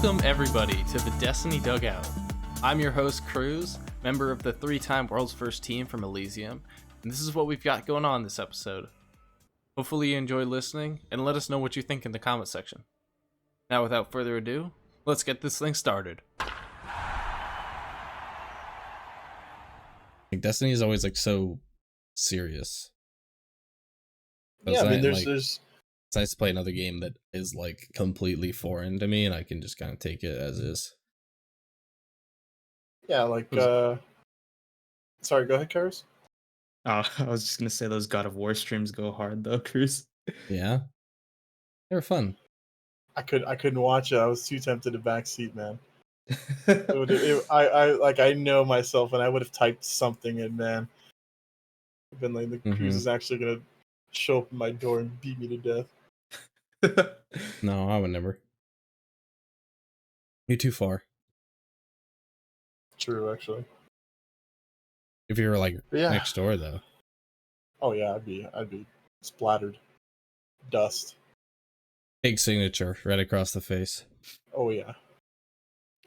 Welcome, everybody, to the Destiny Dugout. I'm your host, Cruz, member of the 3-time World's First Team from Elysium, and this is what we've got going on this episode. Hopefully you enjoy listening, and let us know what you think in the comment section. Now, without further ado, let's get this thing started. Destiny is always like so serious. Yeah, I mean, there's it's nice to play another game that is like completely foreign to me, and I can just kind of take it as is. yeah, like sorry, go ahead, Karis. I was just gonna say those God of War streams go hard though, Cruz. Yeah, they were fun. I couldn't watch it. I was too tempted to backseat, man. I know myself, and I would have typed something in, man. I've been like, the Cruz is actually gonna show up at my door and beat me to death. No, I would never. You're too far. True, actually. If you were like next door, though. Oh yeah, I'd be splattered, dust. Big signature right across the face. Oh yeah,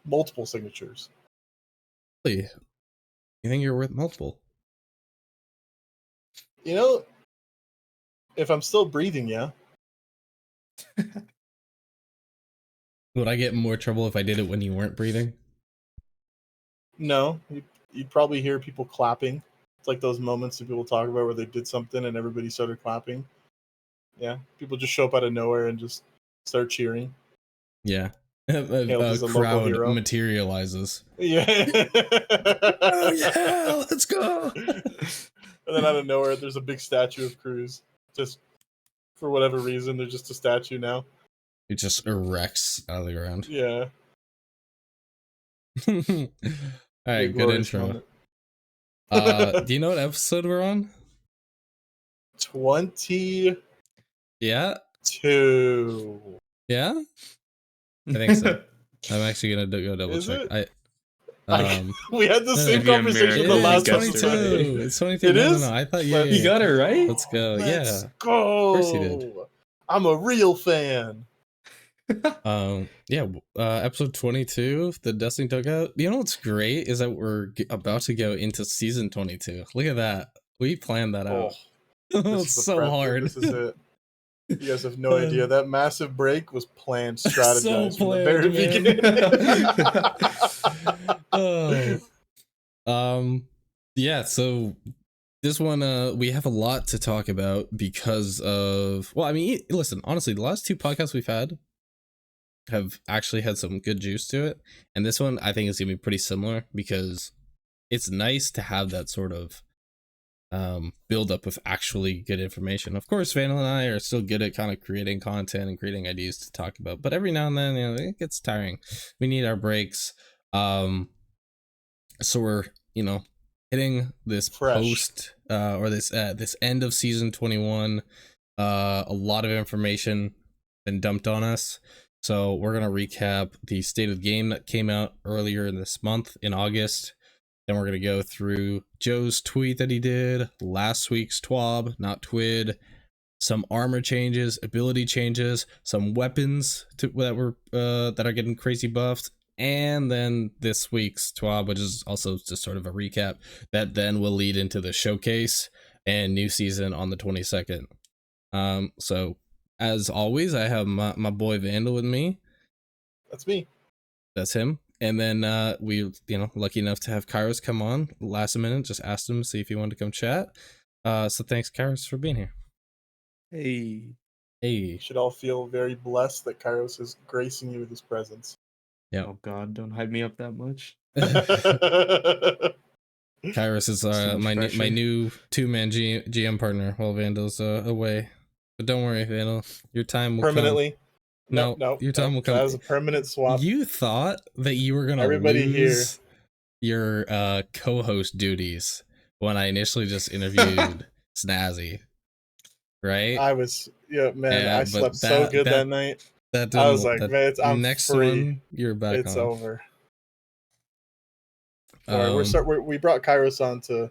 multiple signatures. Really? You think you're worth multiple? You know, if I'm still breathing, yeah. Would I get in more trouble if I did it when you weren't breathing? No, you'd probably hear people clapping. It's like those moments that people talk about where they did something and everybody started clapping. Yeah, people just show up out of nowhere and just start cheering. Yeah. A crowd materializes. Yeah. Oh yeah, let's go. And then out of nowhere, there's a big statue of Cruz. Just for whatever reason, there's just a statue now. It just erects out of the ground. Yeah. All right, good intro. Do you know what episode we're on? 22. Yeah. Yeah? I think so. I'm actually gonna go double check. We had the same conversation the last episode. It's 22. It is? No, I thought you got it right. Let's go. Let's yeah. go. Of course you did. I'm a real fan. Episode 22 of the Destiny Dugout. You know what's great is that we're about to go into season 22. Look at that. We planned that out. It's so hard. This is it. You guys have no idea. That massive break was planned, strategized from the very beginning. Yeah, so this one, we have a lot to talk about because of, well, I mean, listen, honestly, the last two podcasts we've had have actually had some good juice to it. And this one, I think, is going to be pretty similar because it's nice to have that sort of build up of actually good information. Of course, Vandal and I are still good at kind of creating content and creating ideas to talk about, but every now and then, it gets tiring. We need our breaks. So we're, hitting this post or this end of season 21. A lot of information been dumped on us. So we're going to recap the state of the game that came out earlier in this month in August. Then we're going to go through Joe's tweet that he did, last week's TWAB, not TWID, some armor changes, ability changes, some weapons that are getting crazy buffed, and then this week's TWAB, which is also just sort of a recap that then will lead into the showcase and new season on the 22nd. So as always, I have my boy Vandal with me. That's me. That's him. And then we, lucky enough to have Kairos come on last minute. Just asked him to see if he wanted to come chat. So thanks, Kairos, for being here. Hey. You should all feel very blessed that Kairos is gracing you with his presence. Yeah. Oh God, don't hype me up that much. Kairos is my new 2-man GM partner while Vandal's away. But don't worry, Vandal. Your time will permanently. Come. No, your time will come. That was a permanent swap. You thought that you were gonna lose your co-host duties when I initially just interviewed Snazzy, right? I was, I slept so good that night. I was like, man, I'm next free. One, you're back. It's on. over. We brought Kairos on to,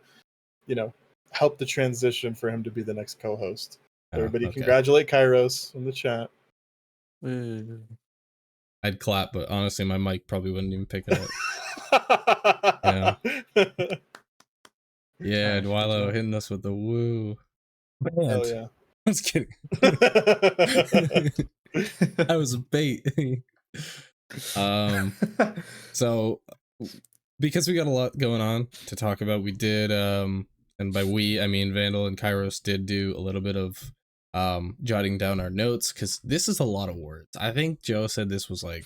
help the transition for him to be the next co-host. Everybody, congratulate Kairos in the chat. I I'd clap, but honestly, my mic probably wouldn't even pick it up. Yeah. Yeah, Gosh, good Dwilo job. hitting us with the woo. Man, Hell yeah. I was kidding. I was a bait. So because we got a lot going on to talk about, we did and by we I mean Vandal and Kairos did do a little bit of jotting down our notes, because this is a lot of words. I think Joe said this was like,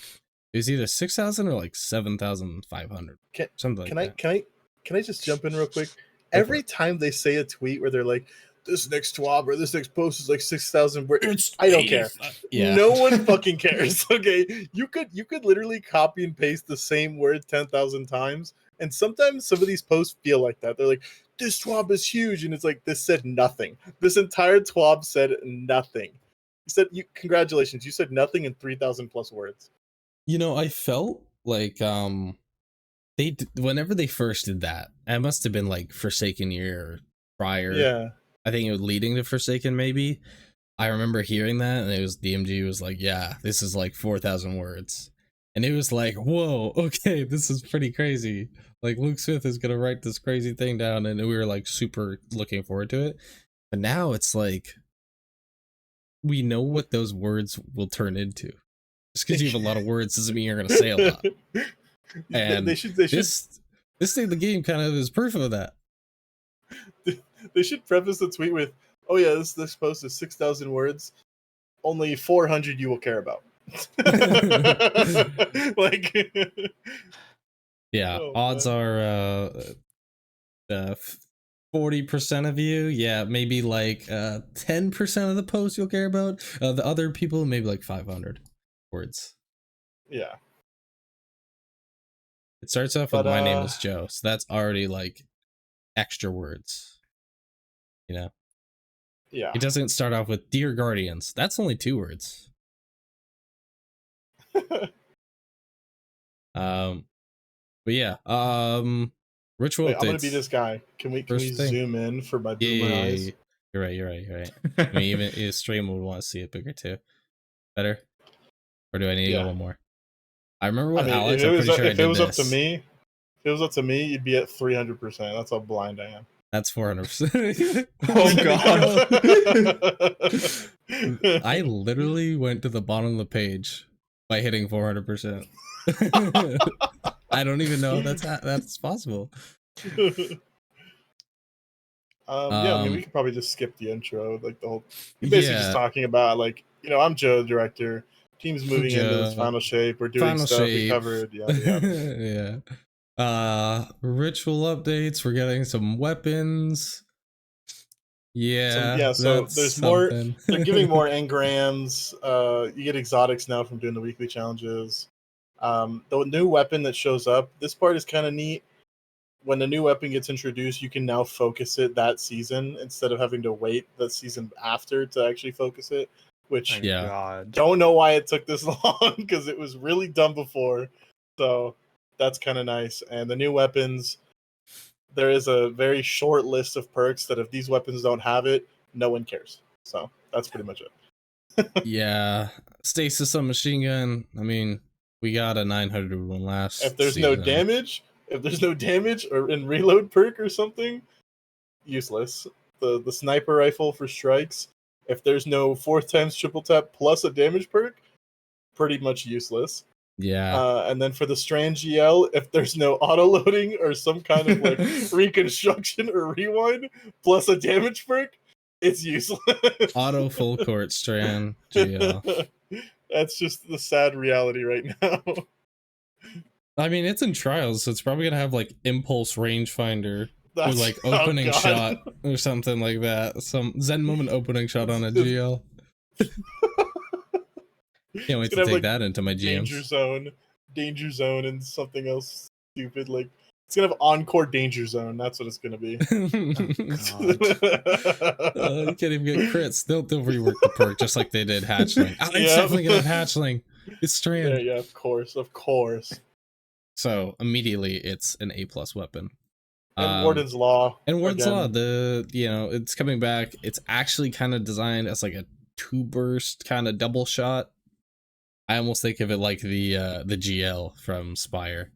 it was either 6,000 or like 7,500. Something like that. Can I just jump in real quick? Go for Every it. time they say a tweet where they're like, this next twab or this next post is like 6,000 words, I don't care. Yeah. No one fucking cares. Okay, you could literally copy and paste the same word 10,000 times, and sometimes some of these posts feel like that. They're like, this twab is huge, and it's like, this said nothing. This entire twab said nothing. You said, congratulations, you said nothing in 3,000 plus words. You know, I felt like whenever they first did that, it must have been like Forsaken Year or prior. Yeah. I think it was leading to Forsaken, maybe. I remember hearing that, and it was DMG was like, yeah, this is like 4,000 words. And it was like, whoa, okay, this is pretty crazy. Like, Luke Smith is gonna write this crazy thing down, and we were like super looking forward to it. But now it's like, we know what those words will turn into. Just because you have a lot of words doesn't mean you're gonna say a lot. And they should this thing, the game kind of is proof of that. They should preface the tweet with, "Oh yeah, this post is 6,000 words. Only 400 you will care about." Like, yeah, oh, odds man. are 40% of you, yeah, maybe like 10% of the post you'll care about. The other people, maybe like 500 words. Yeah. It starts off But, with my name is Joe, so that's already like extra words. You know? Yeah. It doesn't start off with Dear Guardians. That's only 2 words. But yeah, ritual Wait, updates. I'm gonna be this guy. Can we First thing. zoom in for my boomer eyes? Yeah. You're right. I mean, even a stream would want to see it bigger too. Better? Or do I need to go one more? I remember with Alex, I'm pretty sure if it was up to me, if it was up to me, you'd be at 300%. That's how blind I am. That's 400%. Oh god. I literally went to the bottom of the page by hitting 400%. I don't even know if that's possible. Yeah, I mean, we could probably just skip the intro, like the whole. Basically, just talking about like, I'm Joe, director. Team's moving into this final shape. We're doing Final stuff. shape. We covered. Yeah. Yeah. Ritual updates. We're getting some weapons. Yeah. So there's more. They're giving more engrams. You get exotics now from doing the weekly challenges. The new weapon that shows up. This part is kind of neat. When a new weapon gets introduced, you can now focus it that season instead of having to wait the season after to actually focus it. Which, don't know why it took this long, because it was really dumb before. So that's kind of nice. And the new weapons, there is a very short list of perks that if these weapons don't have it, no one cares. So that's pretty much it. Yeah. Stasis on machine gun. I mean, we got a 900 one last If there's season. no damage, or in reload perk or something, useless. The sniper rifle for strikes, if there's no 4th times triple tap plus a damage perk, pretty much useless. Yeah. And then for the Strand GL, if there's no auto loading or some kind of like reconstruction or rewind plus a damage perk, it's useless. Auto full court Strand GL. That's just the sad reality right now. I mean, it's in trials, so it's probably gonna have like impulse rangefinder or like opening shot or something like that. Some Zen moment opening shot on a GL. Can't wait to take that into my GMs. Danger zone, and something else stupid. Like, it's gonna have encore danger zone. That's what it's gonna be. You can't even get crits. They'll rework the perk just like they did hatchling. It's definitely gonna have hatchling. It's Strand. Yeah, of course. So immediately it's an A+ weapon. And Warden's Law. Law, it's coming back. It's actually kind of designed as like a 2 burst kind of double shot. I almost think of it like the GL from Spire,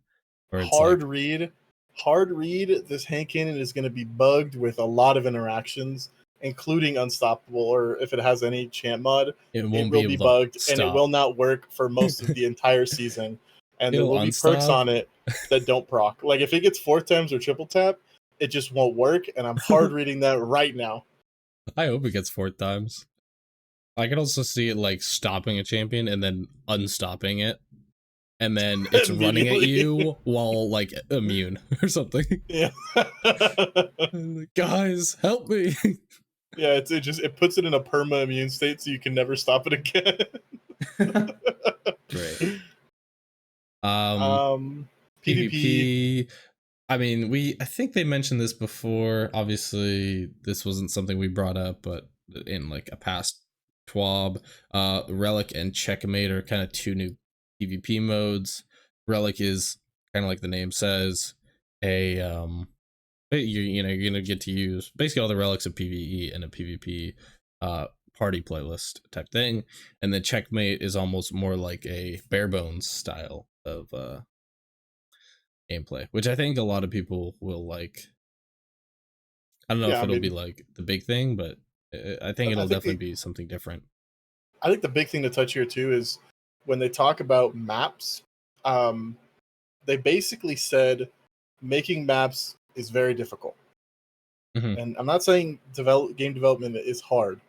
where it's Hard like, read. Hard read. This hand cannon is going to be bugged with a lot of interactions, including unstoppable, or if it has any champ mod, it it won't will be be able to bugged and it stop. will not work for most of the entire season. And there It'll will be perks unstop. on it that don't proc. Like if it gets 4 times or triple tap, it just won't work. And I'm hard reading that right now. I hope it gets 4 times. I could also see it like stopping a champion and then unstopping it, and then it's running at Immediately. you while like immune or something. Yeah. Like, guys, help me! Yeah, it puts it in a perma immune state so you can never stop it again. Great. PvP. PvP. I mean, I think they mentioned this before. Obviously, this wasn't something we brought up, but in like a past TWAB, Relic and Checkmate are kind of two new PvP modes. Relic is kind of like the name says, you're gonna get to use basically all the relics of PvE and a PvP party playlist type thing, and then Checkmate is almost more like a bare bones style of gameplay, which I think a lot of people will like. I don't know Yeah, if I it'll be mean, like the big thing, but I think I it'll think definitely be something different. I think the big thing to touch here too is when they talk about maps, they basically said making maps is very difficult. Mhm. And I'm not saying game development is hard,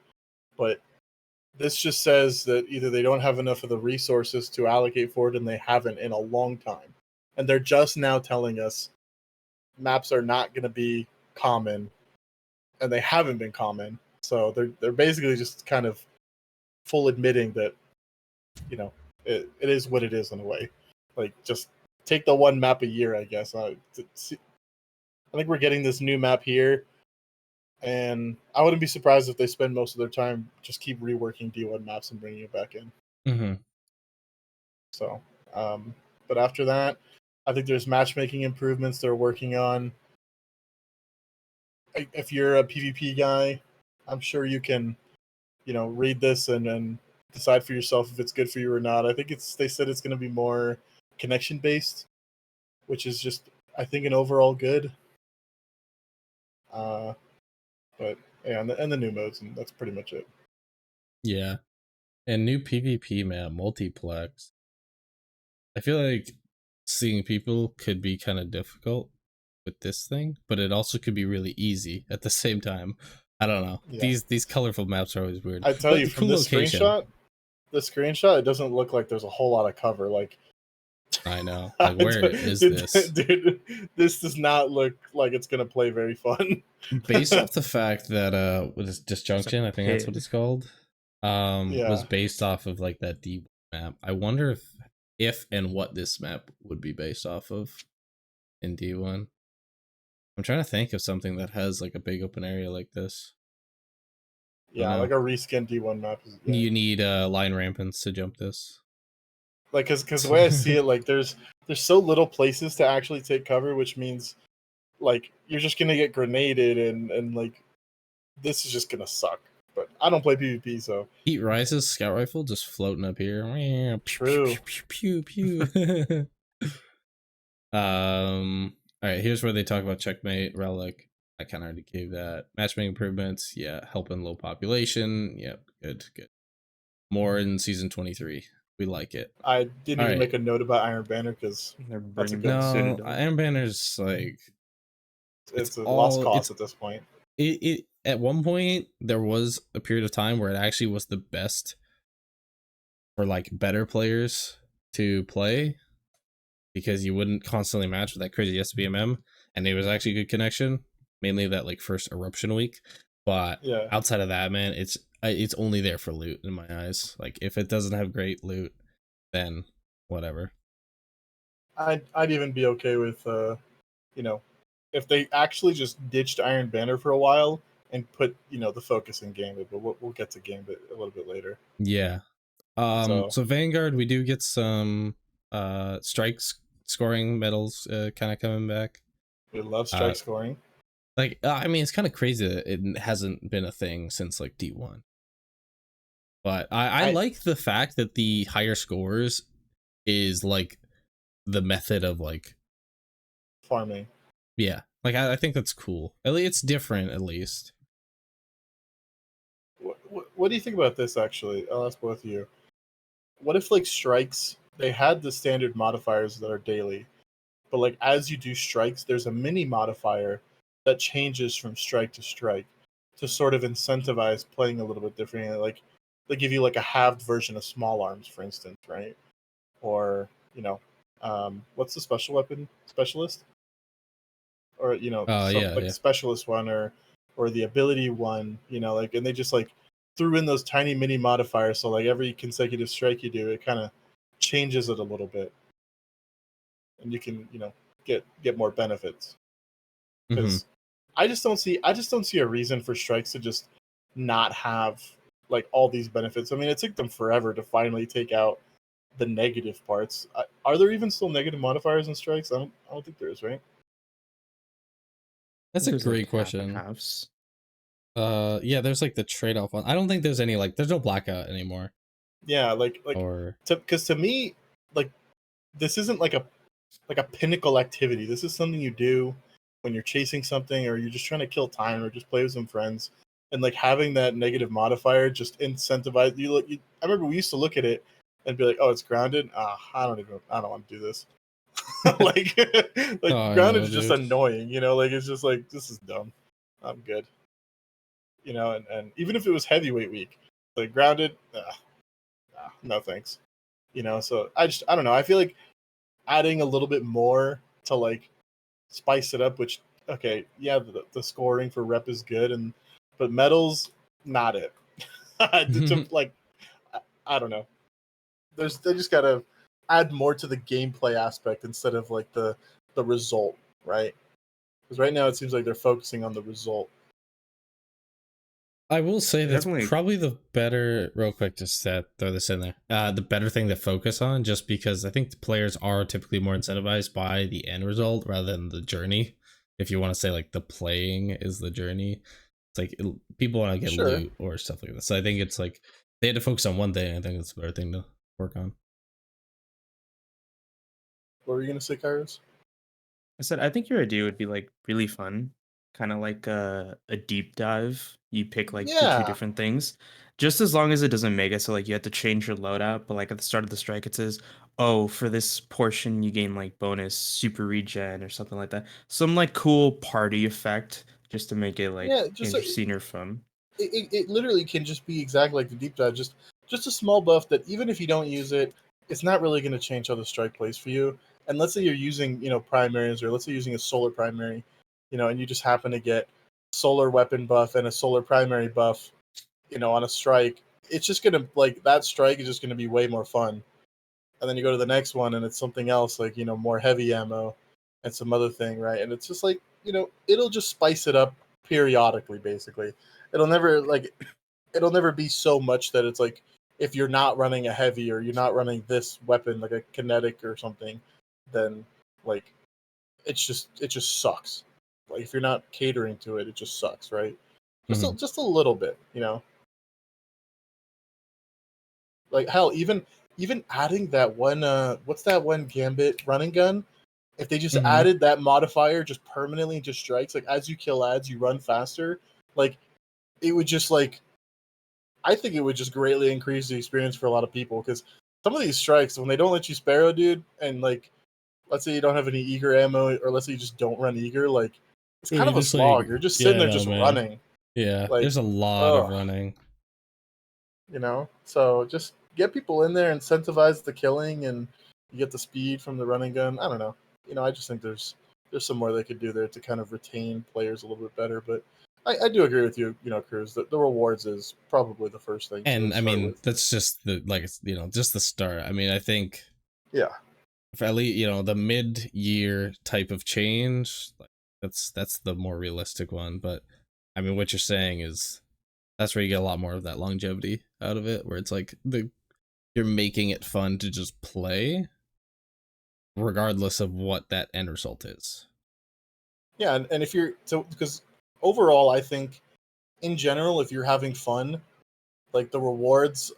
but this just says that either they don't have enough of the resources to allocate for it and they haven't in a long time. And they're just now telling us maps are not going to be common and they haven't been common. So they're basically just kind of full admitting that, it is what it is in a way. Like just take the one map a year, I guess. I think we're getting this new map here, and I wouldn't be surprised if they spend most of their time just keep reworking D1 maps and bringing it back in. Mm-hmm. So, but after that, I think there's matchmaking improvements they're working on. If you're a PvP guy, I'm sure you can, read this and decide for yourself if it's good for you or not. I think they said it's going to be more connection based, which is just, I think, an overall good. But yeah, and the new modes, and that's pretty much it. Yeah, and new PvP map multiplex. I feel like seeing people could be kind of difficult with this thing, but it also could be really easy at the same time. I don't know. Yeah. These colorful maps are always weird. I tell But you, the from this screenshot, it doesn't look like there's a whole lot of cover. Like, I know. Like, where is this? Dude, this does not look like it's gonna play very fun. Based off the fact that what is Disjunction, I think that's what it's called. Was based off of like that D map. I wonder if and what this map would be based off of in D1. I'm trying to think of something that has like a big open area like this. Yeah, like a reskin D1 map. You need line rampants to jump this. Like, because the way I see it, like there's so little places to actually take cover, which means like you're just gonna get grenaded and like this is just gonna suck. But I don't play PvP, so Heat Rises scout rifle just floating up here. True. Pew pew pew. All right, here's where they talk about Checkmate, Relic. I kind of already gave that. Matchmaking improvements, yeah. Helping low population, yep. Good. More in season 23. We like it. I didn't even make a note about Iron Banner because that's a good. No, Iron Banner's like it's a lost cause at this point. It at one point there was a period of time where it actually was the best for like better players to play, because you wouldn't constantly match with that crazy SBMM, and it was actually good connection, mainly that like first eruption week. But yeah, outside of that, man, it's only there for loot in my eyes. Like if it doesn't have great loot, then whatever. I'd even be okay with if they actually just ditched Iron Banner for a while and put the focus in Gambit, but we'll get to Gambit a little bit later. Yeah. So Vanguard, we do get some strikes scoring medals kind of coming back. We love strike scoring. Like I mean, it's kind of crazy that it hasn't been a thing since like D1. But I like the fact that the higher scores is like the method of like farming. yeah. Like I think that's cool. At least it's different at least. What do you think about this? Actually, I'll ask both of you. What if like strikes? They had the standard modifiers that are daily, but like as you do strikes, there's a mini modifier that changes from strike to sort of incentivize playing a little bit differently. Like they give you like a halved version of small arms, for instance, right? Or what's the special weapon specialist? Or some Yeah, like yeah. specialist one or the ability one. Like and they just like threw in those tiny mini modifiers. So like every consecutive strike you do, it kind of changes it a little bit, and you can get more benefits. Mhm. Because I just don't see a reason for strikes to just not have like all these benefits. I mean, it took them forever to finally take out the negative parts. Are there even still negative modifiers in strikes? I don't think there is, right? I That's think a there's like great half and question. halves. Yeah, there's like the trade-off one. I don't think there's any like there's no blackout anymore. Yeah, like Or because to me, like this isn't like a pinnacle activity. This is something you do when you're chasing something or you're just trying to kill time or just play with some friends. And like having that negative modifier just incentivize you. I remember we used to look at it and be like, "Oh, it's grounded. I don't want to do this." like, like oh grounded no, is just dude. annoying. Like it's just like this is dumb. I'm good. And even if it was heavyweight week, like grounded, no thanks. So I don't know. I feel like adding a little bit more to like spice it up. Which okay, yeah, the scoring for rep is good, but medals not it. Like I don't know. They just gotta add more to the gameplay aspect instead of like the result, right? Because right now it seems like they're focusing on the result. I will say I that's definitely probably the better real quick just to throw this in there. The better thing to focus on just because I think the players are typically more incentivized by the end result rather than the journey. If you want to say like the playing is the journey, it's like people want to get Sure. loot or stuff like that. So I think it's like they had to focus on one thing. I think it's a better thing to work on. What were you gonna say, Kairos? I said I think your idea would be like really fun, kind of like a deep dive. You pick like the two Yeah, different things, just as long as it doesn't make it so like you have to change your loadout. But like at the start of the strike, it says, "Oh, for this portion you gain like bonus super regen or something like that." Some like cool party effect just to make it like yeah. interesting or fun. It literally can just be exactly like the deep dive, just a small buff that even if you don't use it, it's not really going to change how the strike plays for you. And let's say you're using primaries, or let's say you're using a solar primary, and you just happen to get solar weapon buff and a solar primary buff, on a strike. It's just gonna like that strike is just gonna be way more fun. And then you go to the next one and it's something else like more heavy ammo and some other thing, right? And it's just like it'll just spice it up periodically, basically. It'll never like it'll never be so much that it's like if you're not running a heavy or you're not running this weapon like a kinetic or something, then like it just sucks. Like if you're not catering to it, it just sucks, right? Mhm. Just a little bit. Like hell, even adding that one what's that one gambit running gun? If they just Mhm. added that modifier just permanently to strikes, like as you kill ads, you run faster. Like it would just like I think it would just greatly increase the experience for a lot of people because some of these strikes when they don't let you sparrow, dude, and like let's say you don't have any eager ammo, or let's say you just don't run eager, like it's Yeah, kind you of a just like slog. You're just sitting yeah, there no just man. running, Yeah, like there's a lot of oh, running. So just get people in there, incentivize the killing, and you get the speed from the running gun. I don't know. I just think there's some more they could do there to kind of retain players a little bit better. But I do agree with you, Cruz. That the rewards is probably the first thing to And I start mean, with. that's just the like just the start. I mean, I think Yeah, if at least the mid-year type of change, like that's the more realistic one. But I mean, what you're saying is that's where you get a lot more of that longevity out of it, where it's like you're making it fun to just play, regardless of what that end result is. yeah, and if you're so because overall, I think in general, if you're having fun, like the rewards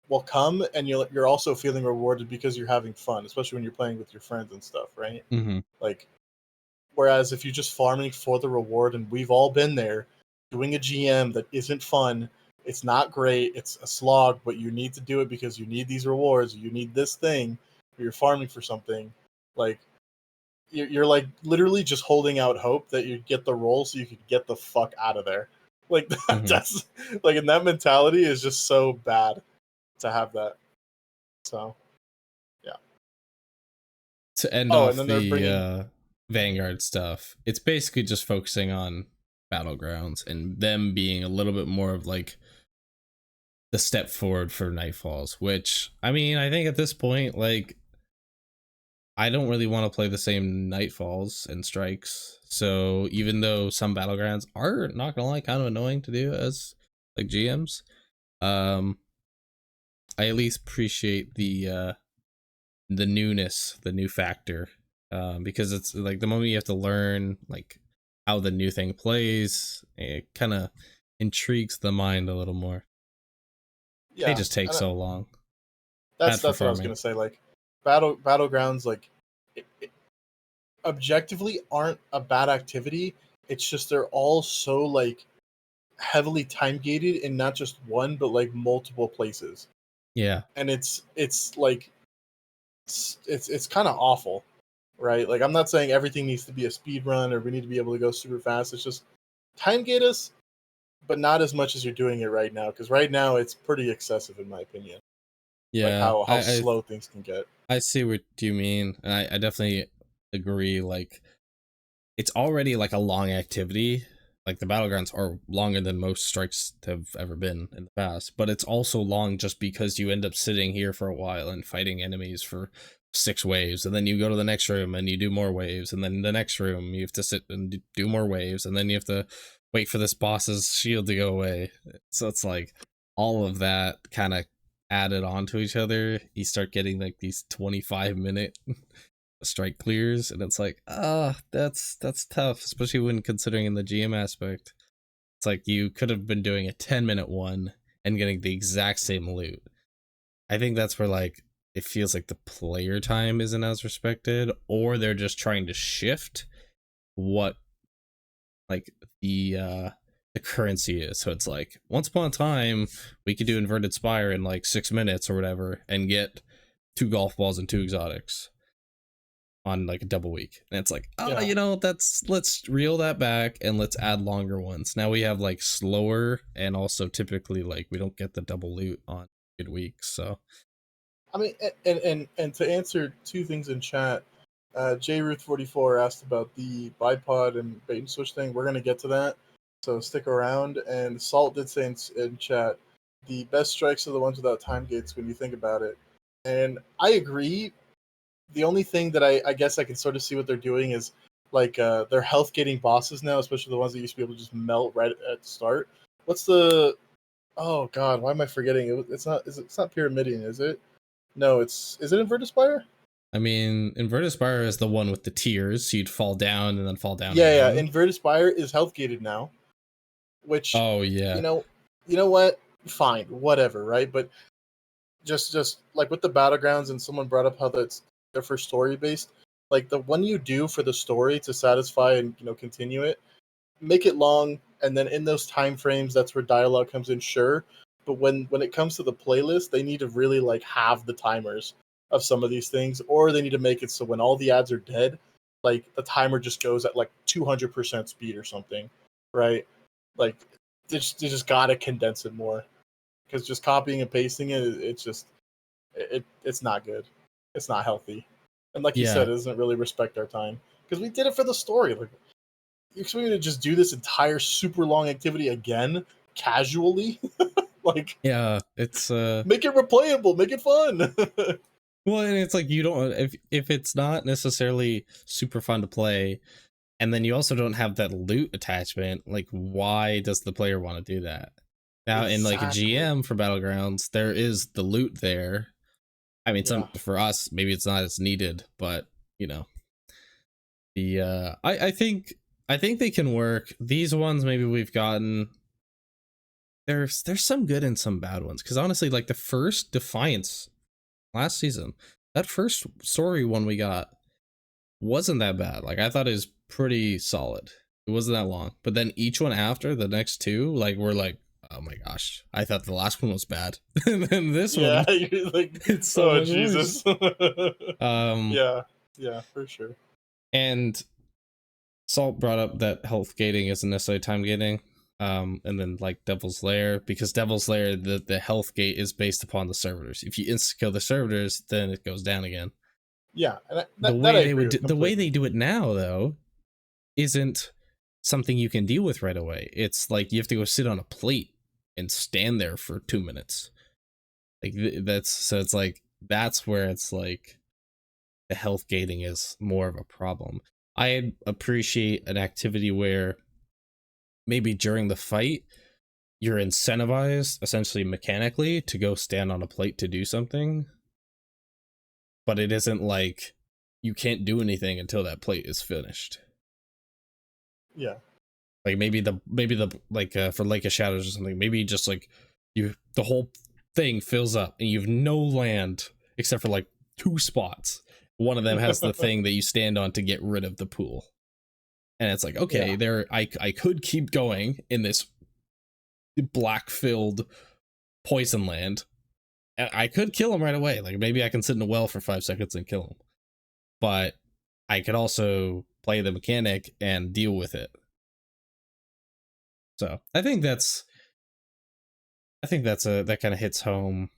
will come, and you're also feeling rewarded because you're having fun, especially when you're playing with your friends and stuff, right? Mm-hmm. Like, whereas if you're just farming for the reward, and we've all been there, doing a GM that isn't fun, it's not great, it's a slog, but you need to do it because you need these rewards, you need this thing, or you're farming for something. Like, you're like literally just holding out hope that you get the roll so you could get the fuck out of there. Like Mm-hmm. that's like, and that mentality is just so bad to have that. So yeah. To end Oh, and off then they're the bringing Vanguard stuff, it's basically just focusing on Battlegrounds and them being a little bit more of like the step forward for Nightfalls, which I mean, I think at this point, like, I don't really want to play the same Nightfalls and Strikes. So even though some Battlegrounds are, not gonna lie, kind of annoying to do as like GMs, I at least appreciate the newness, the new factor, because it's like the moment you have to learn like how the new thing plays, it kind of intrigues the mind a little more. They yeah. just take And so long. that's Bad for that's what I was farming. gonna say. Like, battlegrounds, like, it objectively aren't a bad activity. It's just they're all so like heavily time gated in not just one but like multiple places, Yeah, and it's like it's kind of awful, right? Like, I'm not saying everything needs to be a speed run or we need to be able to go super fast. It's just time gate us, but not as much as you're doing it right now. Because right now it's pretty excessive, in my opinion. Like yeah. how slow things can get. I see what you mean, and I definitely agree. Like, it's already like a long activity. Like the battlegrounds are longer than most strikes have ever been in the past, but it's also long just because you end up sitting here for a while and fighting enemies for 6 waves, and then you go to the next room and you do more waves, and then the next room you have to sit and do more waves, and then you have to wait for this boss's shield to go away. So it's like all of that kind of added onto each other. You start getting like these 25-minute strike clears, and it's like, that's tough, especially when considering in the GM aspect. It's like you could have been doing a 10-minute one and getting the exact same loot. I think that's where like it feels like the player time isn't as respected, or they're just trying to shift what like the currency is. So it's like, once upon a time we could do inverted spire in like 6 minutes or whatever and get 2 golf balls and 2 exotics on like a double week, and it's like, Yeah. let's reel that back and let's add longer ones. Now we have like slower, and also typically like we don't get the double loot on good weeks. So I mean, and to answer two things in chat, JRuth44 asked about the bipod and bait and switch thing. We're gonna get to that, so stick around. And Salt did say in chat, the best strikes are the ones without time gates when you think about it. And I agree. The only thing that I guess I can sort of see what they're doing is like they're health gating bosses now, especially the ones that used to be able to just melt right at the start. What's the Oh god, why am I forgetting? It's not Pyramidion, is it? No, is it Inverted Spire? I mean, inverted spire is the one with the tiers, so you'd fall down and then fall down Yeah, again. Inverted Spire is health gated now, which, Oh you yeah. know, you know what? Fine, whatever, right? But just like with the battlegrounds, and someone brought up how they're for story based. Like the one you do for the story to satisfy and continue it, make it long, and then in those time frames, that's where dialogue comes in. Sure, but when it comes to the playlist, they need to really like have the timers of some of these things, or they need to make it so when all the ads are dead, like the timer just goes at like 200% speed or something, right? Like they just gotta condense it more, because just copying and pasting it, it's not good. It's not healthy, and like you said, Yeah. it doesn't really respect our time because we did it for the story. Like, you expect me to just do this entire super long activity again casually? Like, Yeah, it's make it replayable, make it fun. well, and it's like, you don't, if it's not necessarily super fun to play, and then you also don't have that loot attachment, like why does the player want to do that? Now in like a Exactly. GM for Battlegrounds, there is the loot there. I mean, Yeah. some for us maybe it's not as needed, but you know, the I think they can work. These ones maybe we've gotten there's some good and some bad ones. Because honestly, like the first Defiance last season, that first story one we got wasn't that bad. Like I thought it was pretty solid. It wasn't that long. But then each one after, the next two, like we're like, oh my gosh, I thought the last one was bad. And then this one, you're like, it's so oh much Jesus. worse. Yeah, for sure. And Salt brought up that health gating isn't necessarily time gating. And then like Devil's Lair, because Devil's Lair, the health gate is based upon the servitors. If you insta kill the servitors, then it goes down again. Yeah, and The way they do it now though isn't something you can deal with right away. It's like you have to go sit on a plate and stand there for 2 minutes. Like it's like that's where it's like the health gating is more of a problem. I appreciate an activity where maybe during the fight you're incentivized essentially mechanically to go stand on a plate to do something, but it isn't like you can't do anything until that plate is finished. Yeah, like maybe the like for Lake of Shadows or something, maybe just like the whole thing fills up and you have no land except for like 2 spots. One of them has the thing that you stand on to get rid of the pool. And it's like, okay, I could keep going in this black filled poison land. I could kill him right away. Like maybe I can sit in a well for 5 seconds and kill him. But I could also play the mechanic and deal with it. So I think that kind of hits home,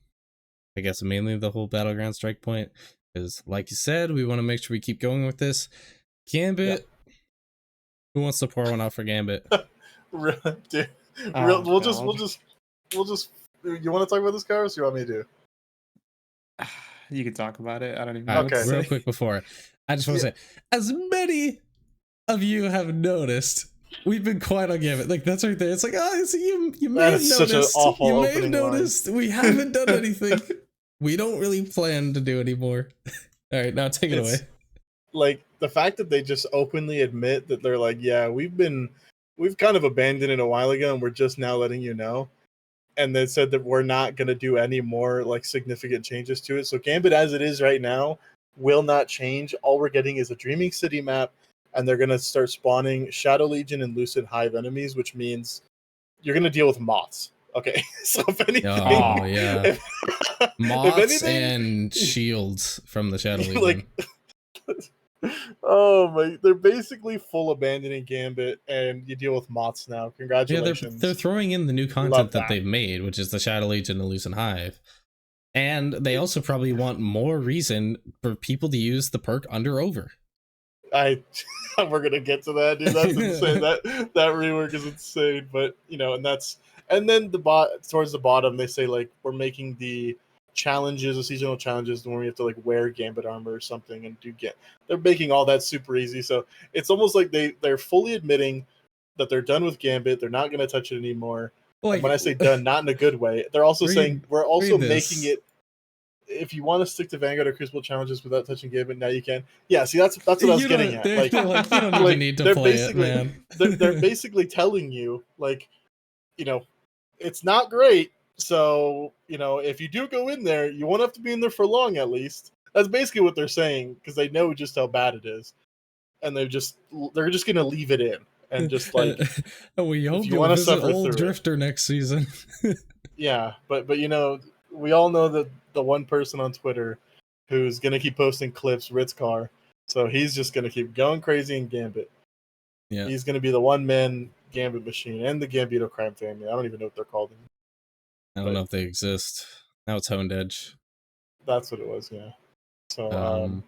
I guess, mainly the whole Battleground strike point. Because like you said, we want to make sure we keep going with this. Gambit. Yep. Who wants to pour one out for Gambit? Dude, we'll just. You want to talk about this, Carlos? Or you want me to? You can talk about it. I don't even know. Okay. Real quick before, I just want to say, as many of you have noticed, we've been quiet on Gambit. Like that's right there. It's like, oh, so you may have noticed. Such an awful you may have noticed line. We haven't done anything. We don't really plan to do anymore. All right, now take it away. Like the fact that they just openly admit that they're like, yeah, we've kind of abandoned it a while ago, and we're just now letting you know. And they said that we're not going to do any more like significant changes to it. So Gambit as it is right now will not change. All we're getting is a Dreaming City map, and they're going to start spawning Shadow Legion and Lucid Hive enemies, which means you're going to deal with moths. Okay, so if anything, moths and shields from the Shadow Legion. Like, oh my! They're basically full abandoning Gambit, and you deal with moths now. Congratulations! Yeah, they're throwing in the new content that they've made, which is the Shadow Legion and Lucid Hive, and they also probably want more reason for people to use the perk Under Over. We're gonna get to that, dude. That's insane. that rework is insane, but and then towards the bottom they say like we're making the challenges, the seasonal challenges, when we have to like wear Gambit armor or something and they're making all that super easy. So it's almost like they're fully admitting that they're done with Gambit. They're not gonna touch it anymore. Like, when I say done, not in a good way. They're also saying we're also making it. If you want to stick to Vanguard or Crucible challenges without touching Gambit, now you can. Yeah, see, that's what I was getting at. Like, you don't even need to play it, man. They're basically telling you, like, it's not great. So, if you do go in there, you won't have to be in there for long, at least. That's basically what they're saying, because they know just how bad it is. And they're just going to leave it in. And just like, we hope you want to suffer old Drifter next season. Yeah, but we all know that the one person on Twitter who's going to keep posting clips, Ritzcar. So he's just going to keep going crazy in Gambit. Yeah. He's going to be the one-man Gambit machine and the Gambito crime family. I don't even know what they're called. I don't know if they exist. Now it's Honed Edge. That's what it was, yeah. So, I don't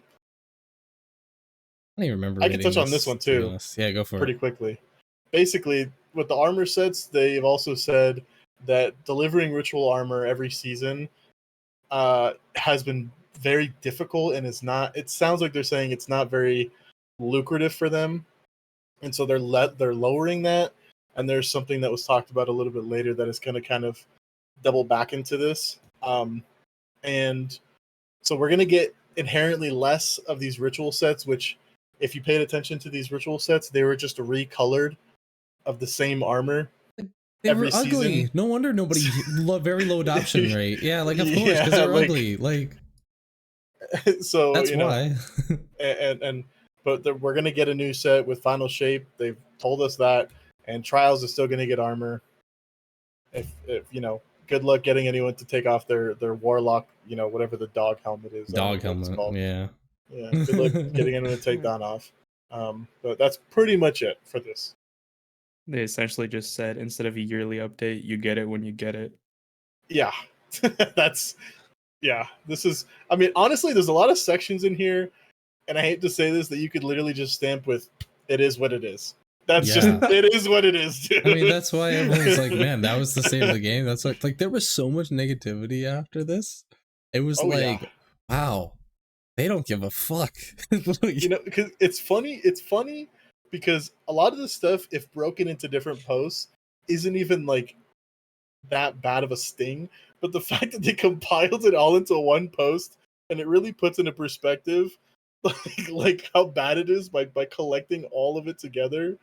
even remember. I can touch on this one too. Yeah, go for it. Pretty quickly. Basically, with the armor sets, they've also said that delivering ritual armor every season has been very difficult, and it sounds like they're saying it's not very lucrative for them, and so they're lowering that. And there's something that was talked about a little bit later that is going to kind of double back into this, and so we're going to get inherently less of these ritual sets, which if you paid attention to these ritual sets, they were just recolored of the same armor. They every were ugly. season. No wonder nobody very low adoption rate. Yeah, like of course, because they're like, ugly. Like so that's you know, why. and but we're gonna get a new set with final shape. They've told us that, and trials is still gonna get armor. If you know, good luck getting anyone to take off their warlock, you know, whatever the dog helmet is. I Dog don't know what it's helmet. called. Yeah. Yeah, good luck getting anyone to take that off. But that's pretty much it for this. They essentially just said instead of a yearly update, you get it when you get it. Yeah, that's yeah. This is. I mean, honestly, there's a lot of sections in here, and I hate to say this, that you could literally just stamp with "It is what it is." That's just Yeah. it is what it is, dude. I mean, that's why everyone's like, man, that was the state of the game. That's like there was so much negativity after this. It was Oh, yeah. like, wow, they don't give a fuck. You know, because it's funny. It's funny because a lot of the stuff, if broken into different posts, isn't even like that bad of a sting. But the fact that they compiled it all into one post and it really puts into perspective like how bad it is by collecting all of it together,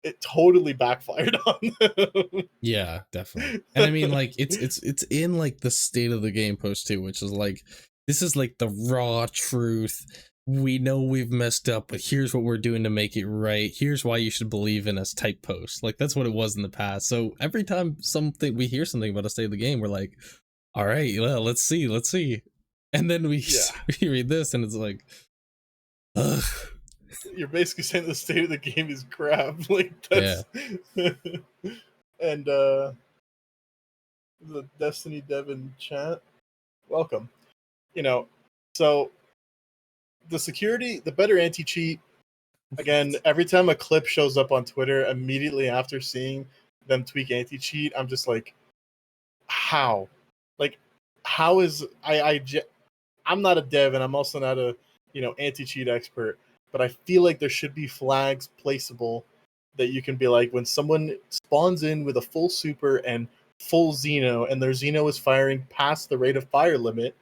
it totally backfired on them. Yeah, definitely. And I mean, like it's in like the state of the game post too, which is like this is like the raw truth. We know we've messed up, but here's what we're doing to make it right. Here's why you should believe in us type post. Like that's what it was in the past. So every time we hear something about a state of the game, we're like, all right, well, let's see. And then we we read this and it's like, ugh. You're basically saying the state of the game is crap. Like that's and the Destiny Devon chat. Welcome. You know, so the security, the better anti-cheat. Again, every time a clip shows up on Twitter, immediately after seeing them tweak anti-cheat, I'm just like, how? Like, how is I'm not a dev and I'm also not a anti-cheat expert, but I feel like there should be flags placeable that you can be like, when someone spawns in with a full super and full Xeno and their Xeno is firing past the rate of fire limit,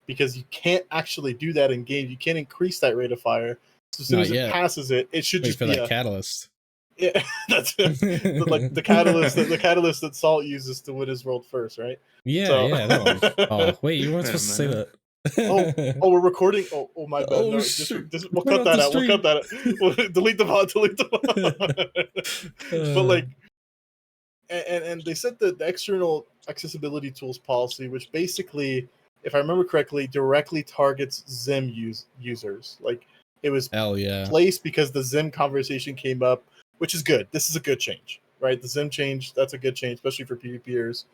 because you can't actually do that in game. You can't increase that rate of fire. So as soon as it passes it, it should just for be that catalyst. Yeah, that's like the catalyst that Salt uses to win his world first, right? Yeah, So, yeah. No. Oh, wait, you weren't supposed to say that. Oh, we're recording. Oh, my bad. Oh, No, shit. we'll Put cut that out. stream. We'll cut that out. We'll delete the VOD. Delete the VOD. But like, and they said that the external accessibility tools policy, which basically, if I remember correctly, directly targets Zim users. Like it was placed because the Zim conversation came up, which is good. This is a good change, right? The Zim change, that's a good change, especially for PvPers.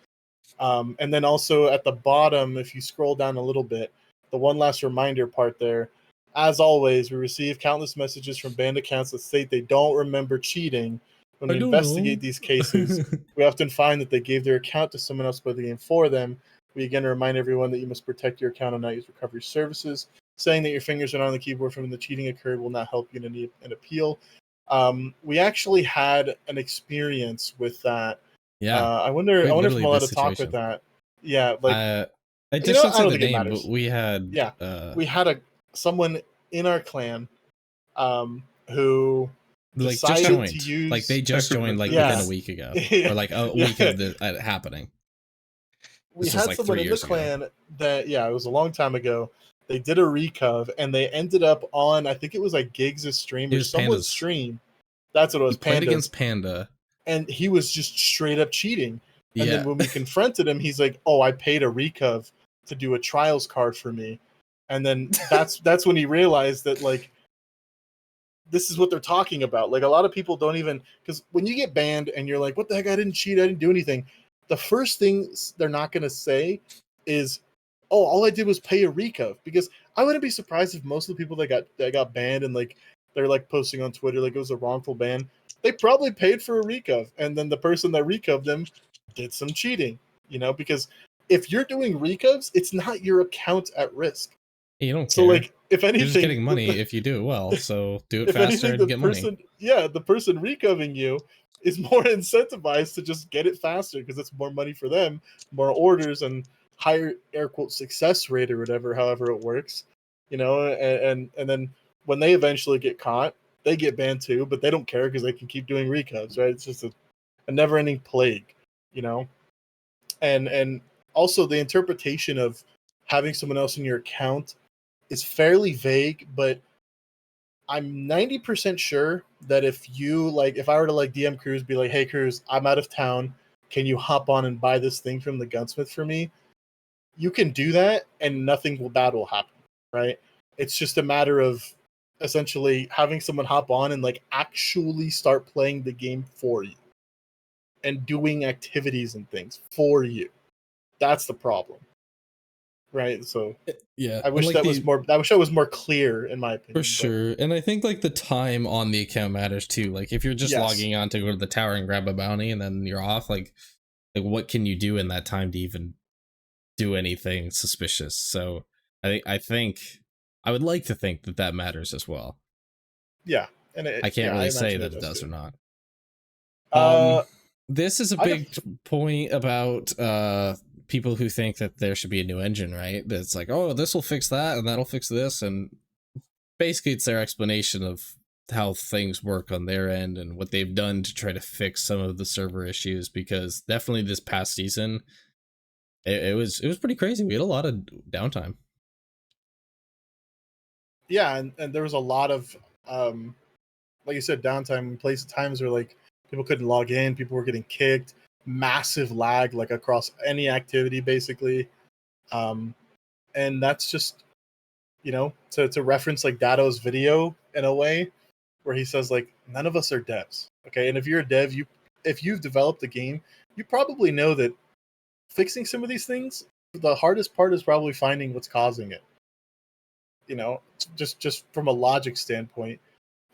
And then also at the bottom, if you scroll down a little bit, the one last reminder part there, as always, we receive countless messages from banned accounts that state they don't remember cheating. When we investigate these cases, we often find that they gave their account to someone else by the game for them. We again remind everyone that you must protect your account and not use recovery services. Saying that your fingers are not on the keyboard from when the cheating occurred will not help you in an appeal. We actually had an experience with that. Yeah. I wonder if I'm allowed to talk with that. Yeah, like I just don't say the name, but we had we had someone in our clan who like just joined. To use... Like they just joined like within a week ago, or like a week of it happening. We had like someone in the clan that it was a long time ago. They did a recov and they ended up on, I think it was like Giggs' stream or someone's stream. That's what it was. He played against Panda, and he was just straight up cheating. And then when we confronted him, he's like, "Oh, I paid a recov to do a trials card for me." And then that's when he realized that like this is what they're talking about. Like a lot of people don't even, because when you get banned and you're like, "What the heck? I didn't cheat. I didn't do anything." The first thing they're not going to say is, "Oh, all I did was pay a recov." Because I wouldn't be surprised if most of the people that got banned and like they're like posting on Twitter like it was a wrongful ban, they probably paid for a recov, and then the person that recoved them did some cheating, because if you're doing recovs, it's not your account at risk. You don't care. So like, if anything, you're just getting money if you do it well. So do it faster and get money. Yeah, the person recoving you is more incentivized to just get it faster because it's more money for them, more orders, and higher air quote success rate or whatever, however it works. And then when they eventually get caught, they get banned too, but they don't care because they can keep doing recovs, right? It's just a never-ending plague. you know, and also the interpretation of having someone else in your account is fairly vague, but I'm 90% sure that if I were to like DM Cruz, be like, hey Cruz, I'm out of town, can you hop on and buy this thing from the gunsmith for me? You can do that and nothing bad will happen, right? It's just a matter of essentially having someone hop on and like actually start playing the game for you and doing activities and things for you. That's the problem, right? So Yeah, I wish that was more. I wish that was more clear, in my opinion. For sure. And I think like the time on the account matters too. Like if you're just logging on to go to the tower and grab a bounty and then you're off, like what can you do in that time to even do anything suspicious? So I think I would like to think that that matters as well. Yeah, and I can't really say that it does or not. This is a big point about people who think that there should be a new engine, right? That's like, oh, this will fix that and that'll fix this, and basically it's their explanation of how things work on their end and what they've done to try to fix some of the server issues, because definitely this past season it was pretty crazy. We had a lot of downtime. Yeah, and there was a lot of like you said, downtime, times where like people couldn't log in, people were getting kicked, massive lag like across any activity basically. And that's just, you know, to reference like Dato's video in a way where he says like none of us are devs. Okay. And if you're a dev, if you've developed a game, you probably know that fixing some of these things, the hardest part is probably finding what's causing it. You know, just from a logic standpoint,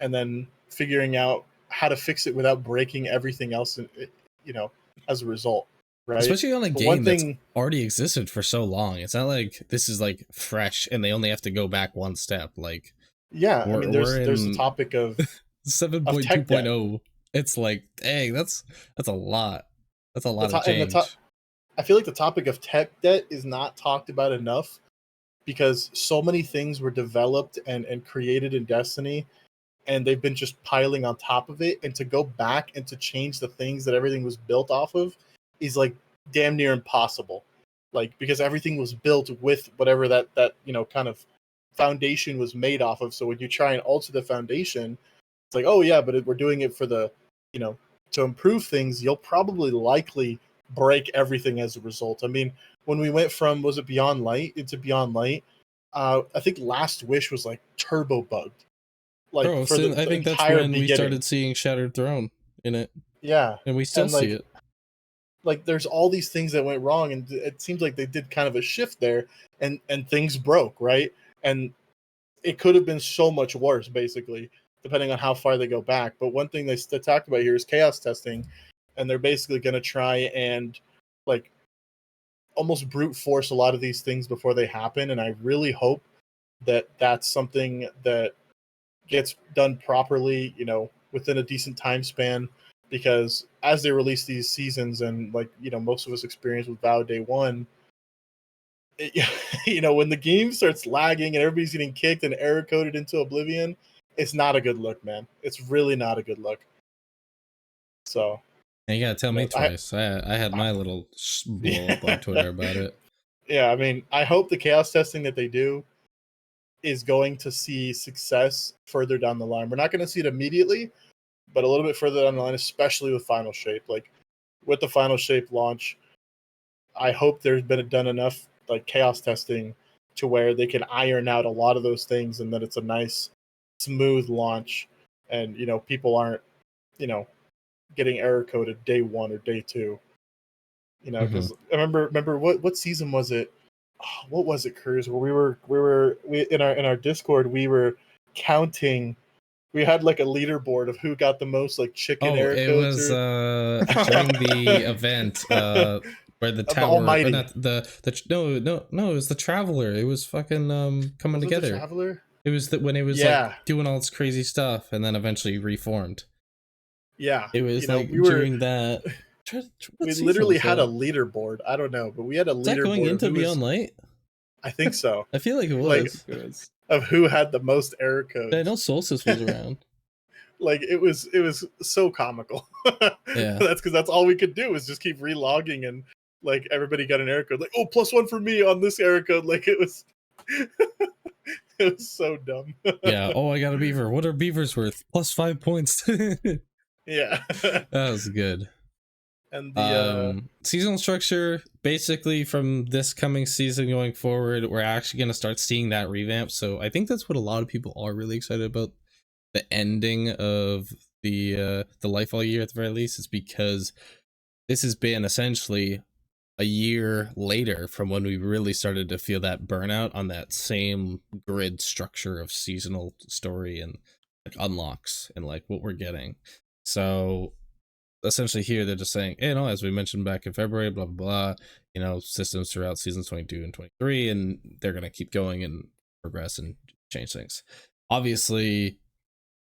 and then figuring out how to fix it without breaking everything else, you know, as a result. Right. Especially on a game that's already existed for so long. It's not like this is like fresh and they only have to go back one step. Like, yeah, I mean, there's the topic of 7.2.0. It's like, dang, that's a lot. That's a lot of change. I feel like the topic of tech debt is not talked about enough, because so many things were developed and created in Destiny, and they've been just piling on top of it. And to go back and to change the things that everything was built off of is like damn near impossible. Like, because everything was built with whatever that you know kind of foundation was made off of. So when you try and alter the foundation, it's like, oh yeah, but we're doing it for the, you know, to improve things. You'll probably likely break everything as a result. I mean, when we went from, was it Beyond Light into Beyond Light, I think Last Wish was like turbo bugged. Like, bro, I think that's when we started seeing Shattered Throne in it. Yeah, and we still see it. Like, there's all these things that went wrong, and it seems like they did kind of a shift there, and things broke, right? And it could have been so much worse, basically, depending on how far they go back. But one thing they talked about here is chaos testing, and they're basically going to try and like almost brute force a lot of these things before they happen. And I really hope that that's something that gets done properly, you know, within a decent time span, because as they release these seasons, and like, you know, most of us experience with VOW Day 1, you know, when the game starts lagging and everybody's getting kicked and error coded into oblivion, it's not a good look, man. It's really not a good look. So you gotta tell me twice. I had my little blow up on Twitter about it. Yeah, I mean, I hope the chaos testing that they do is going to see success further down the line. We're not going to see it immediately, but a little bit further down the line, especially with Final Shape. Like, with the Final Shape launch, I hope there's been done enough like chaos testing to where they can iron out a lot of those things, and that it's a nice, smooth launch, and, you know, people aren't, you know, getting error coded day 1 or day 2. You know, because I remember what season was it? Oh, what was it, Cruz? Where we in our Discord, we were counting. We had like a leaderboard of who got the most like chicken error codes. It was during the event where the tower, Almighty. Not no, it was the Traveler. It was fucking coming together. The Traveler? It was when it was like doing all this crazy stuff and then eventually reformed. Yeah, it was like during that. We literally had a leaderboard. I don't know, but we had a leaderboard. Is that going into Beyond Light? I think so. I feel like it was. Like, of who had the most error codes. I know Solstice was around. Like it was so comical. Yeah. That's because that's all we could do is just keep relogging, and like everybody got an error code. Like, oh, +1 for me on this error code. Like it was, it was so dumb. Yeah. Oh, I got a beaver. What are beavers worth? +5 points. Yeah. That was good. And the Seasonal structure, basically from this coming season going forward, we're actually going to start seeing that revamp. So I think that's what a lot of people are really excited about. The ending of the life all year at the very least is because this has been essentially a year later from when we really started to feel that burnout on that same grid structure of seasonal story and like unlocks and like what we're getting. So essentially here they're just saying, you know, as we mentioned back in February, blah blah blah, you know, systems throughout seasons 22 and 23, and they're gonna keep going and progress and change things. Obviously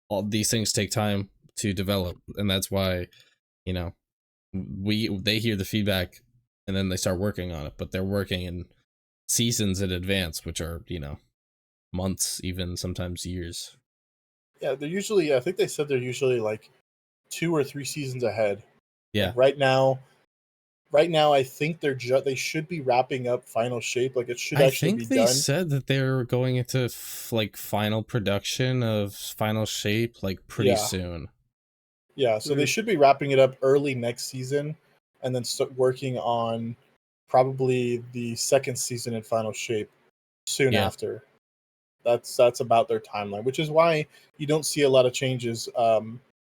all these things take time to develop, and that's why, you know, they hear the feedback and then they start working on it, but they're working in seasons in advance, which are, you know, months, even sometimes years. yeah, they're usually. I think they said they're usually like 2 or 3 seasons ahead. Yeah. Like right now, I think they should be wrapping up Final Shape. Like it should I actually think be they done. said that they're going into like final production of Final Shape like pretty Yeah. soon. Yeah, so they should be wrapping it up early next season, and then start working on probably the second season in Final Shape soon Yeah. after. That's about their timeline, which is why you don't see a lot of changes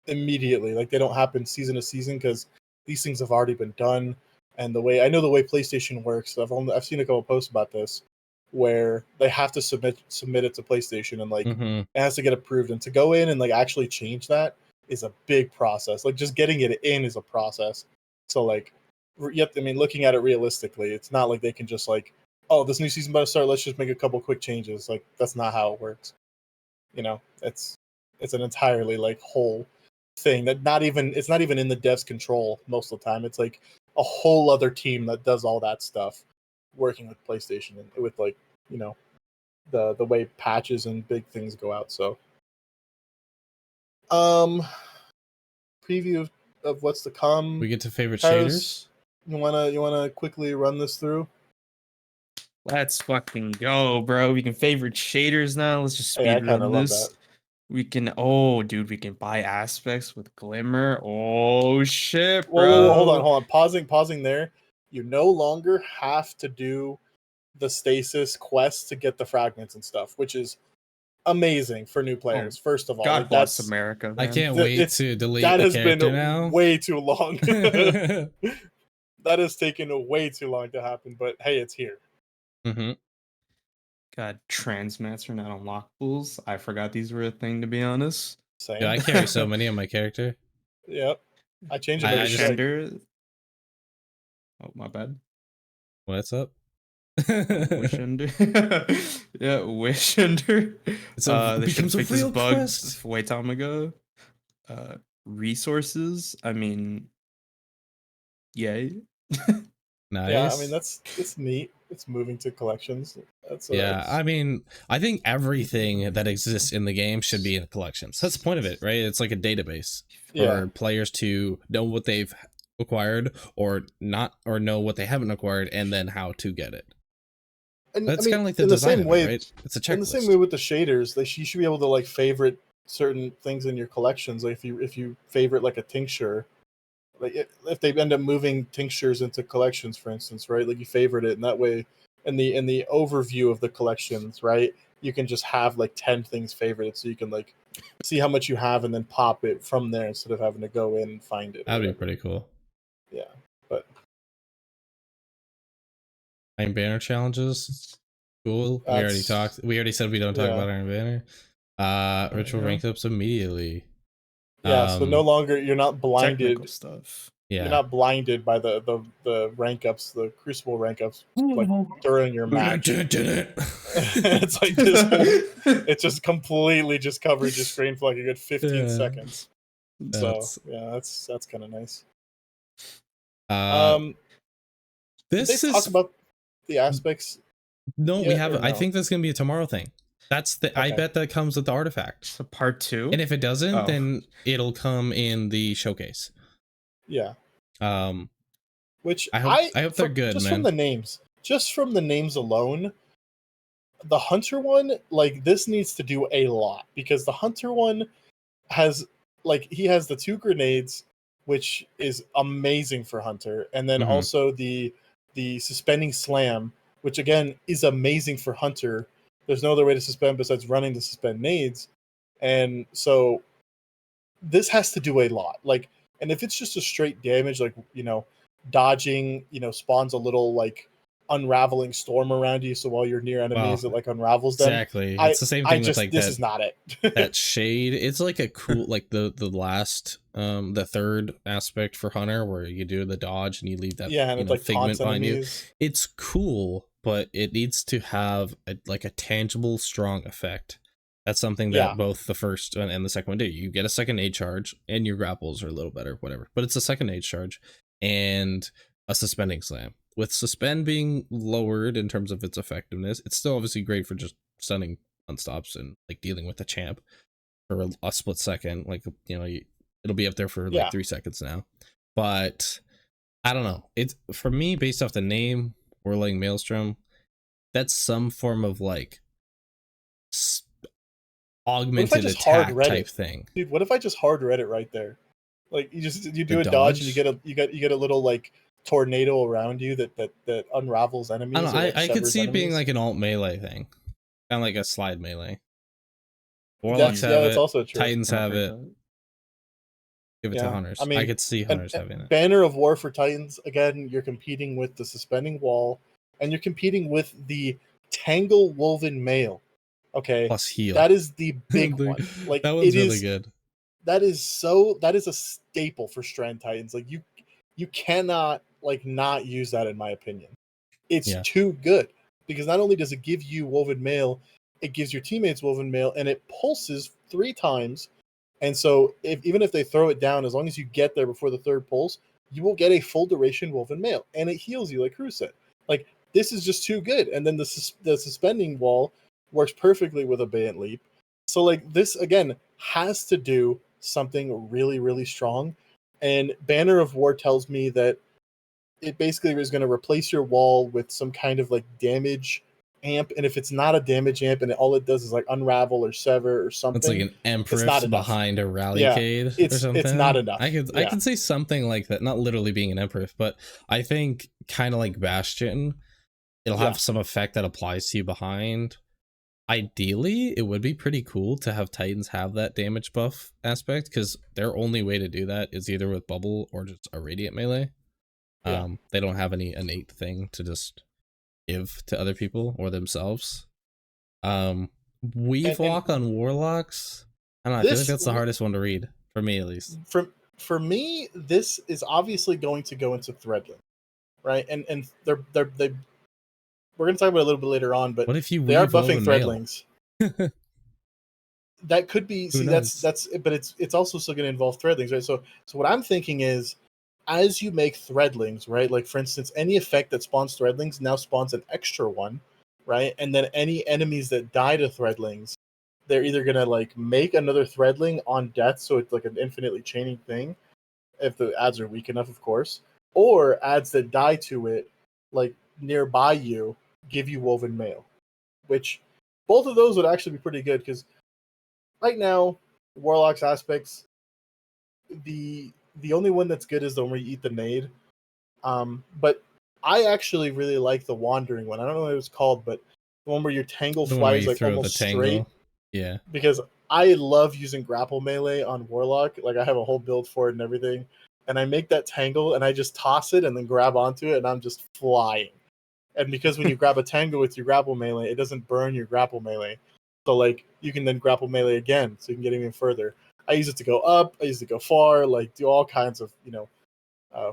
immediately. Like they don't happen season to season because these things have already been done. And the way PlayStation works, I've seen a couple posts about this, where they have to submit it to PlayStation, and like Mhm. it has to get approved, and to go in and like actually change that is a big process. Like just getting it in is a process. So like, yep, I mean, looking at it realistically, it's not like they can just like, oh, this new season about to start, let's just make a couple quick changes. Like that's not how it works. You know, it's an entirely like whole thing that it's not even in the devs' control most of the time. It's like a whole other team that does all that stuff, working with PlayStation and with like, you know, the way patches and big things go out. So preview of what's to come. We get to favorite Paris, shaders. you wanna quickly run this through? Let's fucking go, bro. We can favorite shaders now. Let's just Hey, I speed kind run of love this. that. We can, oh, dude, we can buy aspects with Glimmer. Oh shit, Whoa, bro. hold on. Pausing there. You no longer have to do the stasis quest to get the fragments and stuff, which is amazing for new players. First of all, God like bless that's America, I man. can't wait it's to delete that the has been character now. way too long. That has taken way too long to happen, but hey, it's here. Mm-hmm. God, transmats are not unlockables. I forgot these were a thing, to be honest. Same. Yeah, I carry so many on my character. Yep. I change them I every just- strike. Wishender. Oh, my bad. What's up? Wishender. Yeah, Wishender. It's a- They should becomes a fix this real bug quest. way time ago. Resources. I mean, yay. Nice. Yeah, I mean it's neat. It's moving to collections. Yeah, I mean, I think everything that exists in the game should be in collections. That's the point of it, right? It's like a database for Yeah. players to know what they've acquired or not, or know what they haven't acquired, and then how to get it. And That's I mean, kind of like the in the design same of way, it, right? It's a checklist. in the same way with the shaders, you should be able to like favorite certain things in your collections. Like if you favorite like a tincture, like if they end up moving tinctures into collections, for instance, right? Like you favorite it, and that way, in the overview of the collections, right, you can just have like 10 things favorited, so you can like see how much you have and then pop it from there instead of having to go in and find it. or That'd be whatever. pretty cool. Yeah, but Iron Banner challenges, cool. We already That's- talked. We already said we don't talk yeah. about Iron Banner. Ritual Yeah. rank ups immediately. yeah. So no longer you're not blinded. Technical stuff. Yeah. You're not blinded by the rank ups, the Crucible rank ups, like during your match. It's like this whole, it just completely just covers your screen for like a good 15 Yeah. seconds. That's- So yeah, that's kind of nice. Did This they talk is about the aspects? no, we yet, haven't. or I no? think that's gonna be a tomorrow thing. I Okay. bet that comes with the artifact. So part 2. And if it doesn't, Oh. then it'll come in the showcase. Yeah. Um, Which I hope they're good, just man. from the names alone, the hunter one, like this needs to do a lot, because the hunter one has, like, he has the 2 grenades, which is amazing for hunter, and then Mhm. also the suspending slam, which again is amazing for hunter. There's no other way to suspend besides running to suspend nades, and so this has to do a lot. Like, and if it's just a straight damage, like, dodging, spawns a little like unraveling storm around you, so while you're near enemies, Well, it like unravels them. exactly. I It's the same I thing with just like this is not it. that shade. It's like a cool, like the last the third aspect for hunter, where you do the dodge and you leave that Yeah, and it like figment taunts behind you. enemies. It's cool, but it needs to have a tangible strong effect. That's something that Yeah. both the first and the second one do. You get a second aid charge, and your grapples are a little better, whatever. But it's a second aid charge and a suspending slam. With suspend being lowered in terms of its effectiveness, it's still obviously great for just stunning unstops and like dealing with the champ for a split second. Like, it'll be up there for like Yeah. 3 seconds now. But I don't know. It's, for me, based off the name, Whirling Maelstrom, that's some form of like augmented just hard attack read type it? thing. Dude, what if I just hard read it right there? Like, you The do a dodge and dodge? you get a little like tornado around you that unravels enemies. I don't know. Or, like, I could severs see it being enemies. like an alt melee thing, kind of like a slide melee. Warlocks That's have that's it. also true. Titans I've have heard it. that. Give it to Yeah, hunters. I I mean, could see and hunters having it. Banner of War for Titans, again, you're competing with the suspending wall, and you're competing with the Tangle Woven Mail. Okay, Plus heal. that is the big one. Like, That one's really good. that is a staple for Strand Titans. Like, you cannot like not use that, in my opinion. It's Yeah. too good, because not only does it give you woven mail, it gives your teammates woven mail, and it pulses 3 times. And so even if they throw it down, as long as you get there before the 3rd pulse, you will get a full duration woven mail, and it heals you, like Cruz said. Like, this is just too good. And then the suspending wall works perfectly with a Bant Leap. So, like, this again has to do something really, really strong. And Banner of War tells me that it basically is going to replace your wall with some kind of like damage amp, and if it's not a damage amp and all it does is like unravel or sever or something, It's like an it's not Empress enough. behind a Yeah, Rallycade or something. it's not enough. I Yeah. could say something like that, not literally being an Empress, but I think kind of like Bastion, it'll Yeah. have some effect that applies to you behind. Ideally, it would be pretty cool to have Titans have that damage buff aspect, because their only way to do that is either with bubble or just a radiant melee. Yeah. They don't have any innate thing to just give to other people or themselves. Weave walk on warlocks, I don't know, I feel like that's the hardest one to read, for me at least. For me, this is obviously going to go into Threadling, right? And they we're going to talk about it a little bit later on, but What if you they are weave buffing woven mail? Threadlings. That could be, Who see, knows? that's but it's also still going to involve Threadlings, right? So what I'm thinking is, as you make Threadlings, right? Like, for instance, any effect that spawns Threadlings now spawns an extra one, right? And then any enemies that die to Threadlings, they're either going to like make another Threadling on death, so it's like an infinitely chaining thing, if the ads are weak enough, of course, or ads that die to it, like nearby you, give you woven mail, which both of those would actually be pretty good, because right now, Warlock's aspects, the only one that's good is the one where you eat the nade. But I actually really like the wandering one. I don't know what it was called, but the one where your tangle The one where flies you like throw the almost tangle. straight. Yeah. Because I love using grapple melee on Warlock. Like, I have a whole build for it and everything. And I make that tangle and I just toss it and then grab onto it and I'm just flying. And because when you grab a tangle with your grapple melee, it doesn't burn your grapple melee. So, like, you can then grapple melee again, so you can get even further. I use it to go up, I use it to go far, like, do all kinds of,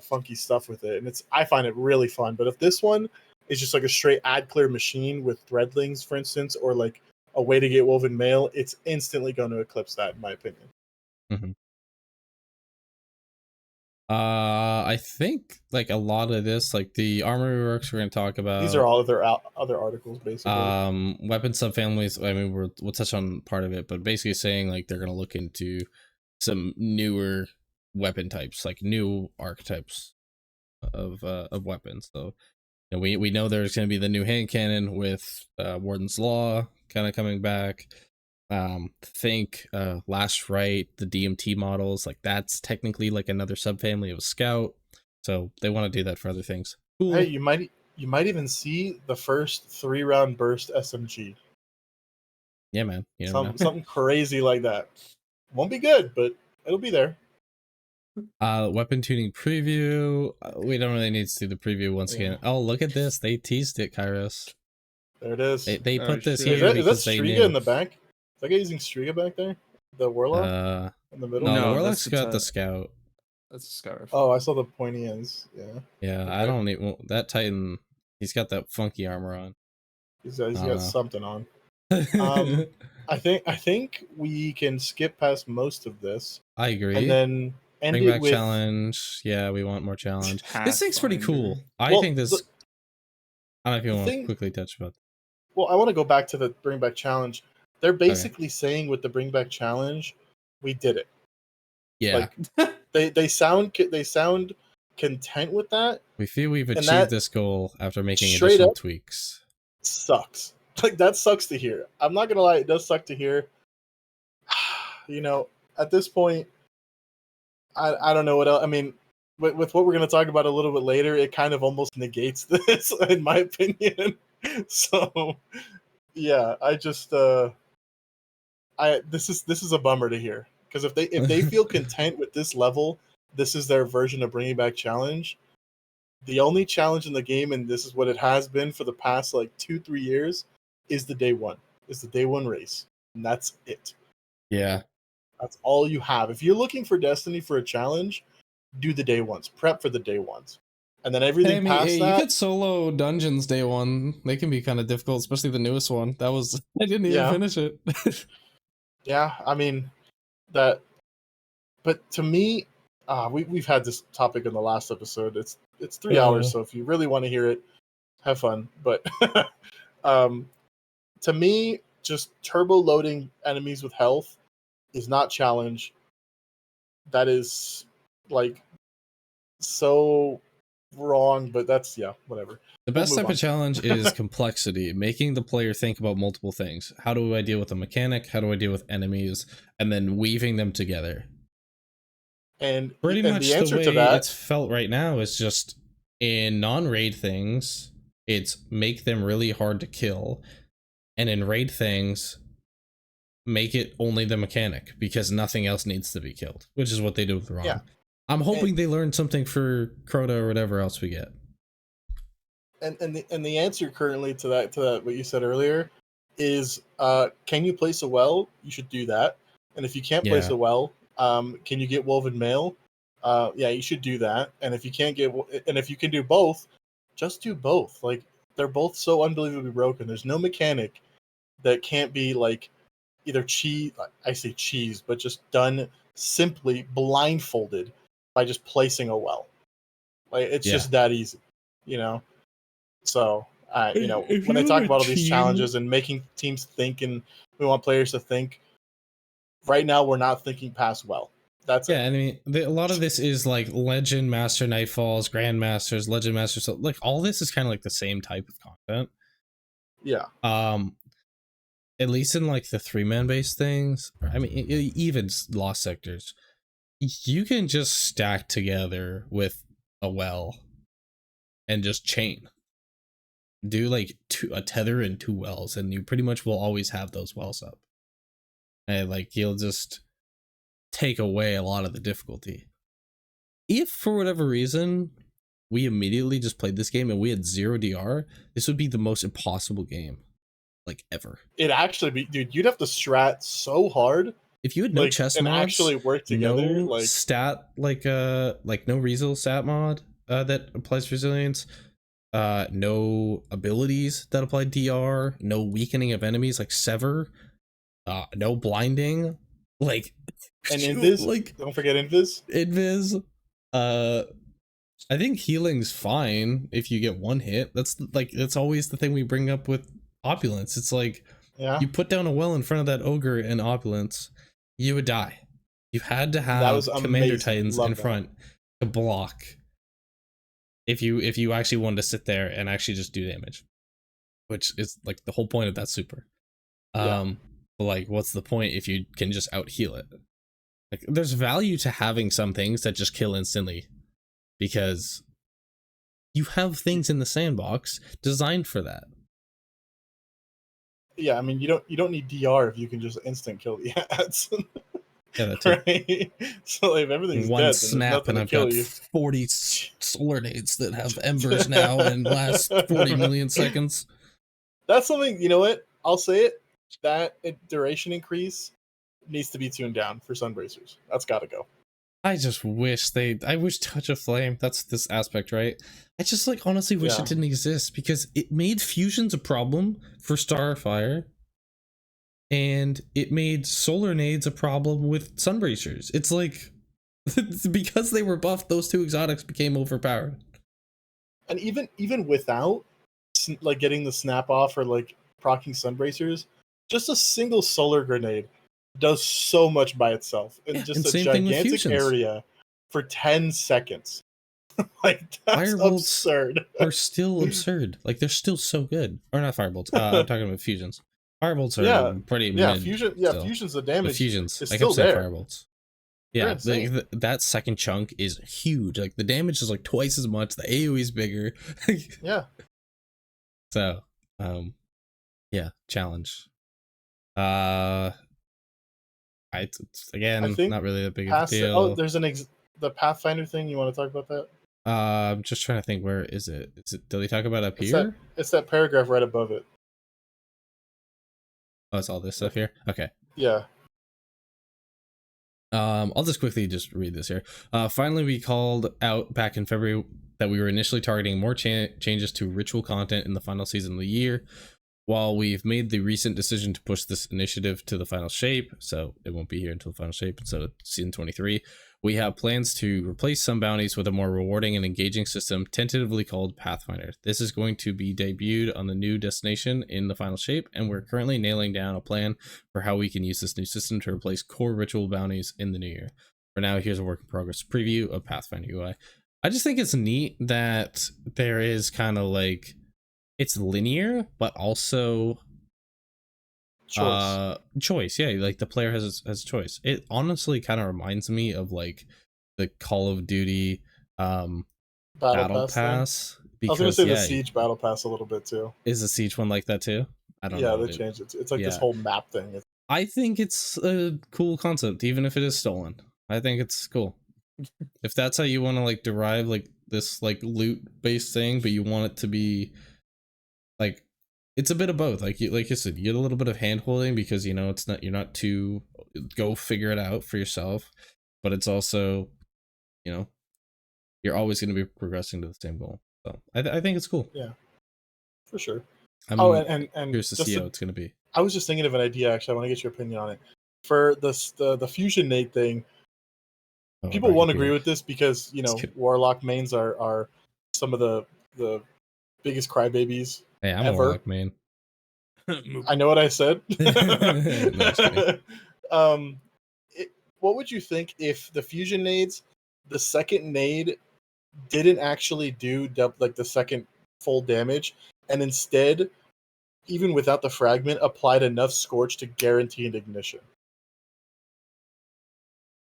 funky stuff with it. And I find it really fun. But if this one is just like a straight ad clear machine with threadlings, for instance, or like a way to get woven mail, it's instantly going to eclipse that, in my opinion. Mm-hmm. I think like a lot of this, like the armory works we're gonna talk about. These are all other articles, basically. Weapon subfamilies. I mean, we'll touch on part of it, but basically saying like they're gonna look into some newer weapon types, like new archetypes of weapons. So you know, we know there's gonna be the new hand cannon with Warden's Law kind of coming back. Think Last Right, the DMT models, like that's technically like another subfamily of a scout. So they want to do that for other things. Cool. Hey, you might even see the first 3-round burst SMG. Yeah, man. You never know. Something crazy like that. Won't be good, but it'll be there. Weapon tuning preview. We don't really need to do the preview once again. Oh, look at this. They teased it, Kairos. There it is. They Oh, put this shit. here Is that because they Striga knew. in the back? Is that guy using Striga back there? The Warlock in the middle? No, the No, Warlock's that's got the a- scout. That's a scar. Oh, I saw the pointy ends. Yeah. Yeah, I Okay. don't need that Titan. He's got that funky armor on. He's got know. something on. I think we can skip past most of this I agree. and then end Bring it back with challenge. Yeah, we want more challenge. This thing's pretty cool. I Well, think this. I don't know if you the want thing- to quickly touch about. Well, I want to go back to the bring back challenge. They're basically saying with the bring back challenge, we did it. Yeah, Like they sound content with that. we feel we've and achieved that this goal after making straight additional up- tweaks. Sucks. Like that sucks to hear. I'm not gonna lie, it does suck to hear. You know, at this point, I don't know what else. I mean, with what we're gonna talk about a little bit later, it kind of almost negates this, in my opinion. So, yeah, I just this is a bummer to hear because if they feel content with this level, this is their version of bringing back challenge. The only challenge in the game, and this is what it has been for the past like 2-3 years, is the day one. Is the day one race, and that's it. Yeah, That's all you have. If you're looking for Destiny for a challenge, do the day ones. Prep for the day ones, and then everything past that. you could solo dungeons day one. They can be kind of difficult, especially the newest one. That was I didn't even Yeah. finish it. Yeah, I mean that. But to me, we've had this topic in the last episode. It's 3 hours, so if you really want to hear it, have fun. But to me, just turbo loading enemies with health is not challenge. That is like so wrong, but that's whatever. The best move type on. of challenge is complexity, making the player think about multiple things. How do I deal with a mechanic? How do I deal with enemies? And then weaving them together. And Pretty and much the answer way to that, it's felt right now is just in non-raid things, it's make them really hard to kill. And in raid things, make it only the mechanic because nothing else needs to be killed, which is what they do with Rom. Yeah. I'm hoping they learn something for Crota or whatever else we get. and the answer currently to that what you said earlier is can you place a well? You should do that. And if you can't place Yeah. a well, can you get woven mail? Yeah, you should do that. And if you can't get, and if you can do both, just do both. Like they're both so unbelievably broken. There's no mechanic that can't be like either cheese. I say cheese, but just done simply blindfolded by just placing a well. Like it's Yeah. just that easy, you know. So you know, If when I you talk have a about all these team- challenges and making teams think, and we want players to think. Right now, we're not thinking past well. That's Yeah, it. I mean, a lot of this is like Legend, Master Nightfalls, Grandmasters, Legend Masters. So like all this is kind of like the same type of content. Yeah. At least in like the 3-man based things. I mean, even Lost Sectors, you can just stack together with a well and just chain. Do like a tether and 2 wells, and you pretty much will always have those wells up. And like you'll just take away a lot of the difficulty. If for whatever reason we immediately just played this game and we had 0 DR, this would be the most impossible game like ever. It actually be, dude. You'd have to strat so hard. If you had no like, chess and mods, actually work together. no Like stat like no Reasel stat mod that applies resilience, no abilities that apply DR, no weakening of enemies like sever, no blinding, like and invis. like Don't forget invis. invis. I think healing's fine if you get one hit. That's always the thing we bring up with opulence. It's like Yeah, you put down a well in front of that ogre in opulence, you would die. You had to that was have commander amazing. titans Love in that. front to block if you actually wanted to sit there and actually just do damage, which is like the whole point of that super. Yeah. But like, what's the point if you can just out heal it? Like, there's value to having some things that just kill instantly, because you have things in the sandbox designed for that. Yeah, I mean, you don't need DR if you can just instant kill the ads. Yeah, that too. Right? So like, if everything's One dead, then there's snap nothing and to I've kill got you. 40 solar nades that have embers now and last 40 million seconds. That's something, you know what? I'll say it. That duration increase needs to be tuned down for Sunbracers. That's got to go. I just wish I wish Touch of Flame, that's this aspect, right? I just like honestly wish Yeah. it didn't exist, because it made fusions a problem for Starfire, and it made solar nades a problem with Sunbracers. It's like, because they were buffed, those two exotics became overpowered. And even without like getting the snap off or like proccing Sunbracers, just a single solar grenade does so much by itself in Yeah, just and a same thing with gigantic fusions. area for 10 seconds. Like, that's Firebolts absurd. are still absurd. Like, they're still so good. Or not firebolts. I'm talking about fusions. Firebolts are Yeah, pretty yeah, mid. fusion. Yeah, still. fusions. The But damage fusions. is I still kept saying there. firebolts. They're Yeah, insane. that second chunk is huge. Like, the damage is like twice as much. The AoE is bigger. Yeah. So, yeah, challenge. Again, I think not really that big of a Past deal. oh, there's the Pathfinder thing. You want to talk about that? I'm just trying to think, where is it? Did they talk about it up It's here? it's that paragraph right above it. Oh, it's all this stuff here? Okay. Yeah. I'll just quickly just read this here. Finally, we called out back in February that we were initially targeting more changes to ritual content in the final season of the year. While we've made the recent decision to push this initiative to the final shape, so it won't be here until the final shape instead of season 23, we have plans to replace some bounties with a more rewarding and engaging system, tentatively called Pathfinder. This is going to be debuted on the new destination in the final shape, and we're currently nailing down a plan for how we can use this new system to replace core ritual bounties in the new year. For now, here's a work in progress preview of Pathfinder UI. I just think it's neat that there is kind of it's linear, but also choice. Yeah, like the player has choice. It honestly kind of reminds me of like the Call of Duty battle pass. I was gonna say Yeah, the Siege battle pass a little bit too. Is the Siege one like that too? I don't Yeah, know. they changed it. It's like this yeah. whole map thing. I think it's a cool concept, even if it is stolen. I think it's cool. If that's how you want to like derive like this like loot based thing, but you want it to be like, it's a bit of both. Like you said, you get a little bit of hand holding because you're not too go figure it out for yourself, but it's also, you're always going to be progressing to the same goal. So I think it's cool. Yeah, for sure. I'm and curious to see how it's going to be. I was just thinking of an idea. Actually, I want to get your opinion on it. For the fusion nade thing, people won't agree with this because Warlock mains are some of the biggest crybabies. Hey, I'm ever. a Warlock main. I know what I said. No, what would you think if the fusion nades, the second nade, didn't actually do like the second full damage, and instead, even without the fragment, applied enough scorch to guarantee an ignition?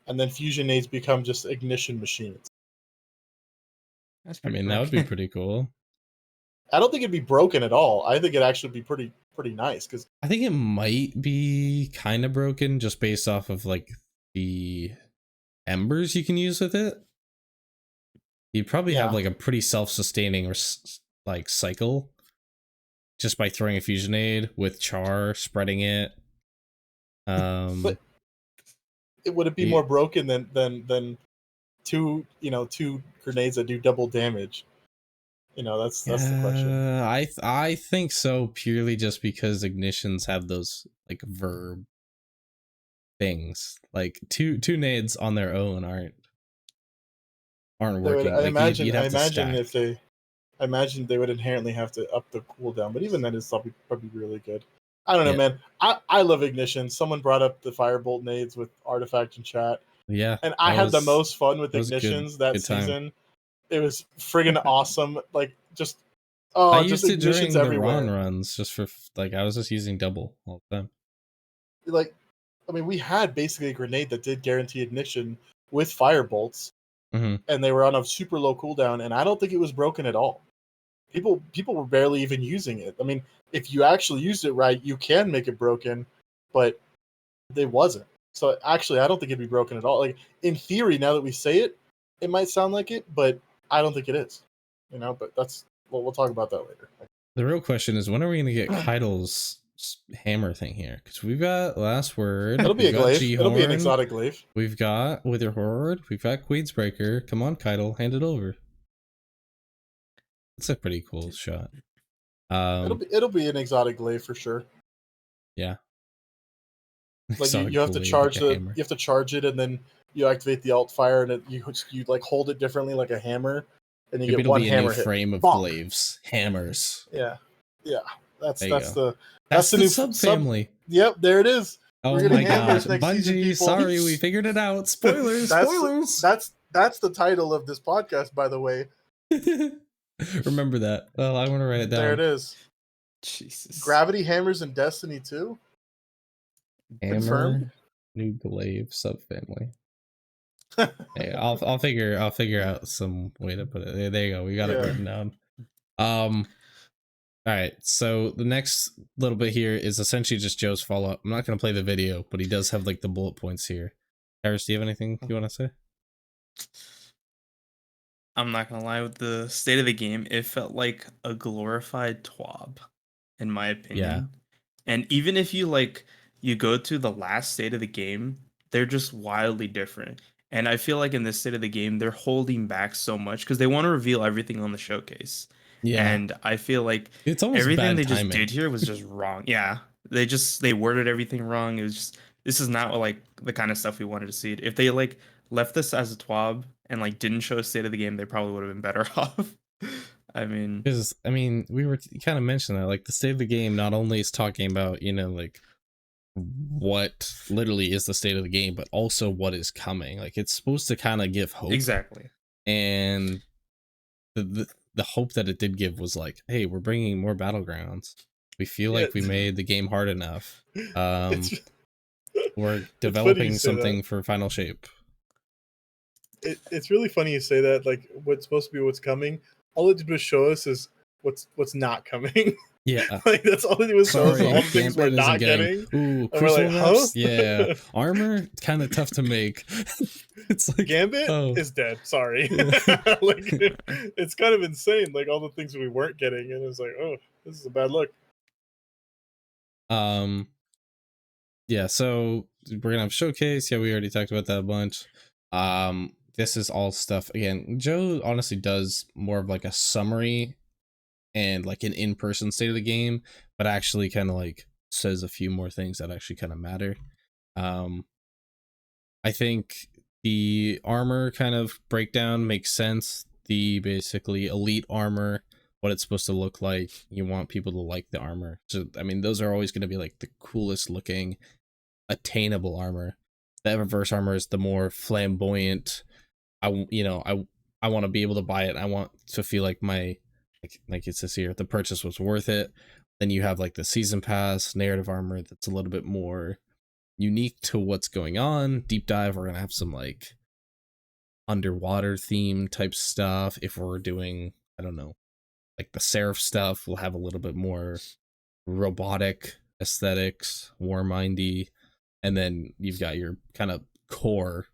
And then fusion nades become just ignition machines. That's I mean, that would be pretty cool. I don't think it'd be broken at all. I think it'd actually be pretty nice, because I think it might be kind of broken just based off of like the embers you can use with it. You'd probably have like a pretty self-sustaining or like cycle just by throwing a fusion aid with char, spreading it. But would it be more broken than two grenades that do double damage? That's the question. I think so, purely just because ignitions have those like verb things. Like two nades on their own aren't They would, working. I Like imagine. you'd I have to imagine stack. if they, I imagine they would inherently have to up the cooldown. But even then, it's probably really good. I don't know, Yeah. man. I love Ignition. Someone brought up the Firebolt nades with Artifact in chat, Yeah, and I had the most fun with that was a Ignitions that good time. season. It was friggin' awesome. Like just I just used it Ignitions during the everywhere. runs just for like I was just using double all the time. Like, I mean, we had basically a grenade that did guarantee ignition with Firebolts, Mm-hmm. and they were on a super low cooldown, and I don't think it was broken at all. People were barely even using it. I mean, if you actually used it right, you can make it broken, but it wasn't. So actually, I don't think it'd be broken at all. Like in theory, now that we say it, it might sound like it, but I don't think it is. You know, but that's we'll talk about that later. The real question is, when are we going to get Keidel's hammer thing here? Because we've got Last Word. It'll be We've a got glaive. G-Horn, It'll be an exotic glaive. We've got Wither Horde. We've got Queensbreaker. Come on, Keidel, hand it over. It's a pretty cool shot. It'll be an exotic glaive for sure. Yeah. Like you have to charge you have to charge it, and then you activate the alt fire, and you like hold it differently like a hammer, and you Maybe get it'll one be a hammer new hit. frame of Bonk. glaives, hammers. Yeah. That's There you that's go. the That's the the new subfamily. Yep, there it is. Oh We're getting my hammers gosh, next season, Bungie! people. Sorry, we figured it out. Spoilers! Spoilers! That's the title of this podcast, by the way. Remember that. Well, I want to write it down. There it is. Jesus. Gravity hammers in Destiny 2. Hammer, Confirmed. new glaive subfamily. Hey, I'll figure out some way to put it. There you go. We got it written down. All right. So the next little bit here is essentially just Joe's follow up. I'm not gonna play the video, but he does have like the bullet points here. Harris, do you have anything you want to say? I'm not gonna lie, with the state of the game, it felt like a glorified TWAB, in my opinion. And even if you go to the last state of the game, they're just wildly different. And I feel like in this state of the game, they're holding back so much because they want to reveal everything on the showcase. Yeah. And I feel like It's almost everything bad they timing. just did here was just wrong. Yeah. They worded everything wrong. It was just, this is not like the kind of stuff we wanted to see. If they left this as a TWAB and didn't show a state of the game, they probably would have been better off. I mean, because we were kind of mentioning that like the state of the game not only is talking about what literally is the state of the game, but also what is coming. Like it's supposed to kind of give hope. exactly. And the hope that it did give was like, hey, we're bringing more battlegrounds. We feel like we made the game hard enough. We're developing something for Final Shape. It's really funny you say that. Like what's supposed to be what's coming, all it did was show us is what's not coming. Yeah. Like that's all it did was show us Sorry, all the things we're not getting. Ooh, And we're like, huh? Yeah. Armor, kind of tough to make. It's like Gambit is dead. Sorry. It's kind of insane. Like all the things we weren't getting, and it was like, oh, this is a bad look. Yeah, so we're gonna have showcase. Yeah, we already talked about that a bunch. This is all stuff again. Joe honestly does more of like a summary and like an in-person state of the game, but actually kind of like says a few more things that actually kind of matter. I think the armor kind of breakdown makes sense. The basically elite armor, what it's supposed to look like. You want people to like the armor. So I mean, those are always going to be like the coolest looking attainable armor. The Eververse armor is the more flamboyant. I want to be able to buy it. I want to feel like my like it says here, the purchase was worth it. Then you have like the season pass narrative armor that's a little bit more unique to what's going on. Deep dive, we're gonna have some like underwater theme type stuff. If we're doing, I don't know, like the Seraph stuff, we'll have a little bit more robotic aesthetics, war mindy. And then you've got your kind of core.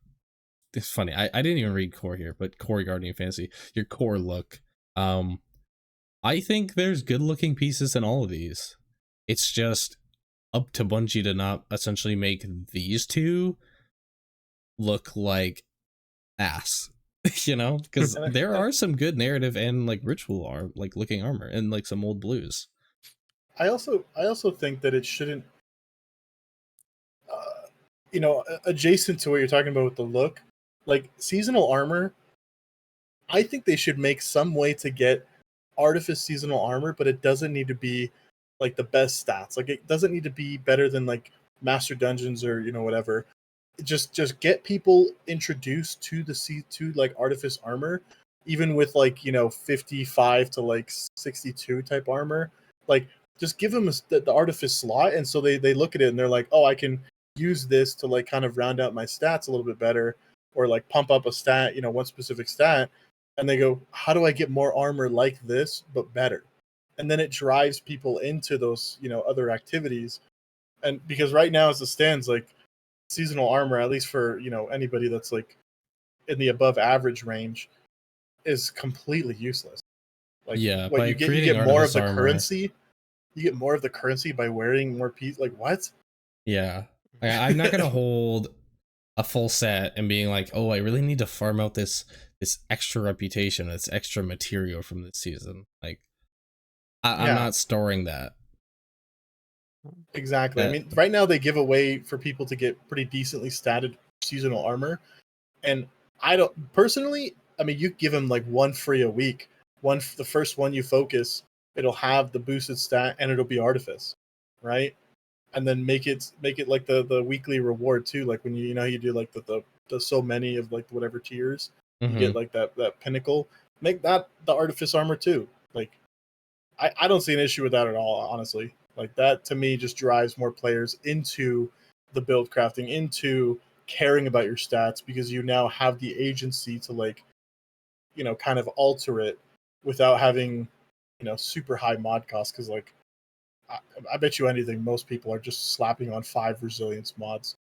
It's funny, I didn't even read core here, but core Guardian Fantasy, your core look. I think there's good looking pieces in all of these. It's just up to Bungie to not essentially make these two look like ass, because there are some good narrative and like ritual like looking armor and like some old blues. I also think that it shouldn't, adjacent to what you're talking about with the look, like seasonal armor I think they should make some way to get Artifice seasonal armor, but it doesn't need to be like the best stats. Like it doesn't need to be better than like Master Dungeons or whatever. Just get people introduced to the C2 like Artifice armor, even with like 55 to like 62 type armor. Like just give them the Artifice slot, and so they look at it and they're like, oh, I can use this to like kind of round out my stats a little bit better, or like pump up a stat, one specific stat, and they go, how do I get more armor like this but better? And then it drives people into those other activities. And because right now as it stands, like seasonal armor, at least for anybody that's like in the above average range, is completely useless. Like Yeah, what by you creating get more of Artifice the armor, currency. You get more of the currency by wearing more pieces. Like what? yeah, I'm not gonna hold a full set and being like, oh, I really need to farm out this extra reputation, this extra material from this season. Like, I'm not storing that. Exactly. I mean, right now they give away for people to get pretty decently statted seasonal armor, and I don't personally. I mean, you give them like one free a week. The first one you focus, it'll have the boosted stat and it'll be Artifice, right? And then make it like the weekly reward too. Like when you do like the so many of like whatever tiers, you get like that pinnacle. Make that the Artifice armor too. Like I don't see an issue with that at all, honestly. Like that to me just drives more players into the build crafting, into caring about your stats, because you now have the agency to like, kind of alter it without having, super high mod costs. Because like, I bet you anything, most people are just slapping on 5 resilience mods,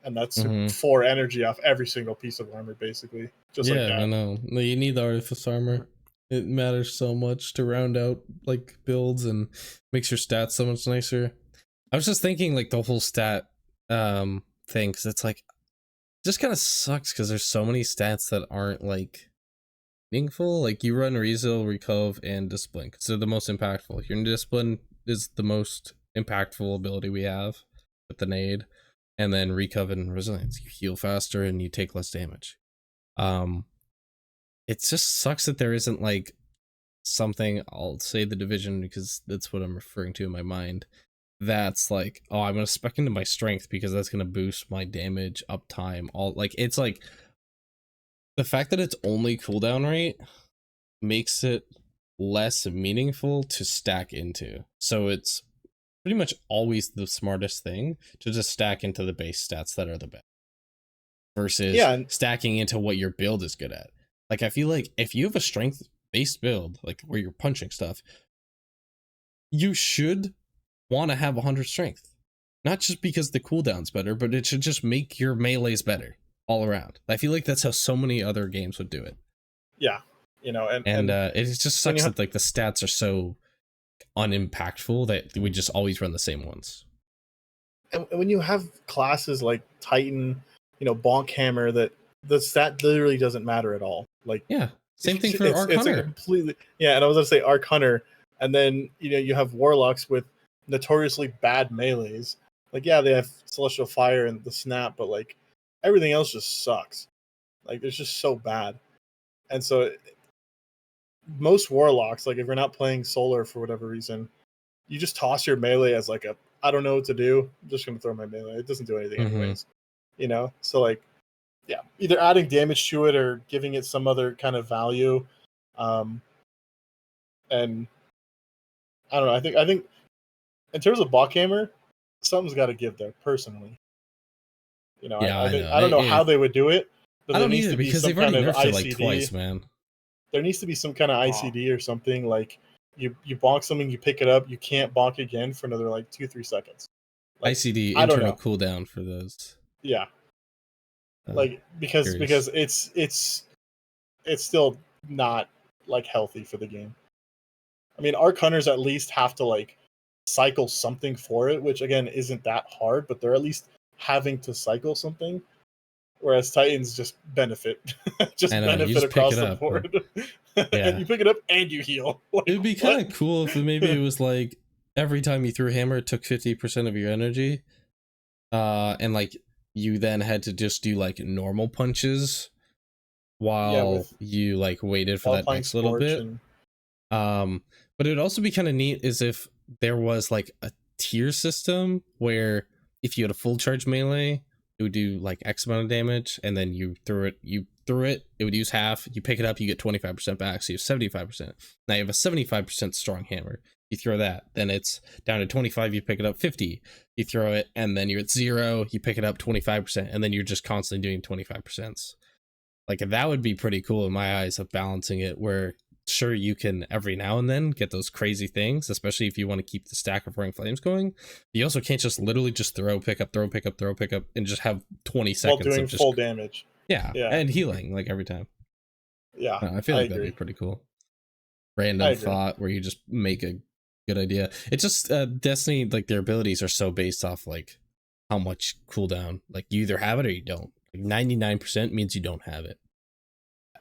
and that's 4 energy off every single piece of armor, basically. Just like that. I know. No, you need the Artifice armor. It matters so much to round out like builds and makes your stats so much nicer. I was just thinking like the whole stat thing, because it's like just kind of sucks because there's so many stats that aren't like meaningful. Like you run Resil, Recove, and Discipline because they're the most impactful. Your Discipline is the most impactful ability we have with the nade, and then Recove and Resilience. You heal faster and you take less damage. It just sucks that there isn't like something, I'll say the division because that's what I'm referring to in my mind, that's like, oh, I'm gonna spec into my strength because that's gonna boost my damage, uptime, all like it's like the fact that it's only cooldown rate makes it less meaningful to stack into. So it's pretty much always the smartest thing to just stack into the base stats that are the best versus stacking into what your build is good at. Like I feel like if you have a strength based build, like where you're punching stuff, you should want to have 100 strength, not just because the cooldown's better, but it should just make your melees better all around. I feel like that's how so many other games would do it. Yeah, and it just sucks that like the stats are so unimpactful that we just always run the same ones. And when you have classes like Titan, Bonk Hammer, that the stat literally doesn't matter at all. Like same thing for Arc Hunter. Completely, and I was gonna say Arc Hunter, and then you have Warlocks with notoriously bad melees. Like they have Celestial Fire and the Snap, but like everything else just sucks. Like it's just so bad. And so most Warlocks, like if you're not playing Solar for whatever reason, you just toss your melee as like I don't know what to do. I'm just gonna throw my melee. It doesn't do anything anyways. So like either adding damage to it or giving it some other kind of value. And I don't know. I think in terms of Bonk Hammer, something's got to give there. Personally, I don't know how they would do it, but I there don't needs either to be because some they've already kind of nerfed it ICD. like twice, man. There needs to be some kind of ICD or something. Like you bonk something, you pick it up, you can't bonk again for another like 2-3 seconds. Like, ICD internal cooldown for those. Yeah. Like because it's still not like healthy for the game. I mean, Arc Hunters at least have to like cycle something for it, which again isn't that hard, but they're at least having to cycle something. Whereas Titans just benefit, benefit across the board. And you pick it up and you heal. Like, it'd be kind of cool if maybe it was like every time you threw a hammer, it took 50% of your energy, and like you then had to just do like normal punches while with you like waited for while that applying next little Scorch bit. and But it would also be kind of neat is if there was like a tier system where if you had a full charge melee, it would do like X amount of damage, and then you threw it, it would use half, you pick it up, you get 25% back, so you have 75%. Now you have a 75% strong hammer. You throw that, then it's down to 25, you pick it up 50, you throw it, and then you're at 0, you pick it up 25%, and then you're just constantly doing 25%. Like that would be pretty cool in my eyes of balancing it where sure you can every now and then get those crazy things, especially if you want to keep the stack of roaring flames going. You also can't just literally just throw, pick up, and just have 20 while seconds doing of just full damage. yeah, Yeah. and healing like every time. Yeah, I feel I like that'd be agree. pretty cool. I Random agree. thought where you just make a good idea. It's just Destiny, like their abilities are so based off like how much cooldown. Like you either have it or you don't. Like 99% means you don't have it.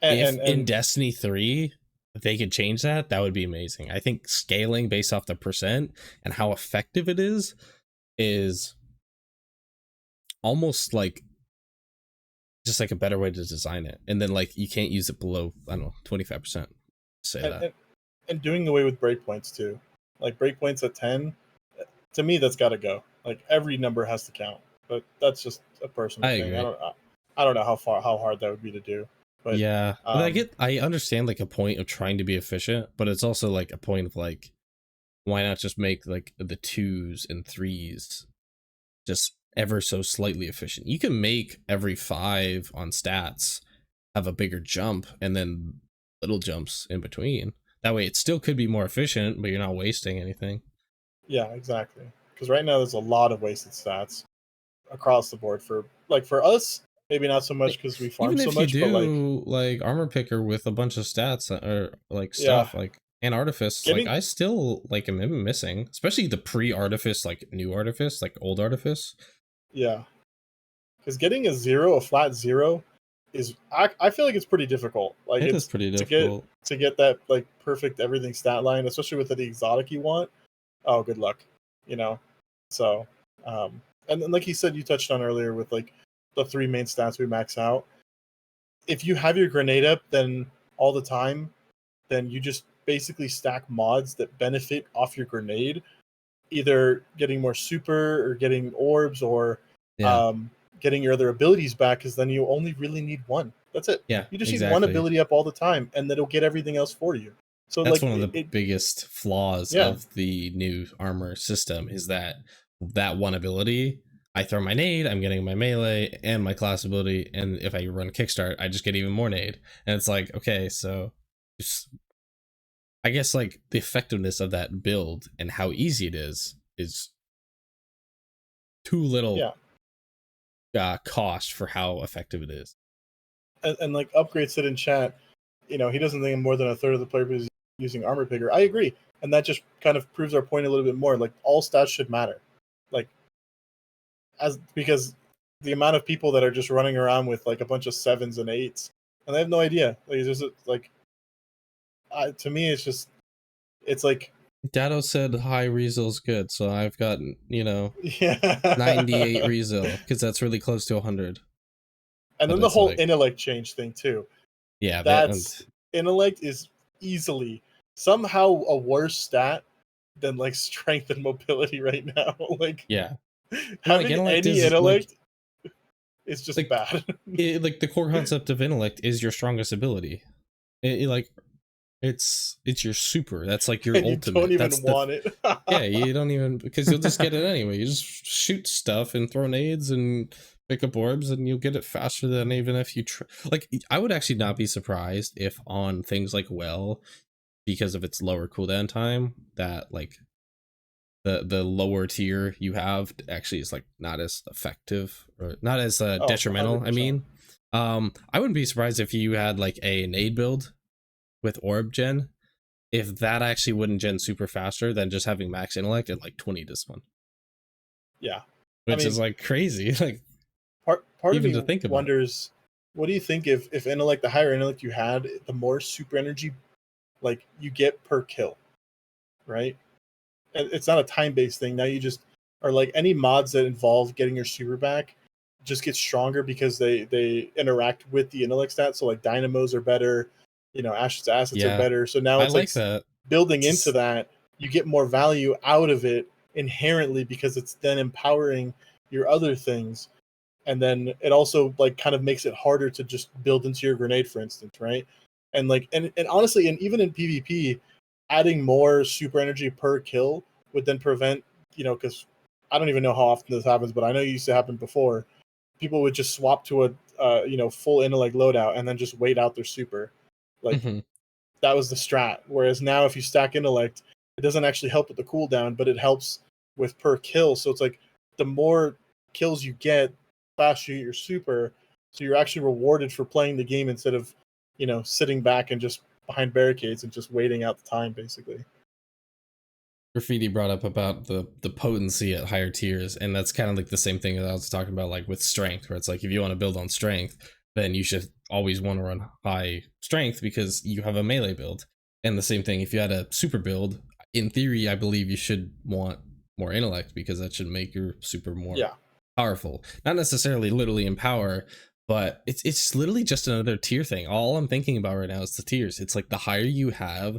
If in Destiny 3 if they could change that, that would be amazing. I think scaling based off the percent and how effective it is almost like just like a better way to design it. And then like you can't use it below, I don't know, 25%. Say that. And doing away with breakpoints too. Like breakpoints at 10, to me that's got to go. Like every number has to count. But that's just a personal I thing. agree. I don't know how hard that would be to do. But yeah, but I understand like a point of trying to be efficient, but it's also like a point of like, why not just make like the 2s and 3s just ever so slightly efficient? You can make every 5 on stats have a bigger jump and then little jumps in between. That way it still could be more efficient, but you're not wasting anything. Yeah, exactly. Because right now there's a lot of wasted stats across the board for us. Maybe not so much because we farm Even so if you much, but like armor picker with a bunch of stats or like yeah, stuff like and artifice, like getting I still like am missing, especially the pre-artifice, like new artifice, like old artifice. yeah, because getting a flat 0 is I feel like it's pretty difficult. Like It is it's pretty difficult. to get that like perfect everything stat line, especially with the exotic you want. Oh, good luck, you know. So, and then like you said, you touched on earlier with like the 3 main stats we max out. If you have your grenade up, then all the time, then you just basically stack mods that benefit off your grenade, either getting more super or getting orbs or Yeah. getting your other abilities back, because then you only really need one. That's it. Yeah, You just need one exactly. ability up all the time, and it'll get everything else for you. So That's like one of the biggest flaws yeah. of the new armor system is that one ability, I throw my nade, I'm getting my melee and my class ability, and if I run kickstart, I just get even more nade. And it's like, okay, so just, I guess like the effectiveness of that build and how easy it is too little cost for how effective it is. And like Upgrade said in chat, he doesn't think more than a third of the players is using armor picker. I agree, and that just kind of proves our point a little bit more. Like all stats should matter, like because the amount of people that are just running around with like a bunch of 7s and 8s, and they have no idea. Like there's like, to me, it's like Dado said high resil's good, so I've got 98 resil because that's really close to 100. And then the whole intellect change thing too. Yeah, that's intellect is easily somehow a worse stat than like strength and mobility right now. Like yeah, having any intellect is just like, bad. Like the core concept of intellect is your strongest ability. It's your super. That's like your ultimate. You don't even want it. Yeah, you don't even, because you'll just get it anyway. You just shoot stuff and throw nades and pick up orbs, and you'll get it faster than even if you like. I would actually not be surprised if on things like because of its lower cooldown time, that like the lower tier you have actually is like not as effective or not as detrimental. 100%. I mean, I wouldn't be surprised if you had like a nade build with orb gen, if that actually wouldn't gen super faster than just having max intellect at like 20 discipline. Yeah, which is like crazy. Like part even of me to think about. Wonders, what do you think if intellect, the higher intellect you had, the more super energy like you get per kill, right? And it's not a time based thing. Now you just are like any mods that involve getting your super back. just get stronger because they interact with the intellect stats. So like dynamos are better, Ash's assets are better. So now I it's like that. building into that, you get more value out of it inherently because it's then empowering your other things. And then it also like kind of makes it harder to just build into your grenade, for instance, right? And like and honestly, and even in PvP, adding more super energy per kill would then prevent, because I don't even know how often this happens, but I know it used to happen before. People would just swap to a full intellect loadout and then just wait out their super. Like that was the strat. Whereas now if you stack intellect, it doesn't actually help with the cooldown, but it helps with per kill. So it's like the more kills you get, faster you get your super. So you're actually rewarded for playing the game instead of, sitting back and just behind barricades and just waiting out the time, basically. Graffiti brought up about the potency at higher tiers, and that's kind of like the same thing that I was talking about, like with strength, where it's like if you want to build on strength, then you should always want to run high strength because you have a melee build. And the same thing, if you had a super build, in theory, I believe you should want more intellect because that should make your super more powerful. Not necessarily literally in power, but it's literally just another tier thing. All I'm thinking about right now is the tiers. It's like the higher you have,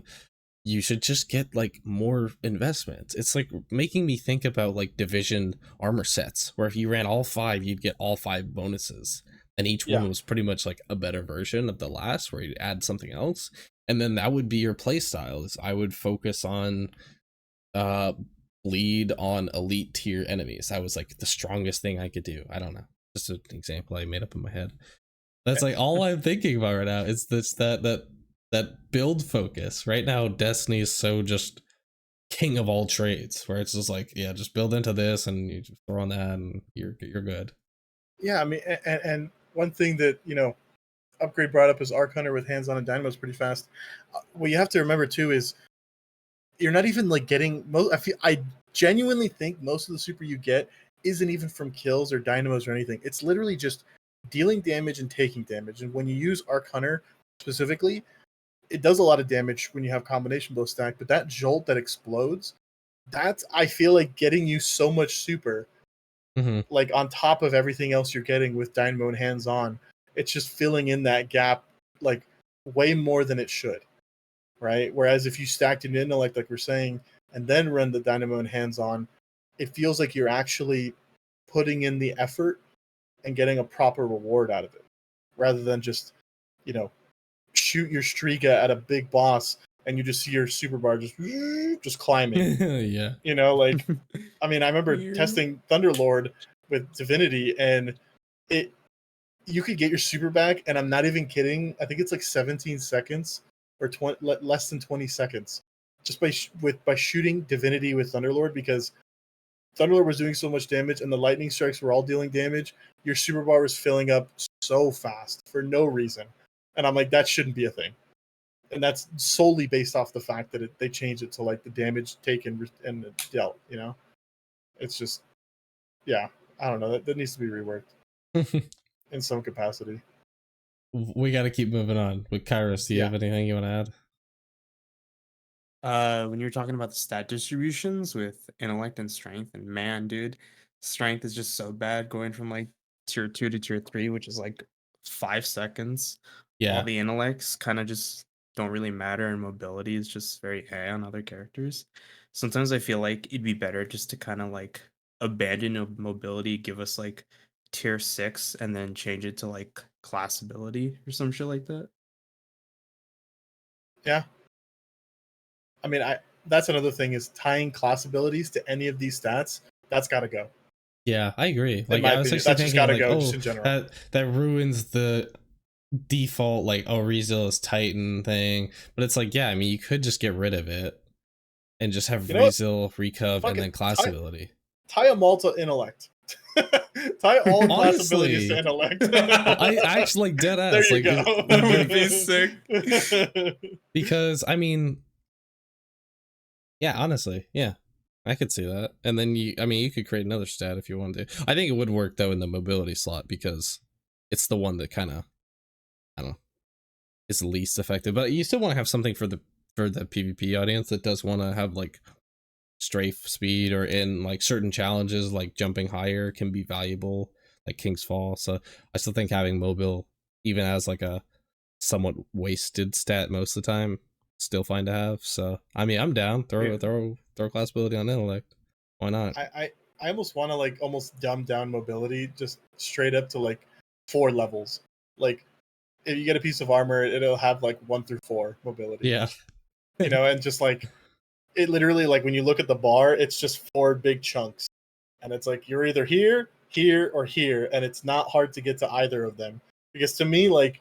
you should just get like more investment. It's like making me think about like division armor sets, where if you ran all 5, you'd get all 5 bonuses, and each one was pretty much like a better version of the last, where you add something else, and then that would be your play styles. I would focus on bleed on elite tier enemies. That was like the strongest thing I could do. I don't know, just an example I made up in my head. That's like all I'm thinking about right now. It's this that build focus. Right now Destiny is so just king of all trades, where it's just like, yeah, just build into this and you just throw on that and you're good. Yeah, I mean, and one thing that Upgrade brought up is Arc Hunter with hands on and dynamos pretty fast. What you have to remember too is you're not even like getting most. I genuinely think most of the super you get isn't even from kills or dynamos or anything. It's literally just dealing damage and taking damage. And when you use Arc Hunter specifically, it does a lot of damage when you have combination blow stack, but that jolt that explodes, that's, I feel like, getting you so much super, like on top of everything else you're getting with dynamo and hands on. It's just filling in that gap like way more than it should, right? Whereas if you stacked it in like we're saying, and then run the dynamo and hands on, it feels like you're actually putting in the effort and getting a proper reward out of it, rather than just, shoot your Striga at a big boss and you just see your super bar just climbing. Yeah. Like, I mean, I remember testing Thunderlord with Divinity, and you could get your super back, and I'm not even kidding, I think it's like 17 seconds or less than 20 seconds just by shooting Divinity with Thunderlord, because Thunderlord was doing so much damage and the lightning strikes were all dealing damage. Your super bar was filling up so fast for no reason. And I'm like, that shouldn't be a thing. And that's solely based off the fact that they changed it to like the damage taken and dealt, It's just, yeah, I don't know. That needs to be reworked in some capacity. We got to keep moving on. With Kairos, do you have anything you want to add? When you're talking about the stat distributions with intellect and strength, and man, dude, strength is just so bad going from like tier 2 to tier 3, which is like 5 seconds. All the intellects kind of just don't really matter, and mobility is just very high on other characters. Sometimes I feel like it'd be better just to kind of like abandon mobility, give us like tier 6, and then change it to like class ability or some shit like that. Yeah. I mean, that's another thing, is tying class abilities to any of these stats. That's got to go. Yeah, I agree. Like, I was actually thinking, like, go, just in general. That ruins the default like, oh, Rezealous Titan thing. But it's like, yeah, I mean, you could just get rid of it and just have Rezeal, Recov, and then class ability. Tie them all to intellect. Tie all class abilities to intellect. I actually, like, dead ass. There you go. That would be sick. Because I mean, yeah, honestly, yeah, I could see that. And then you could create another stat if you wanted to. I think it would work though in the mobility slot, because it's the one that kind of, I don't know, is least effective. But you still want to have something for the PvP audience that does want to have like strafe speed, or in like certain challenges like jumping higher can be valuable. like King's Fall. So I still think having mobile, even as like a somewhat wasted stat most of the time, still fine to have. So I mean, I'm down. Throw class ability on intellect. Why not? I almost want to like almost dumb down mobility just straight up to like 4 levels. Like if you get a piece of armor, it'll have like 1 through 4 mobility. Yeah. You know, and just like it literally, like when you look at the bar, it's just 4 big chunks, and it's like you're either here, here, or here, and it's not hard to get to either of them. Because to me, like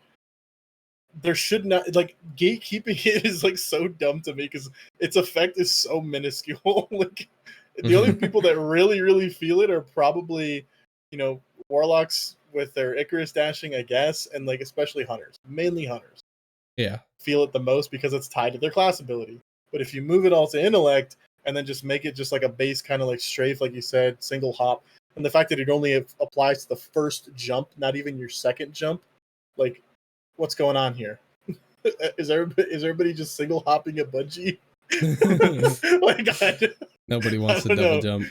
there should not, like, gatekeeping it is like so dumb to me because its effect is so minuscule. Like the only people that really feel it are probably, you know, warlocks with their Icarus dashing, I guess, and like especially hunters, mainly hunters. Yeah. Feel it the most because it's tied to their class ability. But if you move it all to intellect and then just make it just like a base kind of like strafe, like you said, single hop, and the fact that it only applies to the first jump, not even your second jump, like what's going on here? Is everybody just single hopping a bungee? Like Nobody wants to double jump.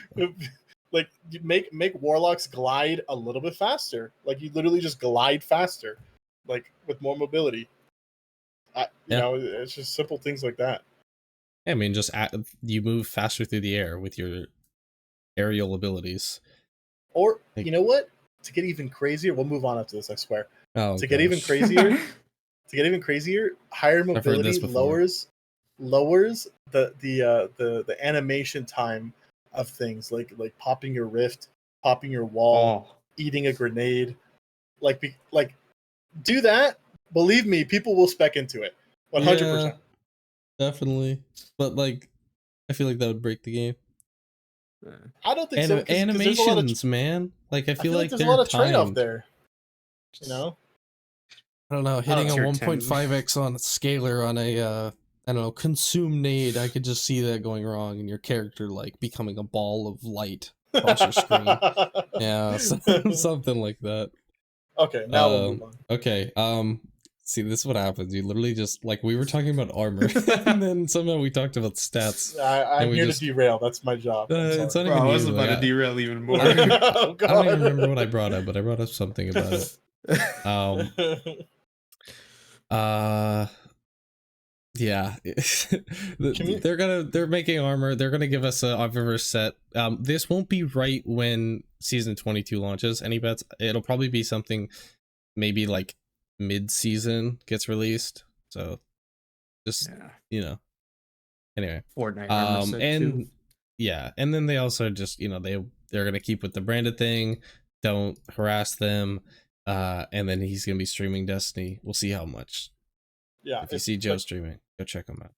Like you make warlocks glide a little bit faster. Like you literally just glide faster, like with more mobility. You know, it's just simple things like that. I mean, just you move faster through the air with your aerial abilities. Or you know what? To get even crazier, we'll move on after this. I swear. Oh, to get even crazier, higher mobility lowers the animation time of things like popping your rift, popping your wall, eating a grenade. Like do that. Believe me, people will spec into it. 100%. Yeah, definitely. But like, I feel like that would break the game. I don't think so. Animations, man. Like I feel like there's a lot of trade-off there. You know. I don't know, hitting a 1.5x on a scalar on a I don't know, consume nade, I could just see that going wrong and your character like becoming a ball of light across your screen. Yeah, something like that. Okay, now we'll move on. Okay, see, this is what happens. You literally just, like, we were talking about armor, and then somehow we talked about stats. I'm here to derail. That's my job. It's not Bro, even I was you, about like, to derail even more. Oh, I God. don't even remember what I brought up, but I brought up something about it. Yeah. They're making armor. They're gonna give us a Omniverse set. This won't be right when season 22 launches. Any bets? It'll probably be something maybe like mid-season gets released. So just you know. Anyway. Fortnite armor set too. Yeah, and then they also just, you know, they're gonna keep with the branded thing. Don't harass them. And then he's gonna be streaming Destiny. We'll see how much. Yeah. If you see Joe streaming, go check him out.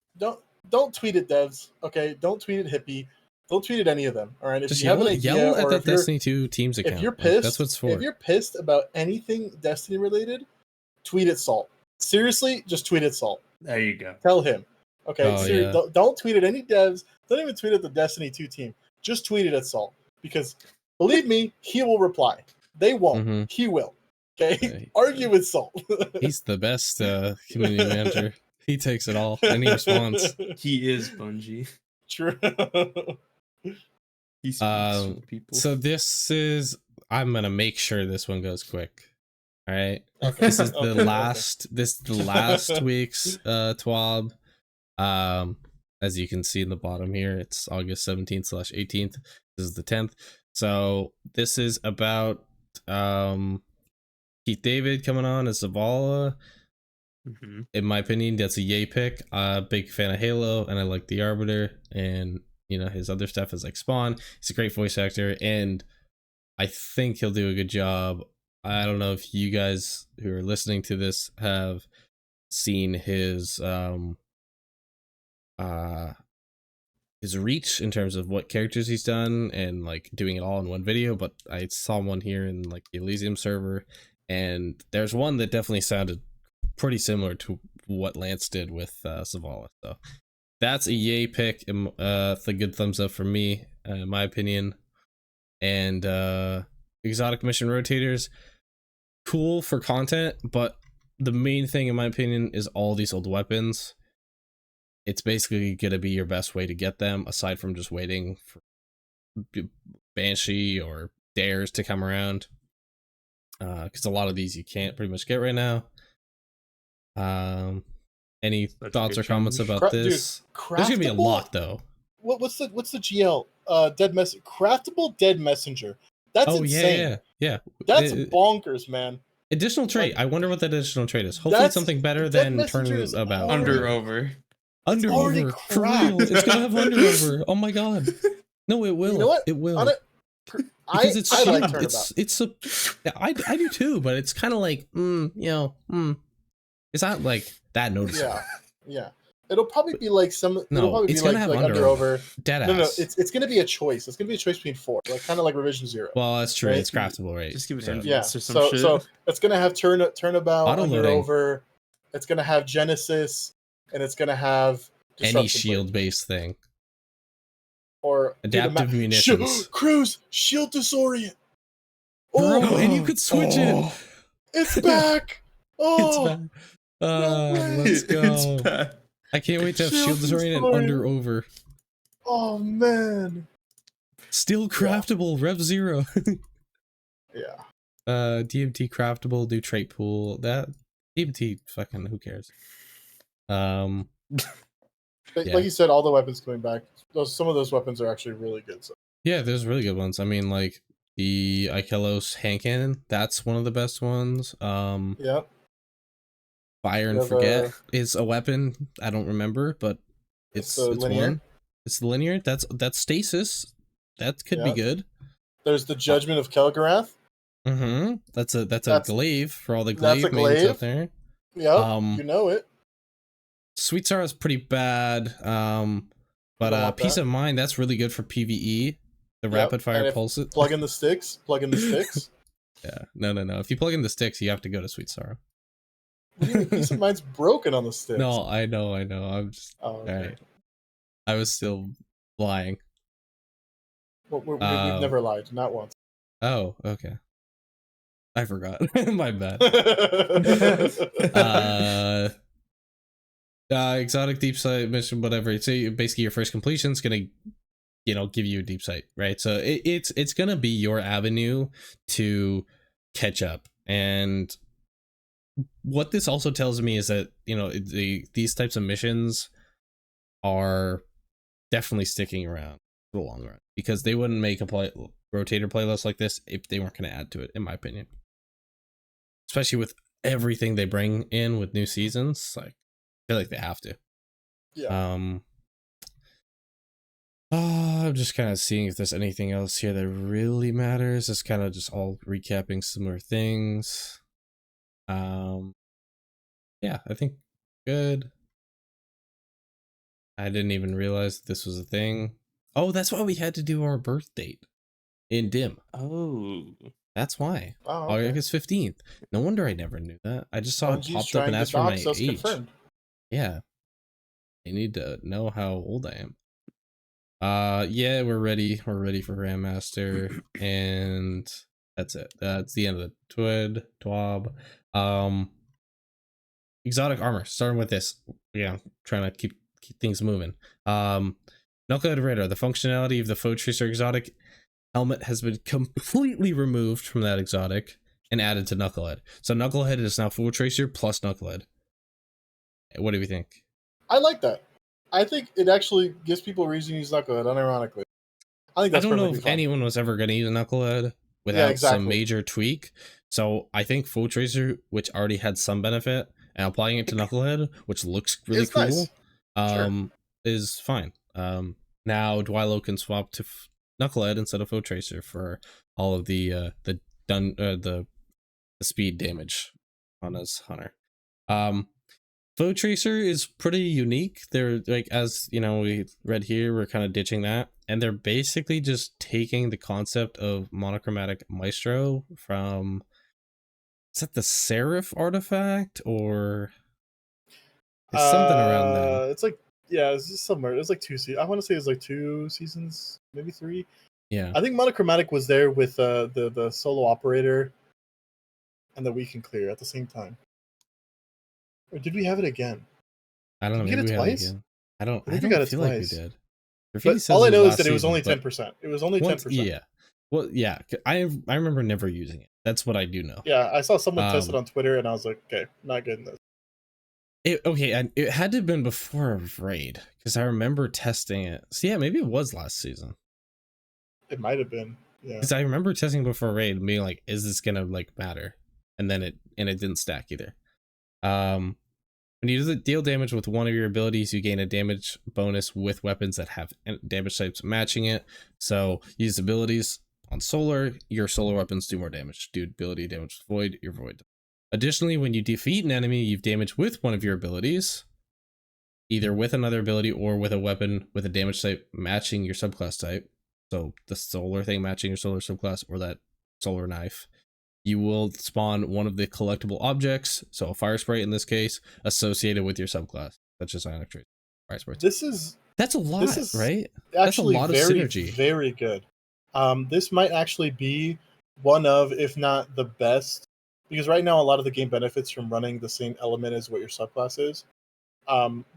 Don't tweet at devs, okay? Don't tweet at Hippie. Don't tweet at any of them. All right. If just you have an idea, yell at or that Destiny 2 Teams account. If you're pissed, like, that's what's for. If you're pissed about anything Destiny related, tweet at Salt. Seriously, just tweet at Salt. There you go. Tell him. Okay. Oh, don't tweet at any devs. Don't even tweet at the Destiny 2 team. Just tweet it at Salt, because believe me, he will reply. They won't. Mm-hmm. He will. Okay. Argue with Salt. He's the best community manager. He takes it all and he responds. He is Bungie. True. He speaks for people. So this is, I'm gonna make sure this one goes quick. All right. Okay. This is the last. This is the last week's TWAB. As you can see in the bottom here, it's August 17th/18th. This is the 10th. So this is about Keith David coming on as Zavala. Mm-hmm. In my opinion, that's a yay pick. Big fan of Halo, and I like the Arbiter, and you know his other stuff is like Spawn. He's a great voice actor, and I think he'll do a good job. I don't know if you guys who are listening to this have seen his reach in terms of what characters he's done and like doing it all in one video, but I saw one here in like the Elysium server, and there's one that definitely sounded pretty similar to what Lance did with Zavala. So that's a yay pick. It's a good thumbs up for me, in my opinion. And exotic mission rotators, cool for content, but the main thing in my opinion is all these old weapons. It's basically going to be your best way to get them, aside from just waiting for Banshee or Dares to come around. because a lot of these you can't pretty much get right now. Any That's a thoughts good or comments change. about this? There's gonna be a Craftable- lot though. What's the GL? Craftable dead messenger. That's insane. yeah. That's It- bonkers, man. Additional trait. Like, I wonder what that additional trait is. Hopefully it's something better Dead than Messenger is turnabout. already- Under over. Under already over for real. It's gonna have under over. Oh my god. No, it will. You know what? It will. On it, Because it's I like shield. turnabout. It's a. Yeah, I do too, but it's kind of like it's not like that noticeable. Yeah. It'll probably be like some. No, it'll probably it's be gonna like, have like under over. Dead ass. No, it's gonna be a choice. It's gonna be a choice between 4, like kind of like Revision 0. Well, that's true. Right? It's craftable, right? Just give it So- an Yeah. or some So shit. it's gonna have turnabout, under Auto-loading. over. It's gonna have Genesis, and it's gonna have Any Disruption shield based thing. or Adaptive dude, munitions. Cruz shield disorient. Bro, Oh, and you could switch it. it's back. Oh, It's back. way. Let's go. It's bad. I can't wait to have Shield shield disorient and disorient. under over. oh man. Still craftable, Rev 0. Yeah. DMT craftable, do trait pool. That DMT fucking who cares? Like, Yeah. like you said, all the weapons coming back. Some of those weapons are actually really good. So. Yeah, there's really good ones. I mean, like the Ikelos hand cannon, that's one of the best ones. Yeah. Fire and You have forget is a weapon. I don't remember, but it's linear? one. It's linear. That's stasis. That could be Yeah. good. There's the Judgment of Kelgarath. Mm-hmm. That's a That's- glaive for all the that's a glaive mains glaive. out there. Yeah, you know it. Sweet Sorrow is pretty bad. But don't want Peace that. of Mind, that's really good for PvE. The Yep, rapid fire and if- pulses. Plug in the sticks. Yeah. No. If you plug in the sticks, you have to go to Sweet Sorrow. What do you mean Peace of Mind's broken on the sticks? No, I know. I'm just Oh, okay. alright. I was still lying. Well, we've Um, never lied, not once. Oh, okay. I forgot. My bad. Exotic deep sight mission, whatever. So basically your first completion is gonna, give you a deep sight, right? So it's gonna be your avenue to catch up. And what this also tells me is that these types of missions are definitely sticking around for the long run, because they wouldn't make a rotator playlist like this if they weren't going to add to it, in my opinion. Especially with everything they bring in with new seasons, like I feel like they have to. Yeah. I'm just kind of seeing if there's anything else here that really matters. It's kind of just all recapping similar things. Yeah, I think good. I didn't even realize this was a thing. Oh, that's why we had to do our birth date in dim. Oh. That's why. Oh, okay. August 15th. No wonder I never knew that. I just saw it Bungie's popped up and trying to asked for my dox us, age. confirmed. Yeah. I need to know how old I am. Yeah, we're ready. We're ready for Grandmaster. And that's it. That's the end of the TWAB. Exotic armor. Starting with this. Yeah, trying to keep things moving. Knucklehead Radar. The functionality of the Foe Tracer exotic helmet has been completely removed from that exotic and added to Knucklehead. So Knucklehead is now Foe Tracer plus Knucklehead. What do we think? I like that. I think it actually gives people a reason to use Knucklehead, unironically. I think that's I don't know perfectly if fine. anyone was ever going to use a Knucklehead without exactly. some major tweak. So I think Foe Tracer, which already had some benefit, and applying it to Knucklehead, which looks really It's cool, nice. is fine. Now Dwylo can swap to Knucklehead instead of Foe Tracer for all of the speed damage on his hunter. Foe Tracer is pretty unique. They're like, as we read here, we're kind of ditching that, and they're basically just taking the concept of monochromatic maestro from, is that the Seraph artifact, or it's something around there? It's like, yeah, it's just somewhere. It's like 2 seasons. I want to say it's like 2 seasons, maybe 3. Yeah, I think monochromatic was there with the solo operator and the weak and clear at the same time. Or did we have it again? I don't know. Did we Maybe get it we had it twice? again. I don't I think we got it feel like we twice. did. Graffiti But says all I know is last that it was season, only but 10%. It was only 10%. Yeah. Well, yeah. I remember never using it. That's what I do know. Yeah, I saw someone test it Um, on Twitter, and I was like, okay, not getting this. And it had to have been before Raid, because I remember testing it. So yeah, maybe it was last season. It might have been. Yeah. Because I remember testing before Raid and being like, is this gonna like matter? And then it didn't stack either. When you deal damage with one of your abilities, you gain a damage bonus with weapons that have damage types matching it. So use abilities on solar, your solar weapons do more damage. Do ability damage with void, your void. Additionally, when you defeat an enemy you've damaged with one of your abilities, either with another ability or with a weapon with a damage type matching your subclass type, so the solar thing matching your solar subclass or that solar knife, you will spawn one of the collectible objects, so a fire sprite in this case, associated with your subclass, such as ionic trace. Fire sprites. That's a lot, right? That's a lot of synergy. Very good. This might actually be one of, if not the best, because right now a lot of the game benefits from running the same element as what your subclass is.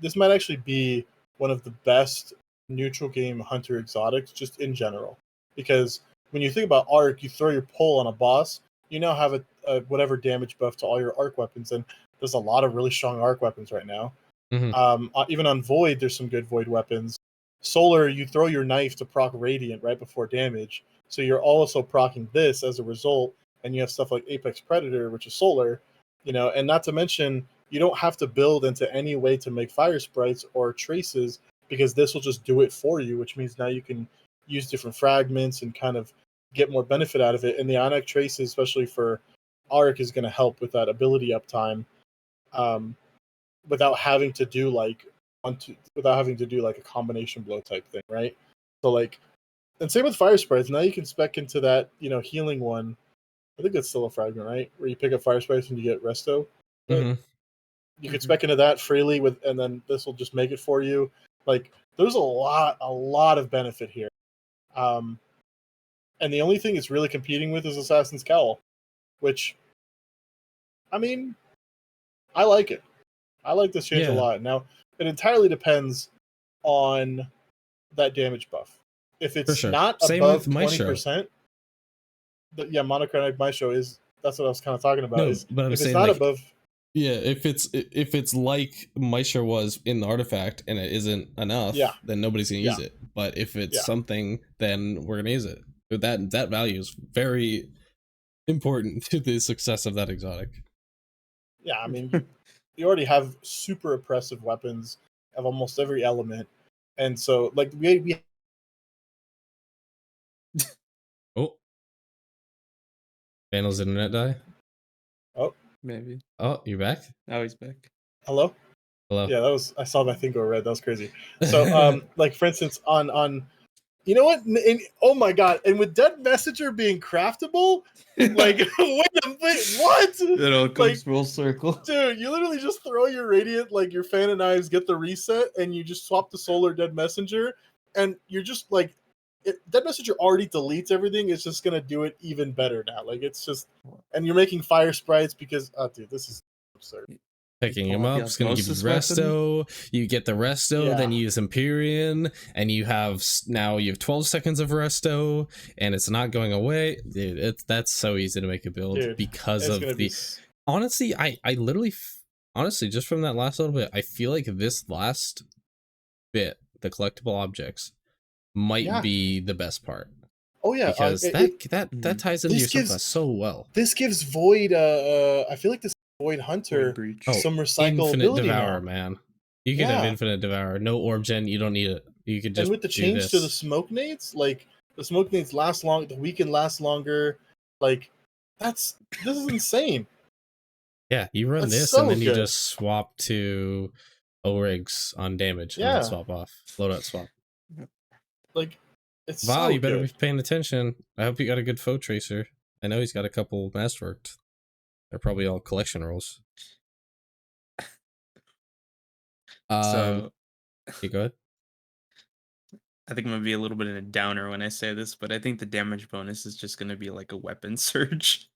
This might actually be one of the best neutral game hunter exotics just in general, because when you think about arc, you throw your pull on a boss, you now have a whatever damage buff to all your arc weapons, and there's a lot of really strong arc weapons right now. Even on void, there's some good void weapons. Solar, you throw your knife to proc radiant right before damage, so you're also proccing this as a result, and you have stuff like Apex Predator, which is solar, and not to mention you don't have to build into any way to make fire sprites or traces, because this will just do it for you, which means now you can use different fragments and kind of get more benefit out of it. And the Ionic traces, especially for Arc, is going to help with that ability uptime, without having to do like a combination blow type thing, right? So like, and same with fire sprites. Now you can spec into that, healing one. I think that's still a fragment, right? Where you pick up fire sprites and you get resto. You could spec into that freely and then this will just make it for you. Like, there's a lot of benefit here. And the only thing it's really competing with is Assassin's Cowl, which, I mean, I like it. I like this change a lot. Now, it entirely depends on that damage buff. If it's not above 20%, monochromatic Maestro that's what I was kind of talking about. No, but I'm if saying it's not like, above, yeah, if it's like Maestro was in the artifact and it isn't enough, then nobody's gonna use it. But if it's something, then we're gonna use it. That value is very important to the success of that exotic. Yeah, I mean, you already have super oppressive weapons of almost every element, and so like we Oh, Vandal's internet die. Oh, maybe. Oh, you're back. Oh, he's back. Hello. Yeah, I saw my thing go red. That was crazy. So like for instance on you know what? And, oh my god! And with Dead Messenger being craftable, like wait, what? It all comes full circle, dude. You literally just throw your Radiant, like your Fan and Knives, get the reset, and you just swap the Solar Dead Messenger, and you're just like, Dead Messenger already deletes everything. It's just gonna do it even better now. Like it's just, and you're making fire sprites because, dude, this is absurd. Picking him up, it's gonna give you resto. You get the resto, then you use Empyrean, and you have 12 seconds of resto, and it's not going away. Dude, that's so easy to make a build because of the. Honestly, I literally, just from that last little bit, I feel like this last bit, the collectible objects, might be the best part. Oh yeah, because that ties into your subclass so well. This gives Void. I feel like this Void Hunter some recyclability. Infinite Devour, now. Man. You can have Infinite Devour. No Orb Gen, you don't need it. You could just. And with the change to the Smoke Nades, like the Smoke Nades last long, the weekend lasts longer. Like this is insane. Yeah, you run this and then you just swap to O-Rigs on damage and then swap off. Loadout swap. Like it's Val, you better be paying attention. I hope you got a good foe tracer. I know he's got a couple masterworked. They're probably all collection rolls. So you go ahead. I think I'm gonna be a little bit in a downer when I say this, but I think the damage bonus is just gonna be like a weapon surge.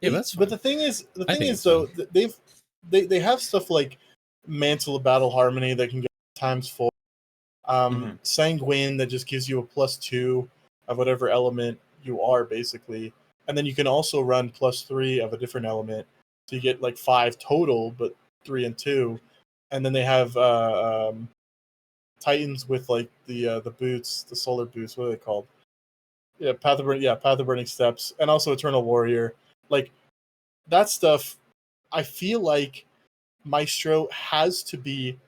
Yeah, that's fine. But the thing is though, they have stuff like Mantle of Battle Harmony that can get ×4. Sanguine that just gives you a +2 of whatever element you are, basically. and then you can also run +3 of a different element, so you get like 5 total, but 3 and 2. And then they have Titans with like the boots, the solar boots. What are they called? Yeah, Path of Burning Steps, and also Eternal Warrior. Like that stuff, I feel like Maestro has to be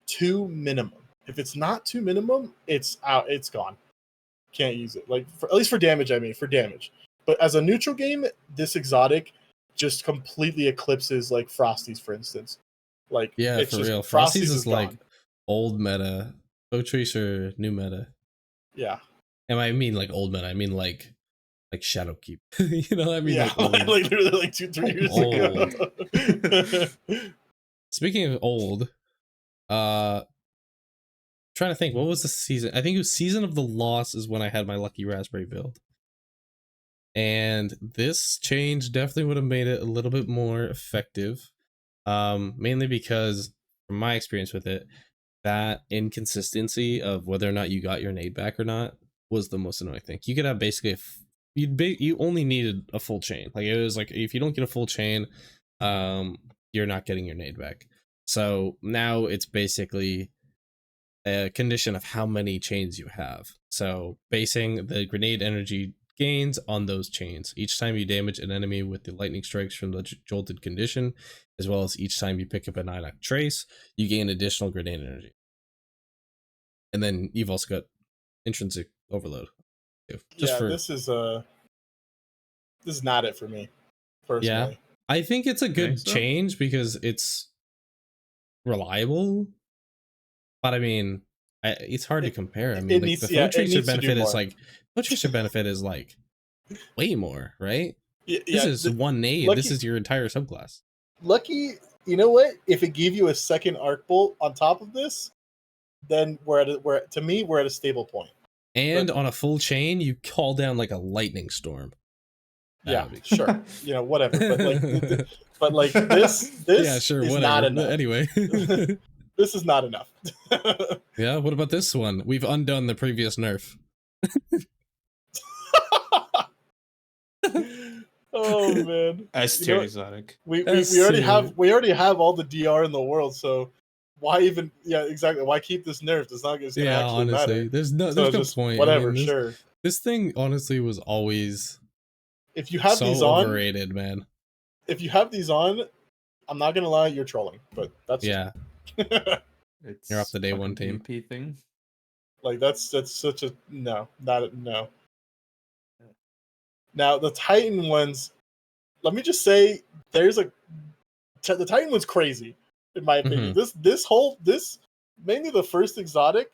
2 minimum. If it's not 2 minimum, it's out. It's gone. Can't use it. Like at least for damage. I mean, for damage. But as a neutral game, this exotic just completely eclipses like Frosty's, for instance. Like Yeah, it's for just, real. Frosty's is gone. like old meta. Poetry's or new meta. Yeah. And I mean like old meta. I mean like Shadowkeep. You know, I mean yeah, like literally like 2-3 years ago. Speaking of old, trying to think, what was the season? I think it was Season of the Lost is when I had my Lucky Raspberry build. And this change definitely would have made it a little bit more effective. Mainly because from my experience with it, that inconsistency of whether or not you got your nade back or not was the most annoying thing. You could have basically you only needed a full chain. Like it was like if you don't get a full chain, you're not getting your nade back. So now it's basically a condition of how many chains you have. So basing the grenade energy gains on those chains. Each time you damage an enemy with the lightning strikes from the jolted condition, as well as each time you pick up a 9-up trace, you gain additional grenade energy. And then you've also got intrinsic overload too. This is not it for me, personally. Yeah, I think it's a good change because it's reliable. But I mean, it's hard to compare. I mean, like the Foe Tracer benefit is like Foe Tracer benefit is like way more, right? This is one nade. This is your entire subclass. Lucky, you know what? If it gave you a second arc bolt on top of this, then we're at a stable point. And on a full chain, you call down like a lightning storm. Sure. You know, whatever. But like this yeah, sure, is whatever. Not enough. Anyway. This is not enough. Yeah, what about this one? We've undone the previous nerf. Oh man. S-tier exotic. We already have all the DR in the world, so why even exactly. Why keep this nerfed? It's not gonna actually matter. There's no point. Whatever, I mean, sure. This thing honestly was always if you have so these on overrated, man. If you have these on, I'm not gonna lie, you're trolling. But that's It's you're off the day one team thing. Like that's such a no. Now the Titan ones, let me just say, the Titan one's crazy in my opinion. This mainly the first exotic,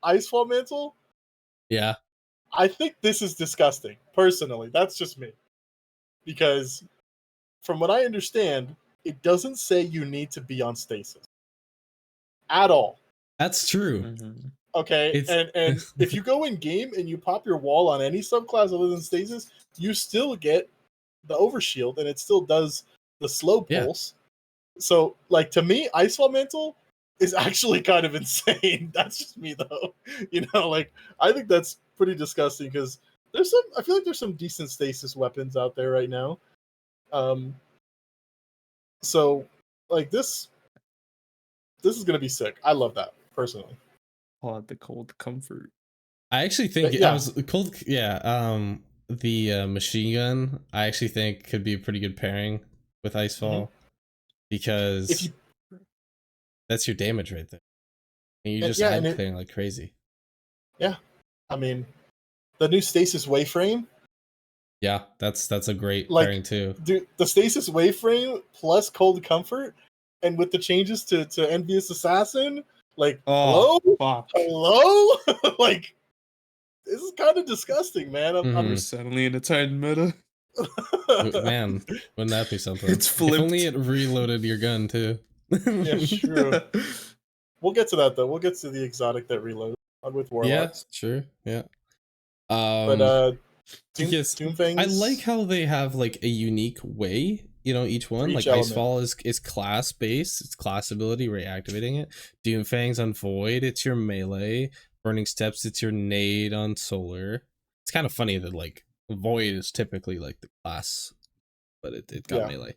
Icefall Mantle. Yeah, I think this is disgusting. Personally, that's just me, because from what I understand, it doesn't say you need to be on stasis at all. That's true. Mm-hmm. Okay, and if you go in game and you pop your wall on any subclass other than stasis, you still get the overshield, and it still does the slow pulse. Yeah. So, like, to me, Icefall Mantle is actually kind of insane. That's just me, though. You know, like, I think that's pretty disgusting because I feel like there's some decent stasis weapons out there right now. So, like, this is gonna be sick. I love that personally. The cold comfort. I actually think I was cold. Yeah, the machine gun I actually think could be a pretty good pairing with Icefall because that's your damage right there, and you just head clearing like crazy. Yeah, I mean, the new stasis wayframe. Yeah, that's a great pairing too. Dude, the stasis wayframe plus cold comfort, and with the changes to Envious Assassin. Like, hello? Like, this is kind of disgusting, man. I'm suddenly in a Titan meta. Man, wouldn't that be something? It's flipped. If only it reloaded your gun, too. Yeah, true. We'll get to that, though. We'll get to the exotic that reloads with Warlocks. Yeah, sure, yeah. But, Doomfangs... I like how they have, like, a unique way. You know, each one, like Icefall is class based, it's class ability, reactivating it. Doomfangs on Void, it's your melee. Burning Steps, it's your nade on Solar. It's kind of funny that like Void is typically like the class, but it got Yeah. melee.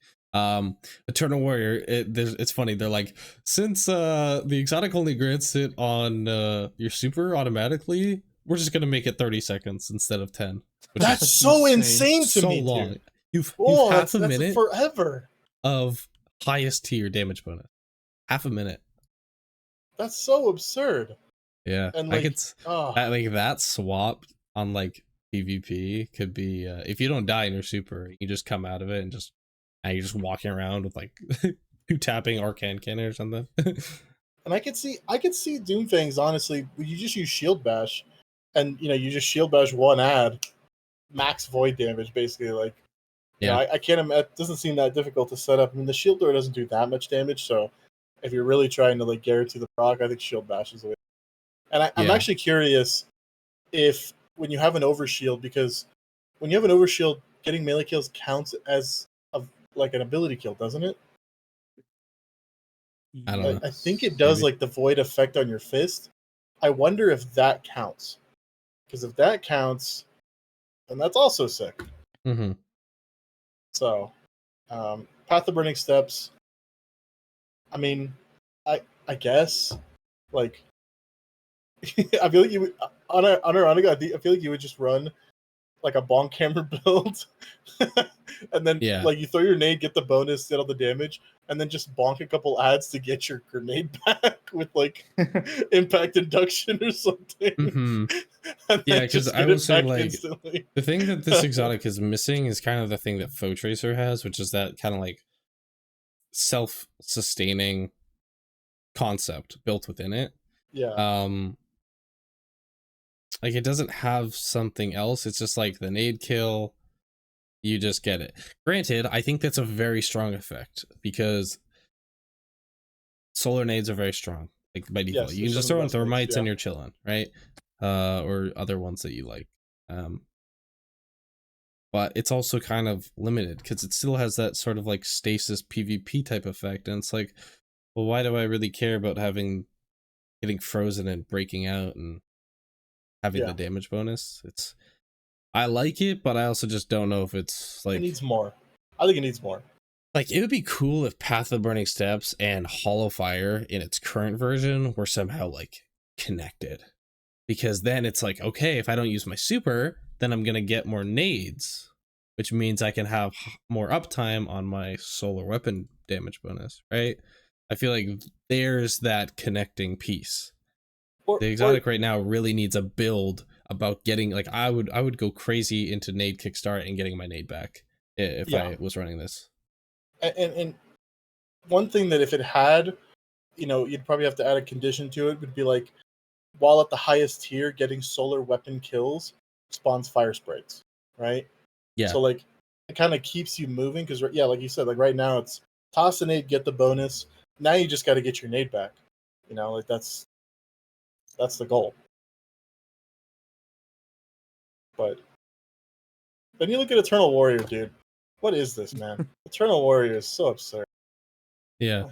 Eternal Warrior, it's funny, they're like, since the exotic only grants it on your super automatically, we're just gonna make it 30 seconds instead of 10. Which That's is so insane to so me, long. dude. You've Oh, half a that's minute forever. of highest tier damage bonus. Half a minute. That's so absurd. Yeah, And I like, could oh, that swap on like PvP could be if you don't die in your super, you just come out of it and you're just walking around with like two tapping arcane cannon or something. and I could see Doomfangs, honestly. You just use shield bash, and you just shield bash one ad, max void damage, basically. Like, I can't imagine. It doesn't seem that difficult to set up. I mean, the shield door doesn't do that much damage, so if you're really trying to like guarantee the proc, I think shield bash is the way. And I'm actually curious if when you have an overshield, because when you have an overshield, getting melee kills counts as like an ability kill, doesn't it? I don't know. I think it does. Maybe. Like the void effect on your fist. I wonder if that counts, because if that counts, then that's also sick. Mm-hmm. So, Path of Burning Steps. I mean, I guess, like, I feel like you would, unironically, I feel like you would just run like a bonk hammer build, and then like you throw your nade, get the bonus, get all the damage, and then just bonk a couple ads to get your grenade back with like impact induction or something. Mm-hmm. Yeah, because I would say like instantly. The thing that this exotic is missing is kind of the thing that Foe Tracer has, which is that kind of like self-sustaining concept built within it. Yeah. Like it doesn't have something else. It's just like the nade kill, you just get it. Granted, I think that's a very strong effect because solar nades are very strong. Like by default, you can just throw in thermites and you're chilling, right? Or other ones that you like. But it's also kind of limited because it still has that sort of like stasis PvP type effect, and it's like, well, why do I really care about getting frozen and breaking out and having the damage bonus? I like it, but I also just don't know if it's like, it needs more. I think it needs more. Like, it would be cool if Path of Burning Steps and Hollow Fire in its current version were somehow like connected, because then it's like, okay, if I don't use my super, then I'm gonna get more nades, which means I can have more uptime on my solar weapon damage bonus, right? I feel like there's that connecting piece. The exotic right now really needs a build about getting, like, I would go crazy into nade kickstart and getting my nade back if I was running this. And one thing that if it had, you'd probably have to add a condition to it, would be like, while at the highest tier, getting solar weapon kills spawns fire sprites, right? Yeah. So like, it kind of keeps you moving because like you said, like right now it's toss a nade, get the bonus. Now you just got to get your nade back. Like that's the goal. But then you look at Eternal Warrior, dude. What is this, man? Eternal Warrior is so absurd. Yeah.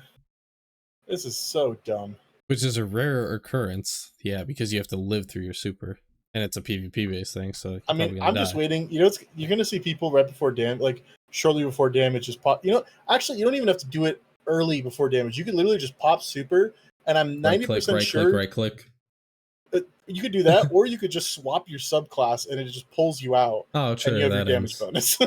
This is so dumb. Which is a rare occurrence, because you have to live through your super, and it's a PvP based thing. So I mean, I'm just waiting. You're gonna see people right before damage, like shortly before damage, just pop. Actually, you don't even have to do it early before damage. You could literally just pop super, and I'm 90% sure. Right click. You could do that, or you could just swap your subclass, and it just pulls you out. Oh, true. And you have your damage bonus.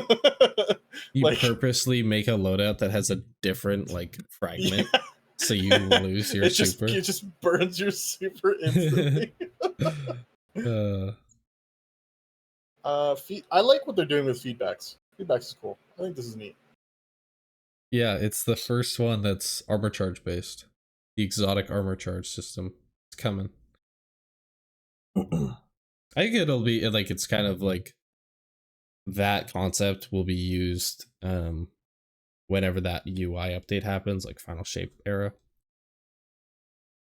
You purposely make a loadout that has a different fragment. Yeah. So you lose your super. It just burns your super instantly. I like what they're doing with feedbacks. Feedbacks is cool. I think this is neat. Yeah, it's the first one that's armor charge based. The exotic armor charge system. It's coming. I think it'll be like, it's kind of like that concept will be used whenever that UI update happens, like Final Shape era.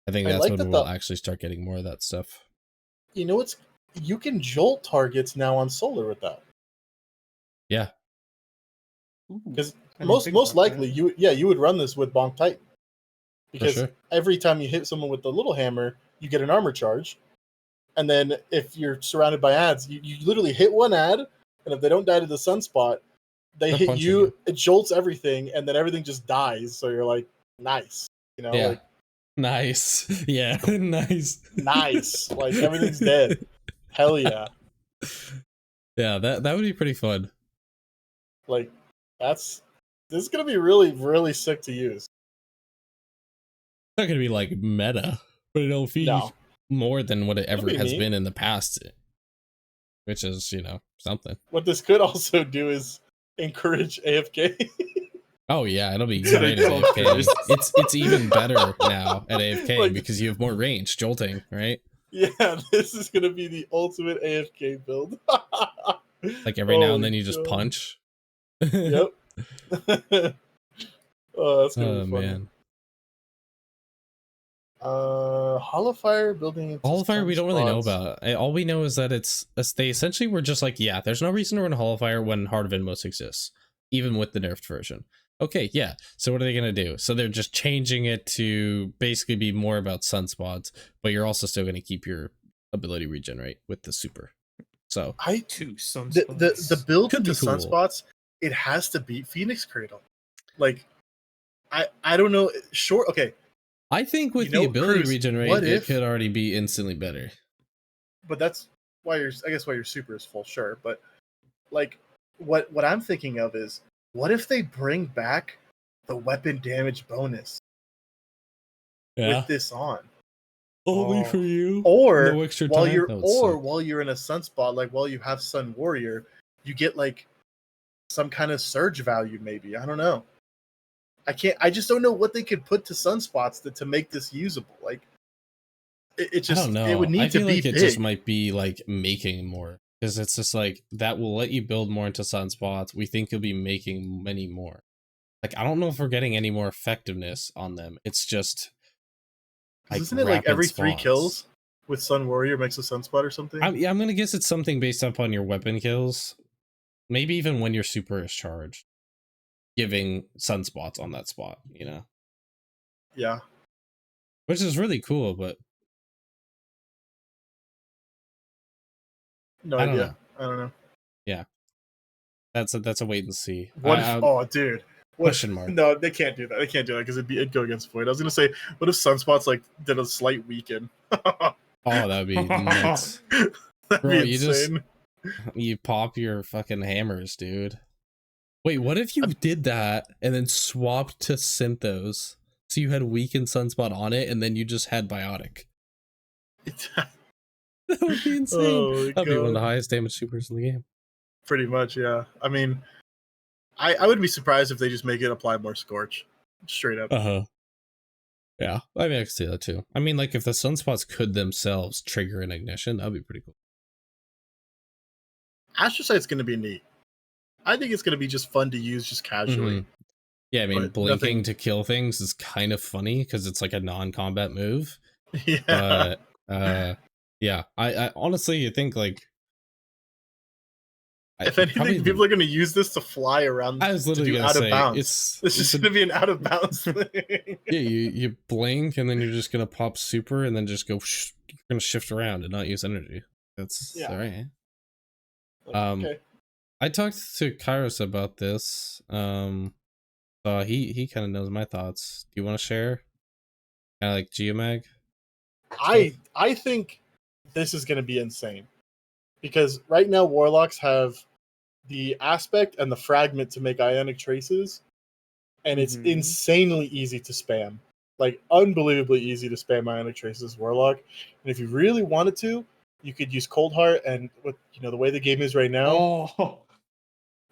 I think that's when we'll actually start getting more of that stuff. You can jolt targets now on solar with that. Yeah. Because most likely you would run this with Bonk Titan. Because every time you hit someone with the little hammer, you get an armor charge. And then if you're surrounded by ads, you literally hit one ad, and and if they don't die to the sunspot, they They're hit punching you, you. it jolts everything, and then everything just dies. So you're like, nice, Yeah. like Nice. Yeah, nice. nice, like everything's dead. Hell yeah. Yeah, that would be pretty fun. Like this is gonna be really, really sick to use. It's not gonna be like meta, but it'll be No. more than what it ever be has neat. been in the past, which is something. What this could also do is encourage AFK. Oh yeah, it'll be It's great at like AFK. It's even better now at AFK Like- because you have more range, jolting, right? Yeah, this is gonna be the ultimate AFK build. Like every now Holy and then you just God. punch. Yep. Oh, that's gonna Oh be funny. man. Hollow Fire building into Hall of Fire we don't really know sunspots. about. All we know is that they essentially were just like, yeah, there's no reason to run Hall of Fire when Heart of Inmost exists, even with the nerfed version. Okay, yeah. So what are they gonna do? So they're just changing it to basically be more about sunspots, but you're also still gonna keep your ability regenerate with the super. So I 2 sunspots. the build Could into be cool. sunspots, it has to beat Phoenix Cradle. Like I don't know. Sure, okay, I think with You the know, ability Cruz, regenerate, what it if- could already be instantly better. but that's why your super is full, sure. But like what I'm thinking of is, what if they bring back the weapon damage bonus with this on? Only Oh. for you. Or No extra while time? you're That would suck. while you're in a sunspot, like while you have Sun Warrior, you get like some kind of surge value, maybe. I don't know. I just don't know what they could put to sunspots to make this usable. Like it just I don't know. it would need I to feel be like it big. just might be like making more, because it's just like that will let you build more into sunspots. We think you'll be making many more. Like I don't know if we're getting any more effectiveness on them. It's just 'Cause isn't it like rapid every 3 spawns. kills with Sun Warrior makes a sunspot or something? I'm gonna guess it's something based upon your weapon kills. Maybe even when your super is charged, giving sunspots on that spot. Yeah. Which is really cool, but No I don't idea. know. I don't know. That's a wait and see. What if, oh dude. What, question mark. No, they can't do that. They can't do that because it'd go against Void. I was gonna say, what if sunspots like did a slight weaken? Oh, that'd be nuts. That'd Bro, be you just- insane. You pop your fucking hammers, dude. Wait, what if you did that and then swapped to Synthos? So you had weakened sunspot on it and then you just had biotic. That would be insane. Oh my That'd be one of the God. highest damage supers in the game. Pretty much, yeah. I mean, I would be surprised if they just make it apply more Scorch. Straight up. Uh-huh. Yeah, I mean, I can see that too. I mean, like, if the sunspots could themselves trigger an ignition, that'd be pretty cool. Astrocyte's going to be neat. I think it's going to be just fun to use just casually. Mhm. Yeah, I mean, But blinking nothing- to kill things is kind of funny because it's like a non-combat move. Yeah. But, yeah, I honestly, I think, like... If anything, people are going to use this to fly around. I was literally to do going out to of say, bounds. it's This is a- going to be an out of bounds thing. yeah, you blink and then you're just gonna pop super and then just go. You're gonna shift around and not use energy. That's Yeah. all right. Okay. I talked to Kairos about this. He kind of knows my thoughts. Do you want to share? Kind of like Geomag. I think this is going to be insane because right now warlocks have the aspect and the fragment to make ionic traces, and it's Mhm. insanely easy to spam, like unbelievably easy to spam ionic traces warlock. And if you really wanted to, you could use Cold Heart, and with the way the game is right now, Oh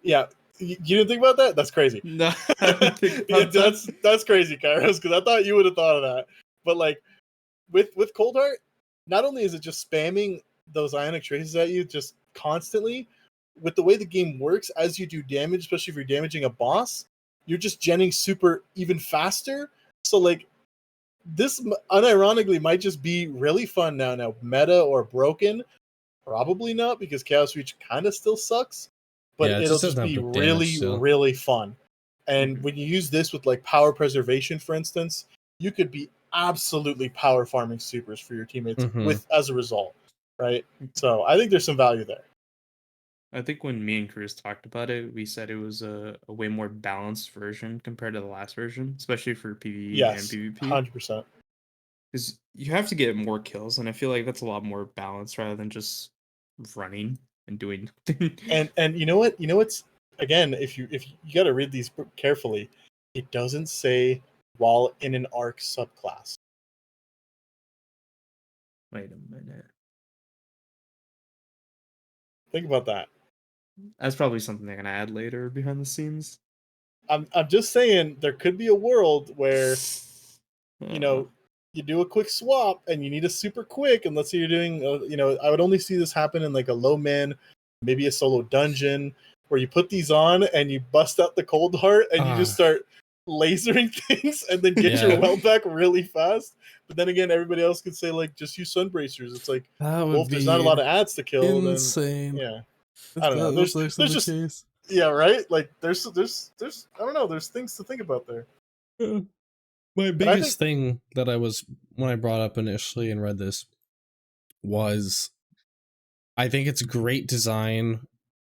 yeah. You didn't think about that? That's crazy. no! I didn't think Yeah, about that. that's crazy, Kairos, because I thought you would have thought of that. But like with Cold Heart, not only is it just spamming those ionic traces at you just constantly, with the way the game works, as you do damage, especially if you're damaging a boss, you're just genning super even faster. So like this unironically might just be really fun now. Now meta or broken, probably not, because Chaos Reach kind of still sucks. But Yeah, it it'll just just doesn't be have good damage really, still. really fun. And when you use this with like power preservation, for instance, you could be absolutely power farming supers for your teammates Mhm. with as a result, right? So I think there's some value there. I think when me and Chris talked about it, we said it was a way more balanced version compared to the last version, especially for PvE and Yes, PvP. 100%. Because you have to get more kills, and I feel like that's a lot more balanced rather than just running and doing nothing. And you know what? You know what's again, if you got to read these carefully, it doesn't say while in an arc subclass. Wait a minute. Think about that. That's probably something they're gonna add later behind the scenes. I'm just saying there could be a world where you know you do a quick swap and you need a super quick, and let's say you're doing I would only see this happen in like a low min, maybe a solo dungeon, where you put these on and you bust out the cold heart and you just start lasering things and then get your well back really fast. But then again, everybody else could say like just use sunbracers. It's like, well, if there's not a lot of ads to kill, insane. then yeah, I don't know. There's just case. Yeah, right. Like there's I don't know. There's things to think about there. Yeah. My biggest thing that I was when I brought up initially and read this was I think it's great design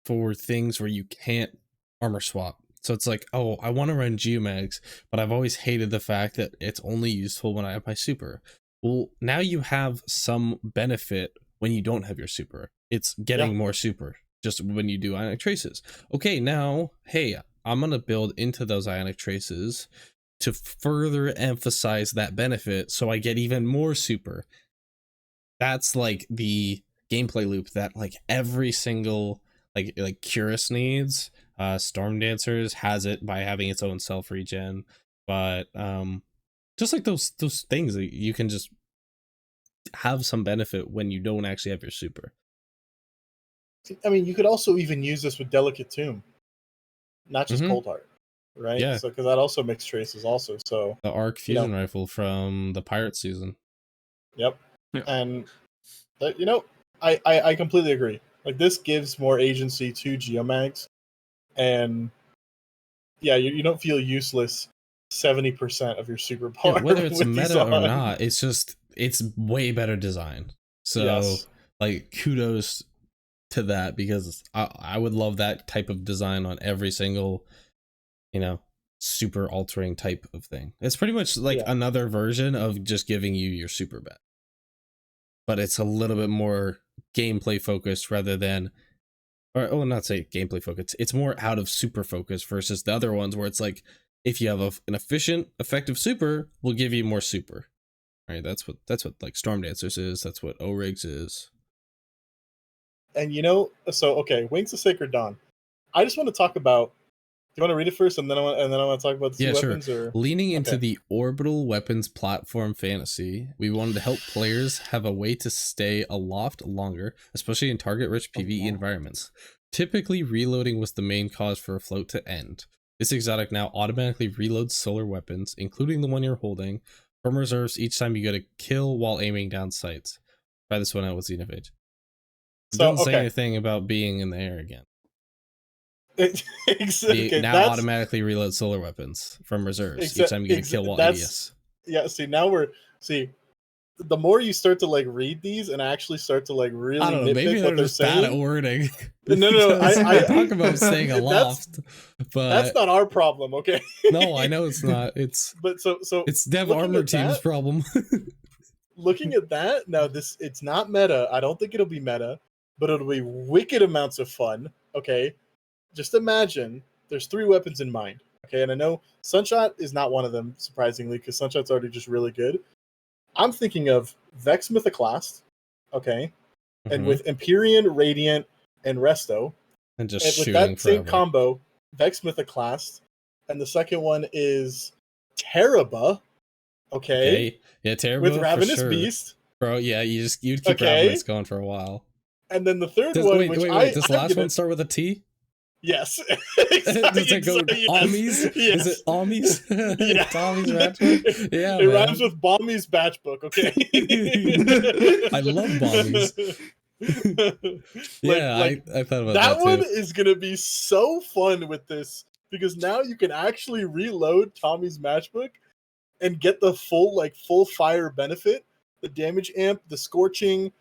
for things where you can't armor swap. So it's like, oh, I want to run geomags, but I've always hated the fact that it's only useful when I have my super. Well, now you have some benefit when you don't have your super. It's getting more super just when you do ionic traces. Okay, now, hey, I'm going to build into those ionic traces to further emphasize that benefit so I get even more super. That's like the gameplay loop that like every single like Curus needs. Storm Dancers has it by having its own self regen, but just like those things that you can just have some benefit when you don't actually have your super. I mean, you could also even use this with Delicate Tomb, not just Cold Heart, right? Yeah. So because that also makes traces also. So the arc fusion rifle from the Pirate season. Yep. Yeah. And I completely agree. Like this gives more agency to Geomags, and yeah, you don't feel useless 70% of your superpower. Yeah, whether it's a meta or not, it's way better design. So like kudos to that, because I would love that type of design on every single, super altering type of thing. It's pretty much like another version of just giving you your super bet. But it's a little bit more gameplay focused rather than, or not say gameplay focused. It's more out of super focus versus the other ones where it's like, if you have an efficient, effective super, we'll give you more super. Right? That's what like Storm Dancers is. That's what O-Rigs is. And okay, Wings of Sacred Dawn. I just want to talk about. Do you want to read it first, and then I want to talk about the weapons? Sure. Leaning into the orbital weapons platform fantasy, we wanted to help players have a way to stay aloft longer, especially in target-rich PvE environments. Typically, reloading was the main cause for a float to end. This exotic now automatically reloads solar weapons, including the one you're holding, from reserves each time you get a kill while aiming down sights. Try this one out with Xenophage. It doesn't say anything about being in the air again. Now automatically reload solar weapons from reserves each time you get a kill while ADS. Yeah, the more you start to like read these and actually start to like really nitpick maybe what they're just saying. Bad at wording. No, I talk about staying aloft, but that's not our problem, okay? No, I know it's not. It's it's Dev Armor Team's problem. Looking at that now, it's not meta. I don't think it'll be meta, but it'll be wicked amounts of fun. Okay. Just imagine there's 3 weapons in mind, okay? And I know Sunshot is not one of them, surprisingly, because Sunshot's already just really good. I'm thinking of Vex Mythoclast, okay? And with Empyrean, Radiant, and Resto. And just with shooting that forever. same combo, Vex Mythoclast, and the second one is Teraba, okay? Yeah, Teraba with Ravenous sure. Beast. Bro, yeah, you'd keep Ravenous going for a while. And then the third one, wait, does the last one start with a T? Yes. Does it go Amis? Yes. Is it Amis? Yeah. Tommy's Batchbook? Yeah, it rhymes with Bommy's Batchbook, okay? I love Bommy's. I thought about that one too. is going to be so fun with this, because now you can actually reload Tommy's Matchbook and get the full fire benefit, the damage amp, the scorching,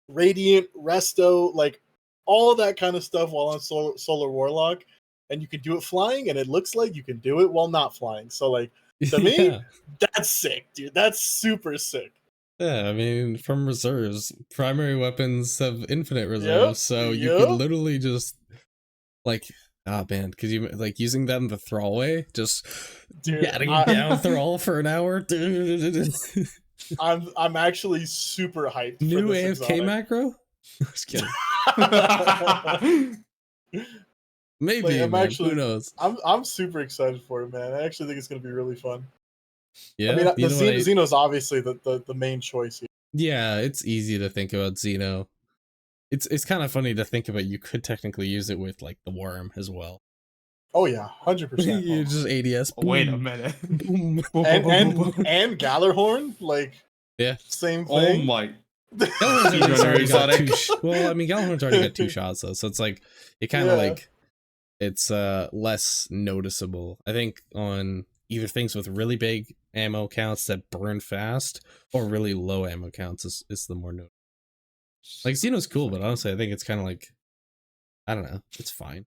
radiant, resto, like all that kind of stuff while on Solar Warlock, and you can do it flying, and it looks like you can do it while not flying. So like to me, that's sick, dude. That's super sick. Yeah, I mean, from reserves, primary weapons have infinite reserves, so you could literally just like, oh man, because you like using that in the thrallway, just getting down thrall for an hour. I'm actually super hyped. New for this AFK exotic. macro? Just kidding. Maybe, like, man. Who knows? I'm super excited for it, man. I actually think it's gonna be really fun. Yeah, I mean, Xeno's obviously the main choice here. Yeah, it's easy to think about Xeno. It's kind of funny to think about. You could technically use it with like the worm as well. Oh yeah, 100%. You just ADS. Boom. Wait a minute. Boom. and Gallarhorn, like same thing. Oh my. Gallarhorn's already got well, I mean, Gallarhorn's already got 2 shots though, so it's like it kind of like it's less noticeable. I think on either things with really big ammo counts that burn fast or really low ammo counts is the more noticeable. Like Xeno's cool, but honestly, I think it's kind of like, I don't know, it's fine.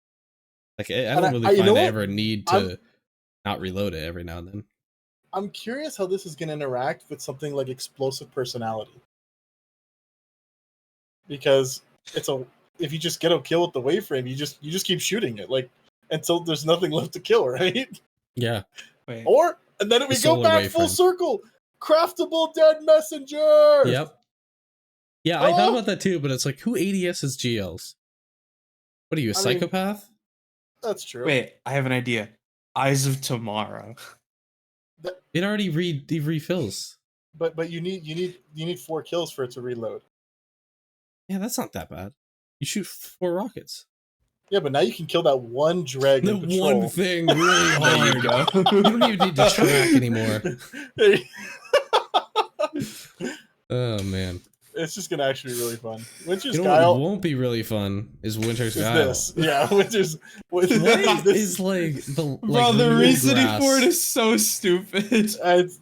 Like I don't really find I ever need to not reload it every now and then. I'm curious how this is going to interact with something like explosive personality, because if you just get a kill with the waveframe, you just keep shooting it like until there's nothing left to kill, right? Yeah. Wait. And then we go back full circle. Craftable dead messenger. Yep. Yeah, I thought about that too, but it's like, who ADSs GLs? What are you, a psychopath? That's true. Wait, I have an idea. Eyes of Tomorrow. It already refills. But you need 4 kills for it to reload. Yeah, that's not that bad. You shoot 4 rockets. Yeah, but now you can kill that one dragon. The one thing really hard. You don't even need to track anymore. Oh man. It's just gonna actually be really fun. Winter's Guile. What won't be really fun is Winter's Guile. Yeah, Winter's. What is like the bro? The reasoning for it is so stupid.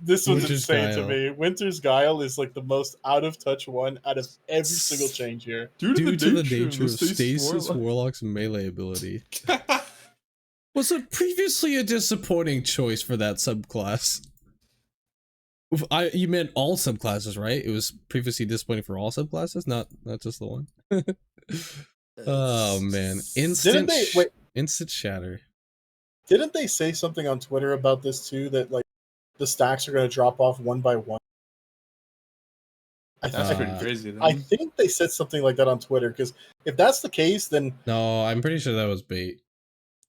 This one's insane to me. Winter's Guile is like the most out of touch one out of every single change here. Due to the nature of Stasis Warlock's melee ability. Was it previously a disappointing choice for that subclass? You meant all subclasses, right? It was previously disappointing for all subclasses, not just the one. Oh man, instant shatter. Didn't they say something on Twitter about this too? That like the stacks are going to drop off one by one. That's pretty crazy. Then. I think they said something like that on Twitter. Because if that's the case, then no, I'm pretty sure that was bait.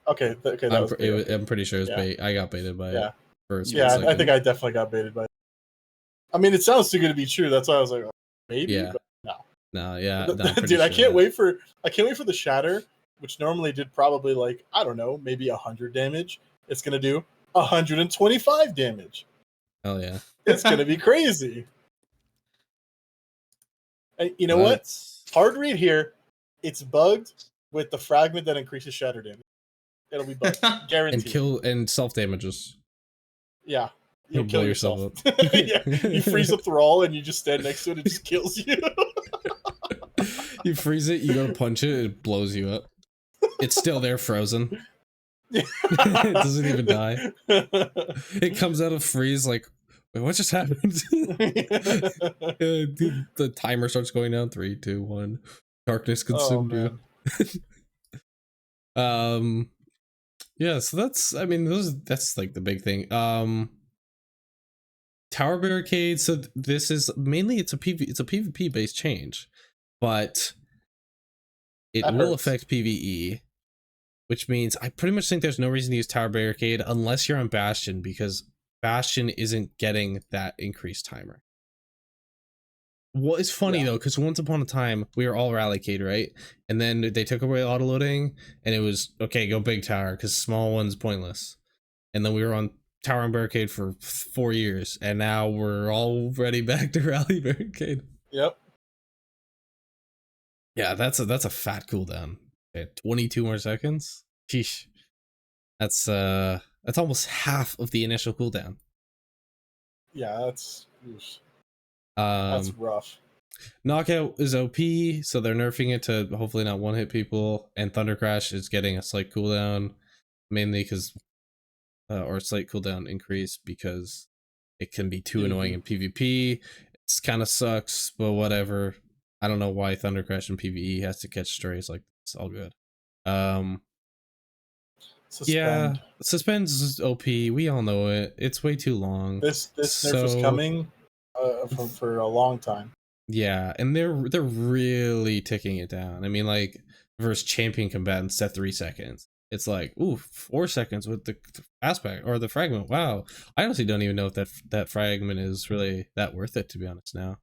Okay, I'm pretty sure it was bait. I got baited by it. I think I definitely got baited by it. I mean, it sounds too good to be true. That's why I was like, maybe. Yeah. But no. No. Yeah. Dude, I can't wait for the shatter, which normally did probably like, I don't know, maybe 100 damage. It's gonna do 125 damage. Hell yeah! It's gonna be crazy. And you know what? Hard read here. It's bugged with the fragment that increases shatter damage. It'll be bugged, guaranteed. And self damages. Yeah. You'll blow yourself up. Yeah, you freeze a thrall and you just stand next to it, it just kills you. You freeze it, you go to punch it, it blows you up. It's still there frozen. It doesn't even die. It comes out of freeze like, wait, what just happened? The timer starts going down. 3, 2, 1. Darkness consumed you. Yeah, so that's like the big thing. Tower barricade, so this is mainly it's a PvP based change, but it will affect PvE, which means I pretty much think there's no reason to use tower barricade unless you're on Bastion, because Bastion isn't getting that increased timer. What is funny though, because once upon a time we were all Rallycade, right? And then they took away autoloading and it was okay, go big tower because small one's pointless. And then we were on tower and barricade for 4 years, and now we're already back to rally barricade. Yep. Yeah, that's a fat cooldown. Okay, 22 more seconds. Sheesh. That's almost half of the initial cooldown. Yeah, that's rough. Knockout is OP, so they're nerfing it to hopefully not one hit people, and Thunder Crash is getting a slight cooldown, mainly because or a slight cooldown increase because it can be too annoying in PvP. It's kind of sucks, but whatever. I don't know why Thunder Crash in PvE has to catch strays like this. All good. Suspend. Yeah, Suspend's OP. We all know it. It's way too long. This nerf is coming for a long time. Yeah, and they're really ticking it down. I mean, like versus champion combatants at 3 seconds. It's like, ooh, 4 seconds with the aspect or the fragment. Wow, I honestly don't even know if that fragment is really that worth it, to be honest now,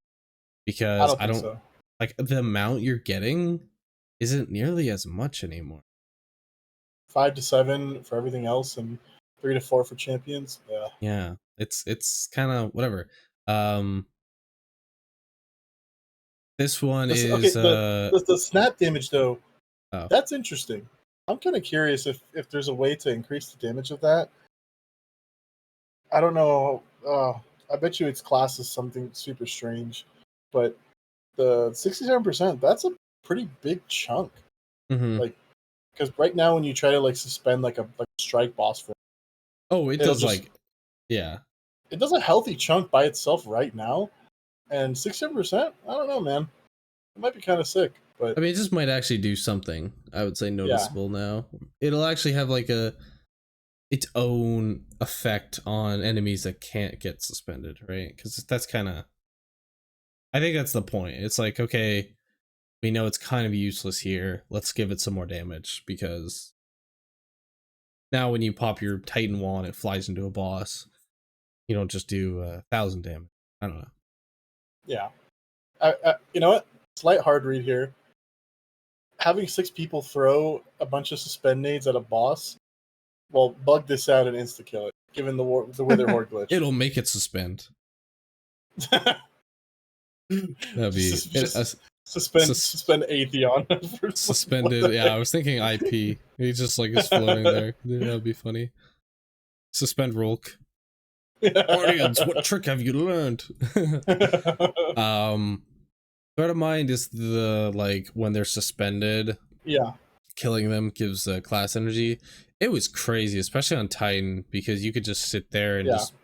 because I don't so. Like the amount you're getting isn't nearly as much anymore. 5 to 7 for everything else, and 3 to 4 for champions. Yeah, it's kind of whatever. This one is okay. The snap damage though. Oh. That's interesting. I'm kind of curious if there's a way to increase the damage of that. I don't know. I bet you its class is something super strange, but the 67%, that's a pretty big chunk. Mm-hmm. Like, because right now when you try to like suspend like a strike boss for, it does it does a healthy chunk by itself right now, and 67%. I don't know, man. It might be kind of sick, but I mean, it just might actually do something. I would say noticeable now. It'll actually have like its own effect on enemies that can't get suspended, right? Because that's kind of, I think that's the point. It's like, okay, we know it's kind of useless here. Let's give it some more damage, because now when you pop your Titan wall and it flies into a boss, you don't just do 1,000 damage. I don't know. Yeah. You know what? Slight hard read here. Having 6 people throw a bunch of suspend nades at a boss, well, bug this out and insta kill it. Given the Wither Horde glitch, It'll make it suspend. That'd be suspend Atheon. Suspended. Yeah, I was thinking IP. He just like is floating there. That'd be funny. Suspend Rolk. Guardians, what trick have you learned? Threat of Mind is the, like, when they're suspended, killing them gives class energy. It was crazy, especially on Titan, because you could just sit there and just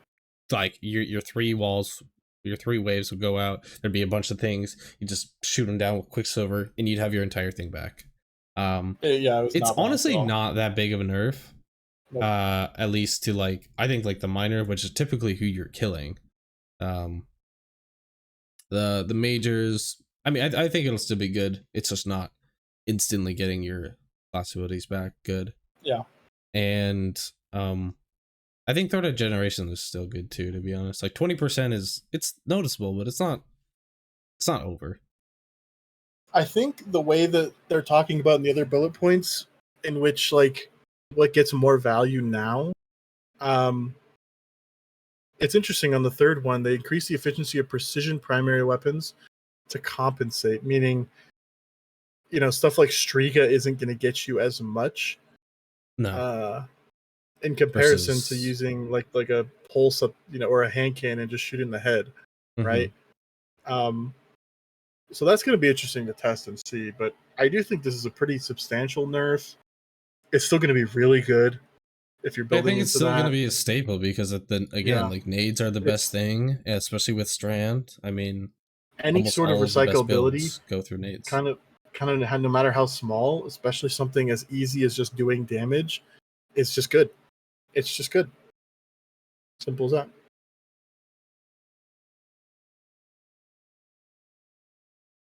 like your 3 walls, your 3 waves would go out. There'd be a bunch of things. You just shoot them down with Quicksilver, and you'd have your entire thing back. It's honestly not that big of a nerf. Nope. At least to like, I think like the minor, which is typically who you're killing. The majors, I mean, I think it'll still be good. It's just not instantly getting your class abilities back good. Yeah. And I think Third Generation is still good too, to be honest. Like 20% it's noticeable, but it's not over. I think the way that they're talking about in the other bullet points, in which like what gets more value now, it's interesting. On the third one, they increase the efficiency of precision primary weapons to compensate, meaning, you know, stuff like Striga isn't going to get you as much. No. In comparison to using like a pulse up, you know, or a hand cannon, just shoot in the head, right? So that's going to be interesting to test and see. But I do think this is a pretty substantial nerf. It's still going to be really good if you're building. I think it's still going to be a staple, because like nades are the best thing, especially with Strand. I mean, any sort of recyclability go through nades. Kind of, no matter how small, especially something as easy as just doing damage, it's just good. It's just good. Simple as that.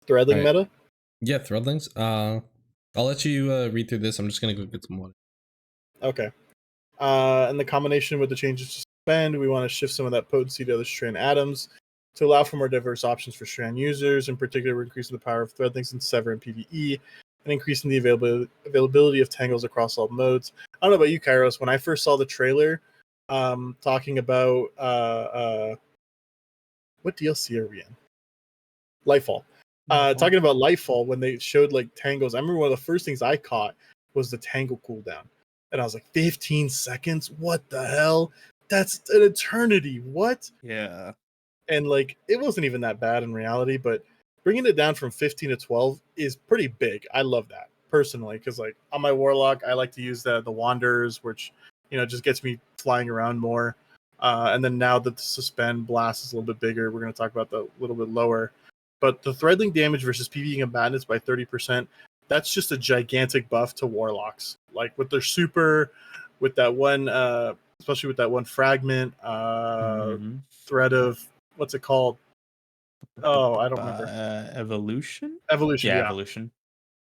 Threadling meta? Yeah, threadlings. I'll let you read through this. I'm just gonna go get some water. Okay. And the combination with the changes to suspend, we want to shift some of that potency to other Strand atoms to allow for more diverse options for Strand users. In particular, we're increasing the power of threadlings and Sever in PvE, and increasing the availability of tangles across all modes. I don't know about you, Kairos. When I first saw the trailer, talking about what DLC are we in? Lightfall. Talking about Lightfall, when they showed like tangles, I remember one of the first things I caught was the tangle cooldown, and I was like, 15 seconds? What the hell? That's an eternity. What? Yeah. And like, it wasn't even that bad in reality, but bringing it down from 15 to 12 is pretty big. I love that personally because like on my warlock, I like to use the wanderers, which just gets me flying around more. And then now that the suspend blast is a little bit bigger, we're going to talk about the little bit lower. But the threadling damage versus PvE combatants by 30%, that's just a gigantic buff to warlocks. Like with their super, with that one, especially with that one fragment, thread of, what's it called? Oh, I don't remember. Evolution? Evolution, yeah. Evolution.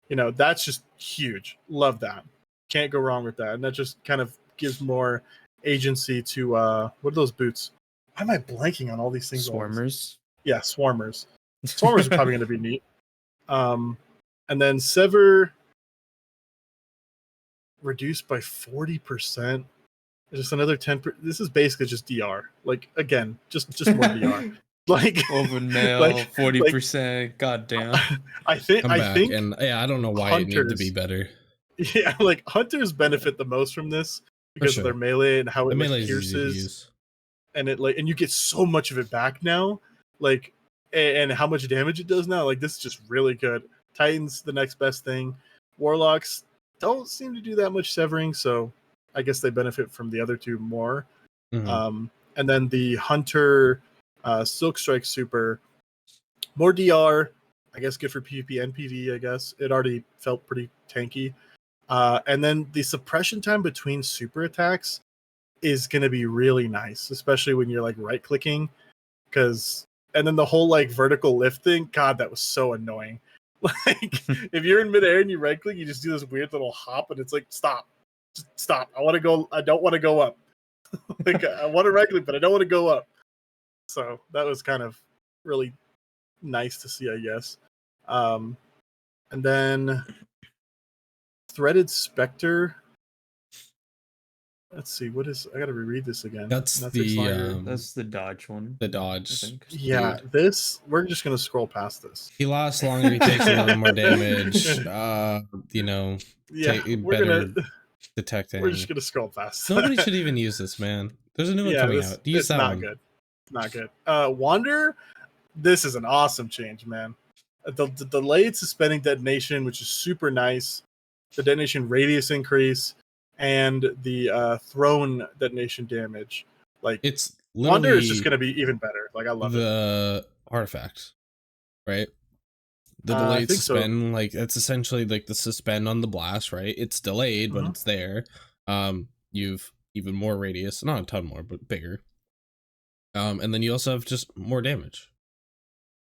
That's just huge. Love that. Can't go wrong with that. And that just kind of gives more agency to, what are those boots? Why am I blanking on all these things? Swarmers? Yeah, Swarmers. Swarmers are probably going to be neat. And then Sever reduced by 40%. Just another 10%. This is basically just DR. Like, again, just more DR. Like open mail, 40%. God damn. I think and I don't know why it needed to be better. Yeah, like hunters benefit the most from this because of their melee and how it pierces. And and you get so much of it back now. Like and how much damage it does now. Like this is just really good. Titan's the next best thing. Warlocks don't seem to do that much severing, so I guess they benefit from the other two more. And then the hunter Silk Strike super, more DR, I guess good for PvP and PvE, I guess. It already felt pretty tanky. And then the suppression time between super attacks is going to be really nice, especially when you're like right clicking. And then the whole like vertical lift thing, God, that was so annoying. Like if you're in midair and you right click, you just do this weird little hop and it's like, stop. Just stop. I don't want to go up. Like I want to right click, but I don't want to go up. So that was kind of really nice to see, I guess. And then Threaded Spectre. Let's see, I gotta reread this again. That's the dodge one. The dodge. Yeah, we're just gonna scroll past this. He lasts longer, he takes a little more damage. Detecting. We're just gonna scroll past. Nobody should even use this, man. There's a new one coming out. Use that one. Good. Not good. Wander, this is an awesome change, man. The delayed suspending detonation, which is super nice. The detonation radius increase and the thrown detonation damage. Like it's Wander is just going to be even better. Like I love the artifact, right? The delayed suspend, like it's essentially like the suspend on the blast, right? It's delayed, but it's there. You've even more radius, not a ton more, but bigger. And then you also have just more damage.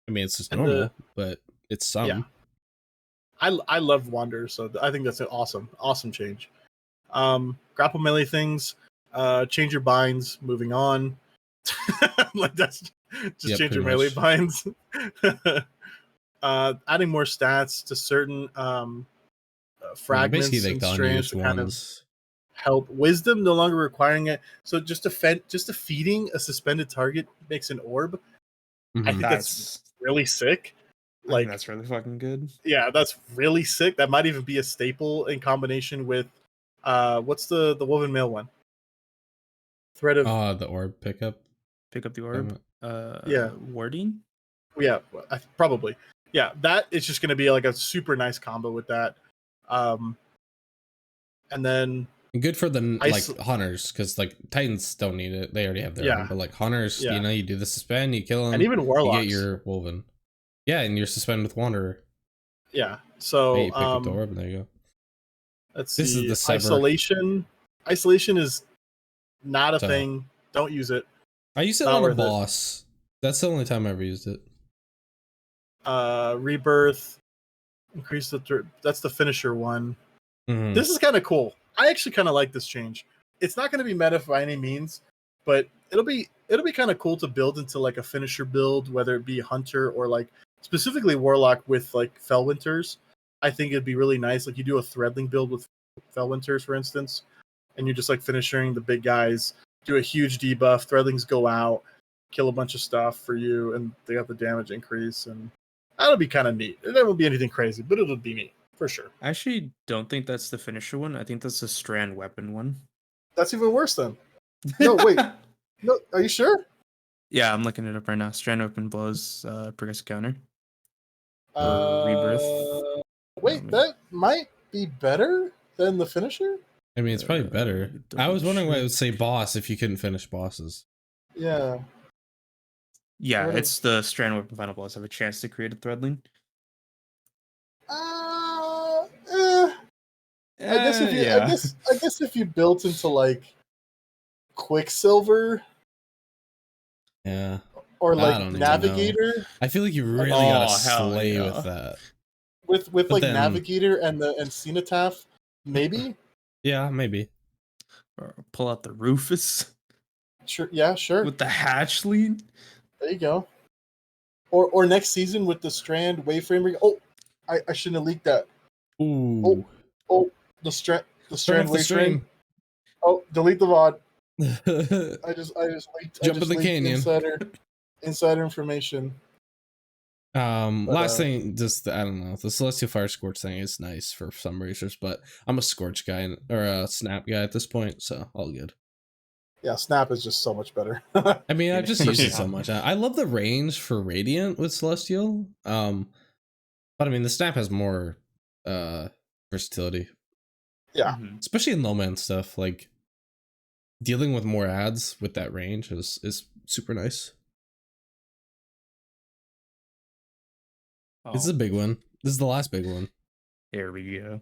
I mean, it's just normal, but it's some. Yeah. I love Wander, so I think that's an awesome change. Grapple melee things, change your binds, moving on. Like that's just change your melee binds. Adding more stats to certain fragments and strands to kind of help. Wisdom no longer requiring it. So just defeating a suspended target makes an orb. I think that's really sick. Like that's really fucking good. Yeah, that's really sick. That might even be a staple in combination with what's the woven mail one? Thread of the orb pickup. Pick up the orb. Warding? Yeah, probably. Yeah, that is just going to be like a super nice combo with that. And then good for the like hunters, because like Titans don't need it; they already have their own. But like hunters, you do the suspend, you kill them, and even warlocks, you get your woven. Yeah, and you're suspend with Wanderer. Yeah, so you pick up the orb, and there you go. Let's see. This is the Sever. Isolation. Isolation is not a thing. Don't use it. I used it on a boss. That's the only time I ever used it. Rebirth. Increase that's the finisher one. This is kind of cool. I actually kind of like this change. It's not going to be meta by any means, but it'll be kind of cool to build into like a finisher build, whether it be hunter or like specifically warlock with like Fellwinters. I think it'd be really nice. Like you do a threadling build with Fellwinters, for instance, and you're just like finishing the big guys, do a huge debuff, threadlings go out, kill a bunch of stuff for you, and they got the damage increase, and that'll be kind of neat. It won't be anything crazy, but it'll be neat for sure. I actually don't think that's the finisher one. I think that's the strand weapon one. That's even worse then. No, wait. No, are you sure? Yeah, I'm looking it up right now. Strand weapon blows progressive counter. Rebirth? Wait, that might be better than the finisher. I mean, it's probably better. I was wondering why it would say boss if you couldn't finish bosses. Yeah. Yeah, What a- it's the strand weapon final boss. Have a chance to create a threadling. I guess if you, I guess if you built into like Quicksilver Yeah. or I like don't even Navigator I feel like you really Oh, gotta hell slay yeah. with that. with But like then- Navigator and Cenotaph, maybe. Yeah, maybe. Or pull out the Rufus Sure. Yeah. Sure. with the hatchling. There you go. Or next season with the Strand Wayframe. Oh, I shouldn't have leaked that. Ooh. Oh, the Strand Turn off the Wayframe. stream. Oh, delete the VOD. I just leaked. Jump in the canyon. Insider information. Last thing, just I don't know. The Celestial Fire Scorch thing is nice for some racers, but I'm a Scorch guy or a Snap guy at this point, so all good. Yeah, Snap is just so much better. I mean, I've just used it so Yeah. much. I love the range for Radiant with Celestial. But I mean, the Snap has more versatility, Yeah. Mhm. especially in low man stuff. Like dealing with more ads with that range is super nice. This is a big one. This is the last big one. There we go.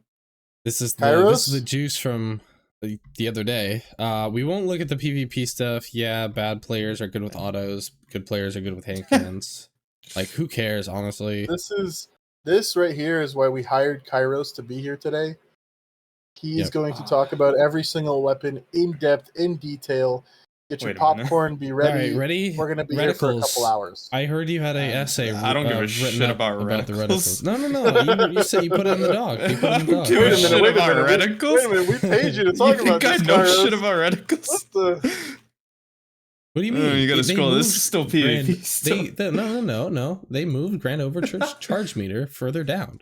This is Kairos? the juice from the other day. We won't look at the PvP stuff. Yeah, bad players are good with autos. Good players are good with hand cannons. Like, who cares, honestly? This right here is why we hired Kairos to be here today. He is Yep. going to talk about every single weapon in depth, in detail. Get your Wait a minute. popcorn, be All ready. right, ready? We're gonna be here for a couple Reticles. hours. I heard you had an essay. I don't give a written shit up about the reticles. reticles. No. You said you put it on the dog. You put it on the dog. Give Wait a a minute, shit wait a about minute, reticles? Wait a minute, we paid you to talk You about think I this, know Kairos. shit about reticles? What the? What do you mean? You gotta They scroll. This moved is still Grand- PvP stuff. No. They moved Grand Overcharge charge meter further down.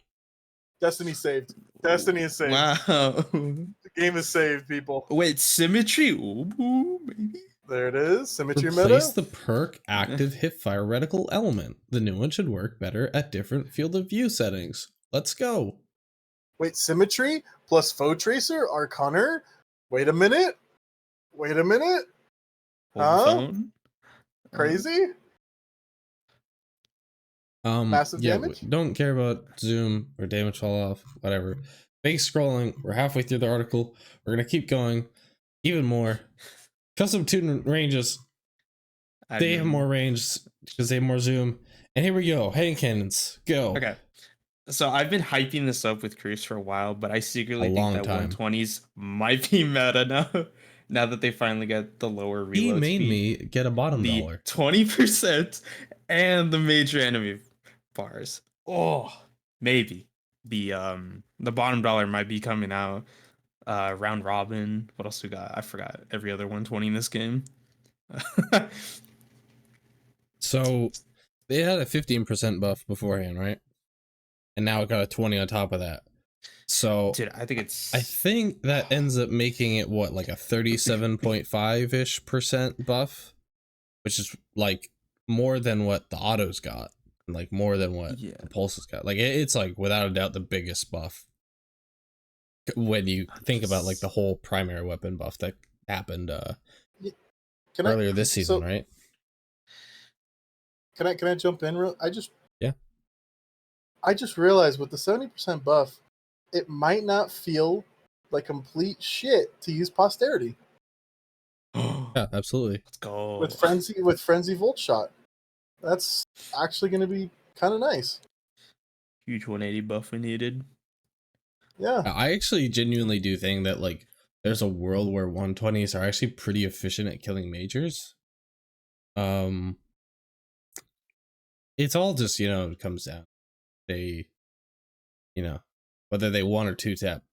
Destiny saved. Destiny is saved. Wow. The game is saved, people. Wait, symmetry? Ooh, maybe? There it is. Symmetry Replace meta. the perk active hipfire reticle element. The new one should work better at different field of view settings. Let's go. Wait, symmetry plus foe tracer, Arcaner. Wait a minute. Hold the Huh? phone? Crazy. Massive yeah, damage? don't care about zoom or damage fall off, whatever. Fake scrolling. We're halfway through the article. We're gonna keep going. Even more. Custom tuned ranges. They have more range because they have more zoom. And here we go. Hand cannons. Go. Okay. So I've been hyping this up with Cruz for a while, but I secretly A think long that time. 120s might be meta now. Now that they finally get the lower reload He made speed. me get a bottom The dollar. 20% and the major enemy bars. Oh, maybe the bottom dollar might be coming out. Round robin. What else we got? I forgot. Every other 120 in this game. So they had a 15% buff beforehand, right? And now it got a 20 on top of that. So Dude, I think it's. I think that ends up making it what, like a 37.5-ish percent buff, which is like more than what the autos got, and like more than what Yeah. the pulses got. Like it's like without a doubt the biggest buff when you think about like the whole primary weapon buff that happened Can earlier this season, so- right? Can I jump in real? I just realized with the 70% buff, it might not feel like complete shit to use posterity Yeah, absolutely. Let's go. with frenzy volt shot. That's actually going to be kind of nice. Huge 180 buff we needed. Yeah. I actually genuinely do think that like there's a world where 120s are actually pretty efficient at killing majors. It's all just, it comes down. They, whether they 1 or 2 tap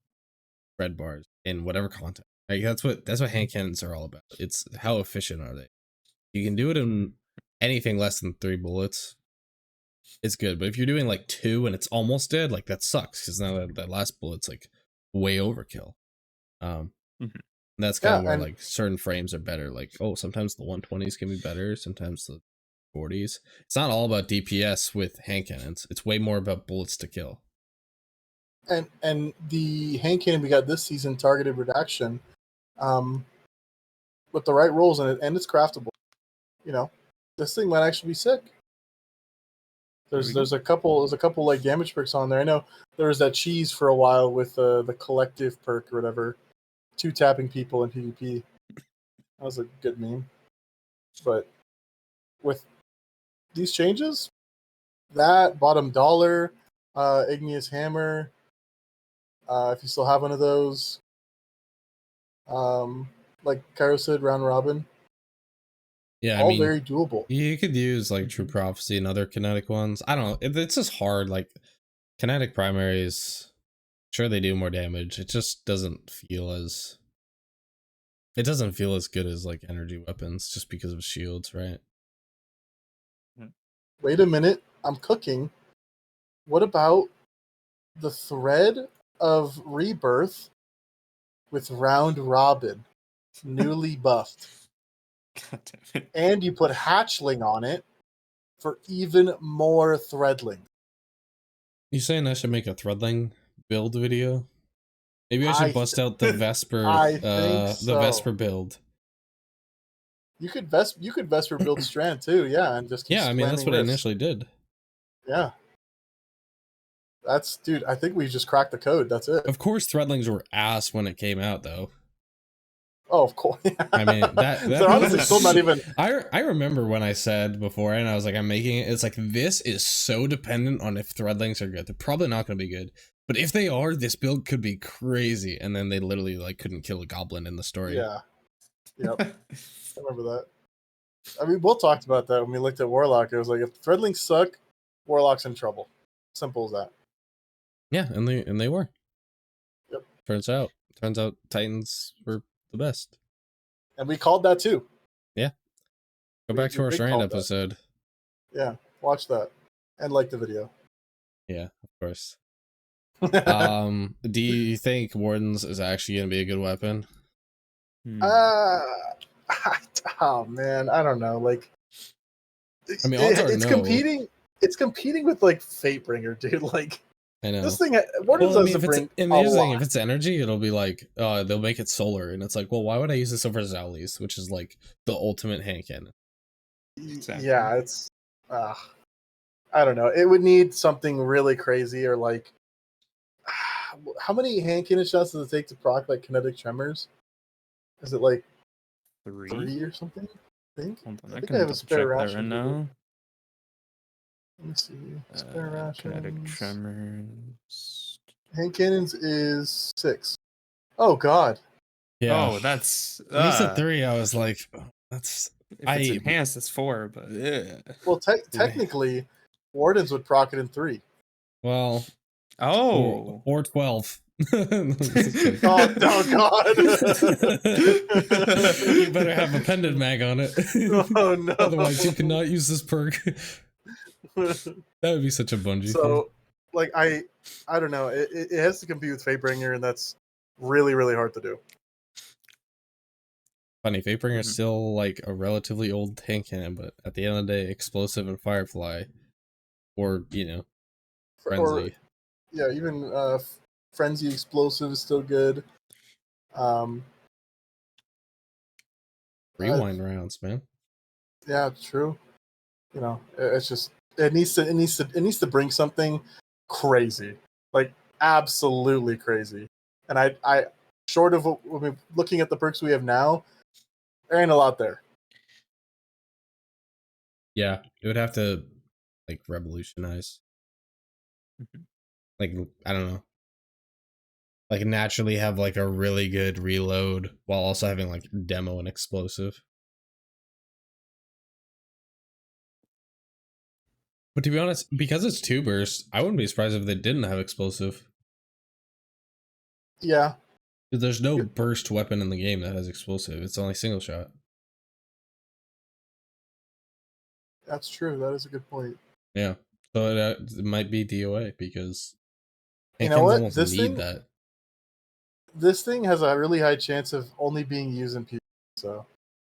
red bars in whatever content. Like that's what hand cannons are all about. It's how efficient are they? You can do it in anything less than 3 bullets. It's good, but if you're doing like 2 and it's almost dead, like that sucks because now that last bullet's like way overkill. And that's kind of where and- like certain frames are better. Like, oh, sometimes the 120s can be better. Sometimes the 40s. It's not all about DPS with hand cannons. It's way more about bullets to kill. And the hand cannon we got this season, targeted redaction, with the right rolls in it, and it's craftable. You know, this thing might actually be sick. There's a couple like damage perks on there. I know there was that cheese for a while with the collective perk or whatever, 2-tapping people in PvP. That was a good meme. But with these changes, that bottom dollar, igneous hammer, if you still have one of those, like Cairo said, round robin. Yeah, all very doable. You could use like True Prophecy and other kinetic ones. I don't know. It's just hard. Like kinetic primaries, sure they do more damage. It just doesn't feel as. It doesn't feel as good as like energy weapons just because of shields, right? Wait a minute, I'm cooking. What about the thread of rebirth with round robin, newly buffed? God damn it. And you put hatchling on it for even more threadling. You saying I should make a threadling build video? Maybe I should bust out the Vesper the Vesper build. You could Vesper build Strand too, yeah, and just keep yeah, I mean that's what wrists. I initially did. Yeah. Dude, I think we just cracked the code. That's it. Of course threadlings were ass when it came out though. Oh, of course. I mean, that they're honestly still not even. I remember when I said before, and I was like, I'm making it. It's like this is so dependent on if threadlings are good. They're probably not going to be good, but if they are, this build could be crazy. And then they literally like couldn't kill a goblin in the story. Yeah. Yep. I remember that. I mean, Will talked about that when we looked at Warlock. It was like if threadlings suck, Warlock's in trouble. Simple as that. Yeah, and they were. Yep. Turns out Titans were the best. And we called that too. Yeah. Go back to our Shrine episode. Yeah, watch that. And like the video. Yeah, of course. Do you think Wardens is actually going to be a good weapon? Oh man, I don't know. Like, I mean, it's competing. It's competing with like Fatebringer, dude. Like, I know this thing. Wardens doesn't bring a lot. If it's energy, it'll be like, they'll make it solar, and it's like, well, why would I use this over Zowlies, which is like the ultimate hand cannon? Exactly. Yeah, it's. I don't know. It would need something really crazy, or like, how many hand cannon shots does it take to proc like kinetic tremors? Is it like 3 or something? I think. I think I have a spare ration right now. Let me see. Spare ration. Kinetic tremors. Hand cannons is 6. Oh god. Yeah. Oh, that's. When you said 3, I was like, oh, that's. If it's enhanced, it's 4, but yeah. Well, technically, Wardens would proc it in 3. Well. Oh. Or 12. Oh god. You better have a pendant mag on it. Oh no. Otherwise you cannot use this perk. That would be such a Bungie thing. Like I don't know. It has to compete with Fatebringer, and that's really, really hard to do. Funny, Fatebringer is still like a relatively old hand cannon, but at the end of the day, Explosive and Firefly, or Frenzy. Even Frenzy Explosive is still good. Rewind rounds, man. Yeah, true. It's just it needs to bring something crazy, like absolutely crazy. And I short of looking at the perks we have now, there ain't a lot there. Yeah, it would have to like revolutionize. Like, I don't know. Like naturally have like a really good reload while also having like demo and explosive. But to be honest, because it's 2 burst, I wouldn't be surprised if they didn't have explosive. Yeah. Because there's no burst weapon in the game that has explosive. It's only single shot. That's true. That is a good point. Yeah. So it might be DOA because you know what? This thing has a really high chance of only being used in PvP. So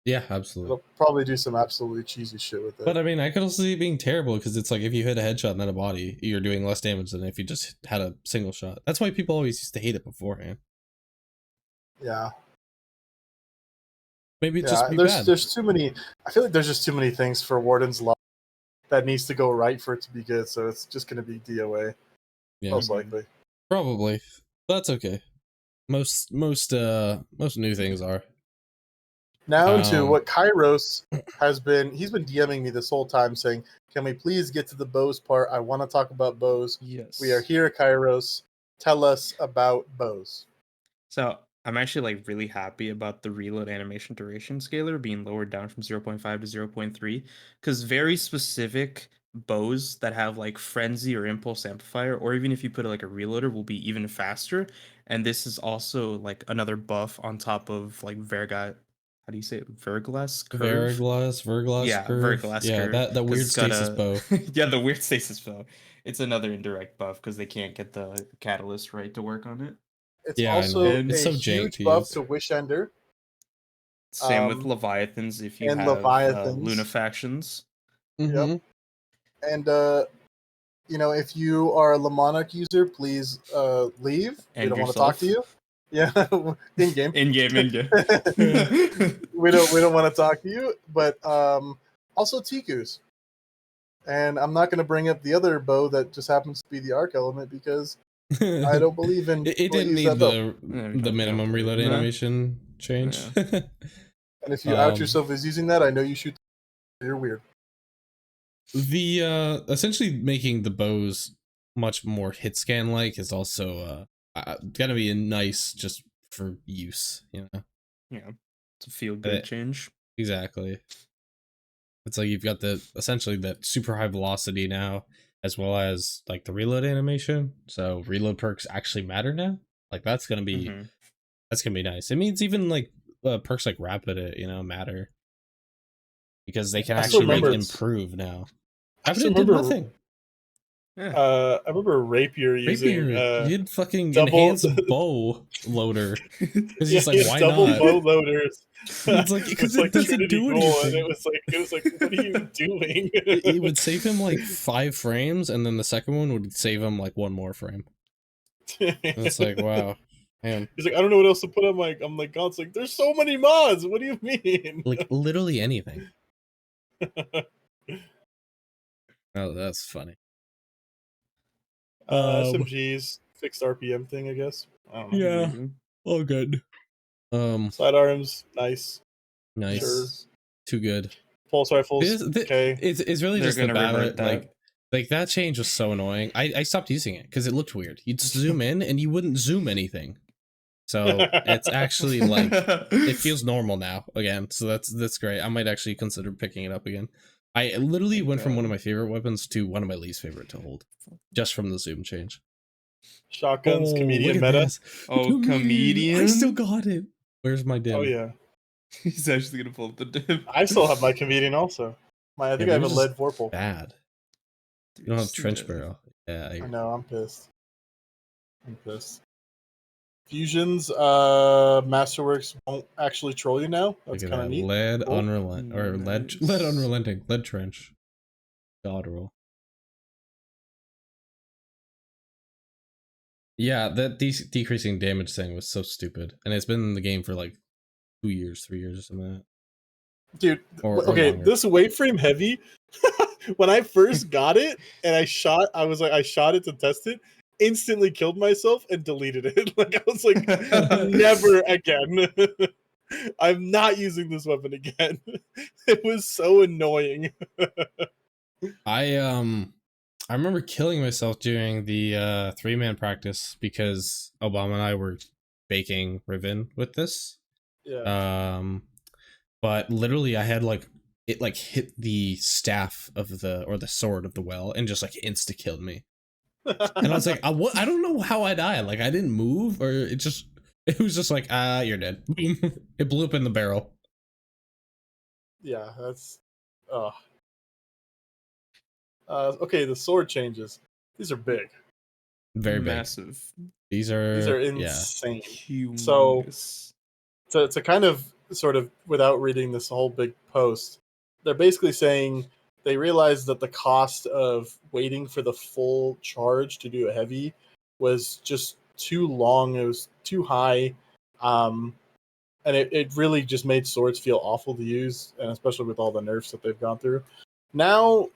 Yeah, absolutely. It'll probably do some absolutely cheesy shit with it. But I mean, I could also see it being terrible because it's like if you hit a headshot and then a body, you're doing less damage than if you just had a single shot. That's why people always used to hate it beforehand. Yeah. Maybe it just be bad. There's too many. I feel like there's just too many things for Warden's Law that needs to go right for it to be good. So it's just going to be DOA, most likely. Probably. That's okay. Most new things are. Now into what Kairos has been. He's been DMing me this whole time saying, "Can we please get to the bows part? I want to talk about bows." Yes. We are here, Kairos. Tell us about bows. So I'm actually like really happy about the reload animation duration scaler being lowered down from 0.5 to 0.3, because very specific bows that have like frenzy or impulse amplifier, or even if you put like a reloader, will be even faster. And this is also like another buff on top of like Verga. How do you say it? Verglass curve? Verglass Yeah, curve. Verglass Yeah, curve. that 'cause weird it's got stasis bow. Yeah, the weird stasis bow. It's another indirect buff because they can't get the catalyst right to work on it. It's Yeah, I know. also And- a It's so jank huge to buff use. to Wishender. Same with Leviathans if you and have Leviathans. Luna factions. Mhm. And you know, if you are a Lamonic user, please leave. We And don't want to talk to you. Yeah, in game. In game. we don't want to talk to you. But also Tikus. And I'm not going to bring up the other bow that just happens to be the arc element because I don't believe in. It didn't use need that bow. the minimum reload No. animation change. Yeah. And if you out yourself as using that, I know you shoot. You're weird. The essentially making the bows much more hit scan like is also gonna be a nice just for use, you know. Yeah. It's a feel good change. Exactly. It's like you've got the essentially that super high velocity now, as well as like the reload animation. So reload perks actually matter now. Like that's gonna be nice. It means even like perks like rapid, you know, matter because they can actually like improve now. Rapid did nothing. I remember Rapier using you'd fucking double- enhance bow loader because he's like, why double not? bow loaders. It's like because it doesn't Trinity do Goal, anything. and it was like, what are you doing? It would save him like 5 frames, and then the second one would save him like 1 more frame. And it's like, wow, man. He's like, I don't know what else to put on my. I'm like, God's like, there's so many mods. What do you mean? Like literally anything. Oh, that's funny. SMGs fixed RPM thing, I guess. I don't know. Yeah, all good. Sidearms, nice. Sure. Too good. Pulse rifles, okay. It's really They're just the gonna bad revert that. like that change was so annoying. I stopped using it because it looked weird. You'd zoom in and you wouldn't zoom anything. So it's actually like it feels normal now again. So that's great. I might actually consider picking it up again. I literally went from one of my favorite weapons to one of my least favorite to hold, just from the zoom change. Shotguns, comedian meta. This. Oh, comedian! I still got it. Where's my dim? Oh yeah, he's actually gonna pull up the dim. I still have my comedian also. I think I have a lead vorpal. Bad. You don't have trench barrel. Yeah, I know. I'm pissed. Fusions, Masterworks won't actually troll you now. That's kind of neat. Lead unrelenting, lead trench. God roll. Yeah, that decreasing damage thing was so stupid, and it's been in the game for like 2 years, 3 years, or something like that. Dude, okay, this wave frame heavy. When I first got it and I shot it to test it. Instantly killed myself and deleted it. Like I was like, never again. I'm not using this weapon again. It was so annoying. I remember killing myself during the 3-man practice because Obama and I were baking Riven with this. Yeah. But literally I had like it like hit the staff of the sword of the well and just like insta killed me. And I was like, I don't know how I died. Like I didn't move, or it was just like, you're dead. It blew up in the barrel. Yeah, that's okay, the sword changes. These are big. Very massive. Big. These are insane. Humongous. So to kind of sort of without reading this whole big post, they're basically saying they realized that the cost of waiting for the full charge to do a heavy was just too long. It was too high. And it really just made swords feel awful to use, and especially with all the nerfs that they've gone through. Now,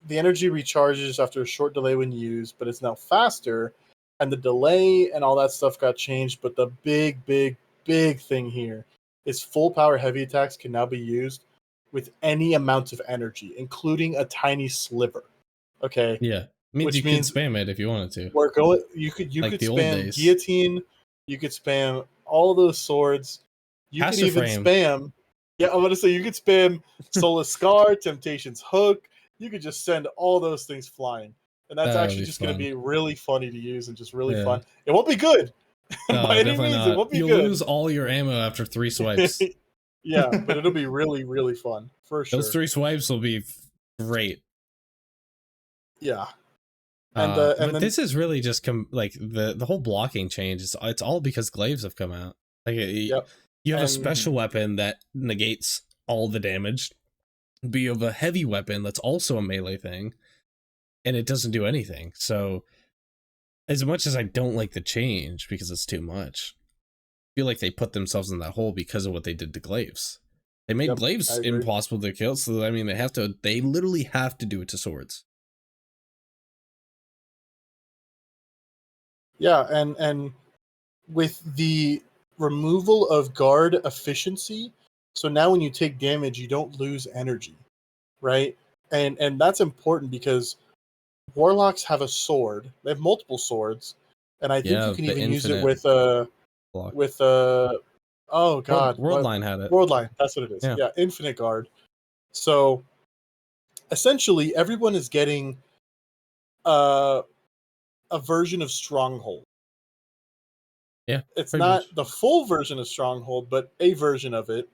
the energy recharges after a short delay when used, but it's now faster, and the delay and all that stuff got changed. But the big thing here is full power heavy attacks can now be used with any amount of energy, including a tiny sliver. Okay. Yeah, means Which you means could spam it if you wanted to. we're going. You could Like could the old spam days. guillotine. You could spam all those swords. You could Pastor even frame. spam. Yeah, I'm gonna say you could spam Soulless Scar, Temptation's Hook. You could just send all those things flying, and that's That would actually be just gonna fun. be really funny to use and just really Yeah. fun. It won't be good. No, By any definitely means, not. it won't be You'll good. lose all your ammo after 3 swipes. Yeah, but it'll be really fun for sure. Those 3 swipes will be great. Yeah. And But then this is really just like the whole blocking change. It's all because glaives have come out. Like Yep. you have a And- special weapon that negates all the damage, but you have a heavy weapon that's also a melee thing, and it doesn't do anything. So, as much as I don't like the change because it's too much, I feel like they put themselves in that hole because of what they did to glaives. They made Yep, glaives I agree. impossible to kill. So I mean, they literally have to do it to swords. Yeah, and with the removal of guard efficiency, so now when you take damage, you don't lose energy, right? And that's important because warlocks have a sword. They have multiple swords, and I think Yeah, you can the even use it infinite block. oh god, Worldline had it. Worldline, that's what it is. Yeah. Yeah, infinite guard. So essentially, everyone is getting a version of Stronghold. Yeah, It's pretty not much. the full version of Stronghold, but a version of it,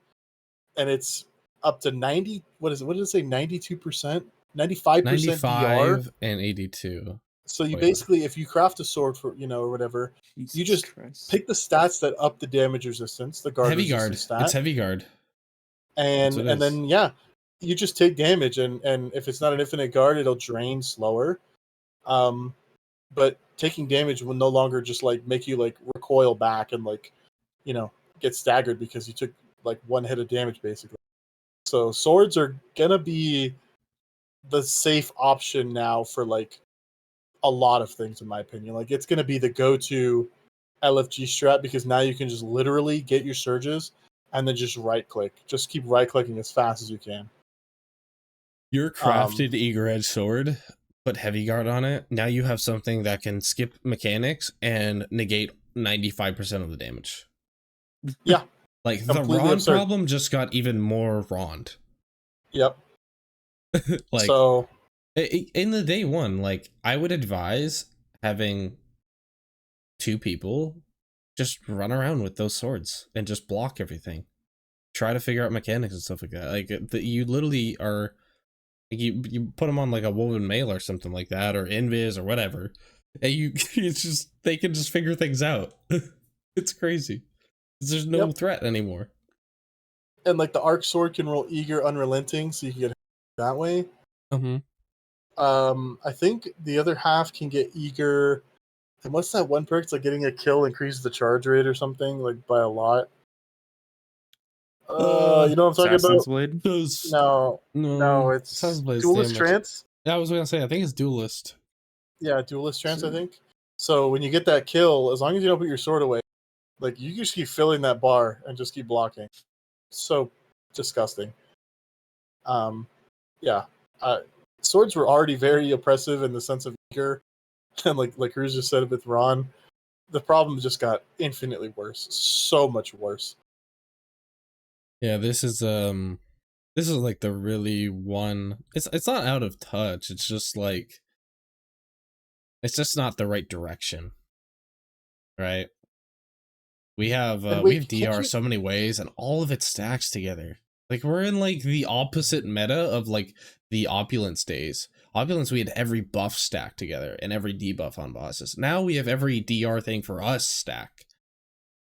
and it's up to 90. What is it? What did it say? 92%, 95% DR. 95 and 82. So you Oh, yeah. basically, if you craft a sword for or whatever, Jesus just Christ. pick the stats that up the damage resistance, the guard Heavy guard. resistance stat, It's heavy guard. and what it is. then you just take damage, and if it's not an infinite guard, it'll drain slower. But taking damage will no longer just like make you like recoil back and like get staggered because you took like one hit of damage basically. So swords are gonna be the safe option now for like a lot of things in my opinion. Like it's gonna be the go-to LFG strat because now you can just literally get your surges and then just right click. Just keep right clicking as fast as you can. Your crafted eager edge sword, put heavy guard on it. Now you have something that can skip mechanics and negate 95% of the damage. Yeah. Like the Completely Ron absurd. problem just got even more Rond. Yep. Like so in the day one, like I would advise having 2 people just run around with those swords and just block everything. Try to figure out mechanics and stuff like that. Like you literally are. You put them on like a woven mail or something like that, or invis or whatever, and it's just they can just figure things out. It's crazy. There's no threat anymore. and like the arc sword can roll eager unrelenting, so you can get that way. Mm-hmm. I think the other half can get eager. And what's that one perk? It's like getting a kill increases the charge rate or something like by a lot. You know what I'm talking Assassin's about? Blade? No, it's Assassin's Blade's Duelist damage. Trance. Yeah, I was gonna say I think it's Duelist. Yeah, Duelist Trance, I Sure. think. So when you get that kill, as long as you don't put your sword away, like you just keep filling that bar and just keep blocking. So disgusting. Yeah. Swords were already very oppressive in the sense of eager, and like Cruz just said with Ron, the problem just got infinitely worse, so much worse. Yeah, this is like the really one. It's not out of touch. It's just like it's just not the right direction, right? We have And we wait, have can't DR you- so many ways, and all of it stacks together. Like we're in like the opposite meta of like the Opulence days. Opulence, we had every buff stacked together and every debuff on bosses. Now we have every DR thing for us stacked,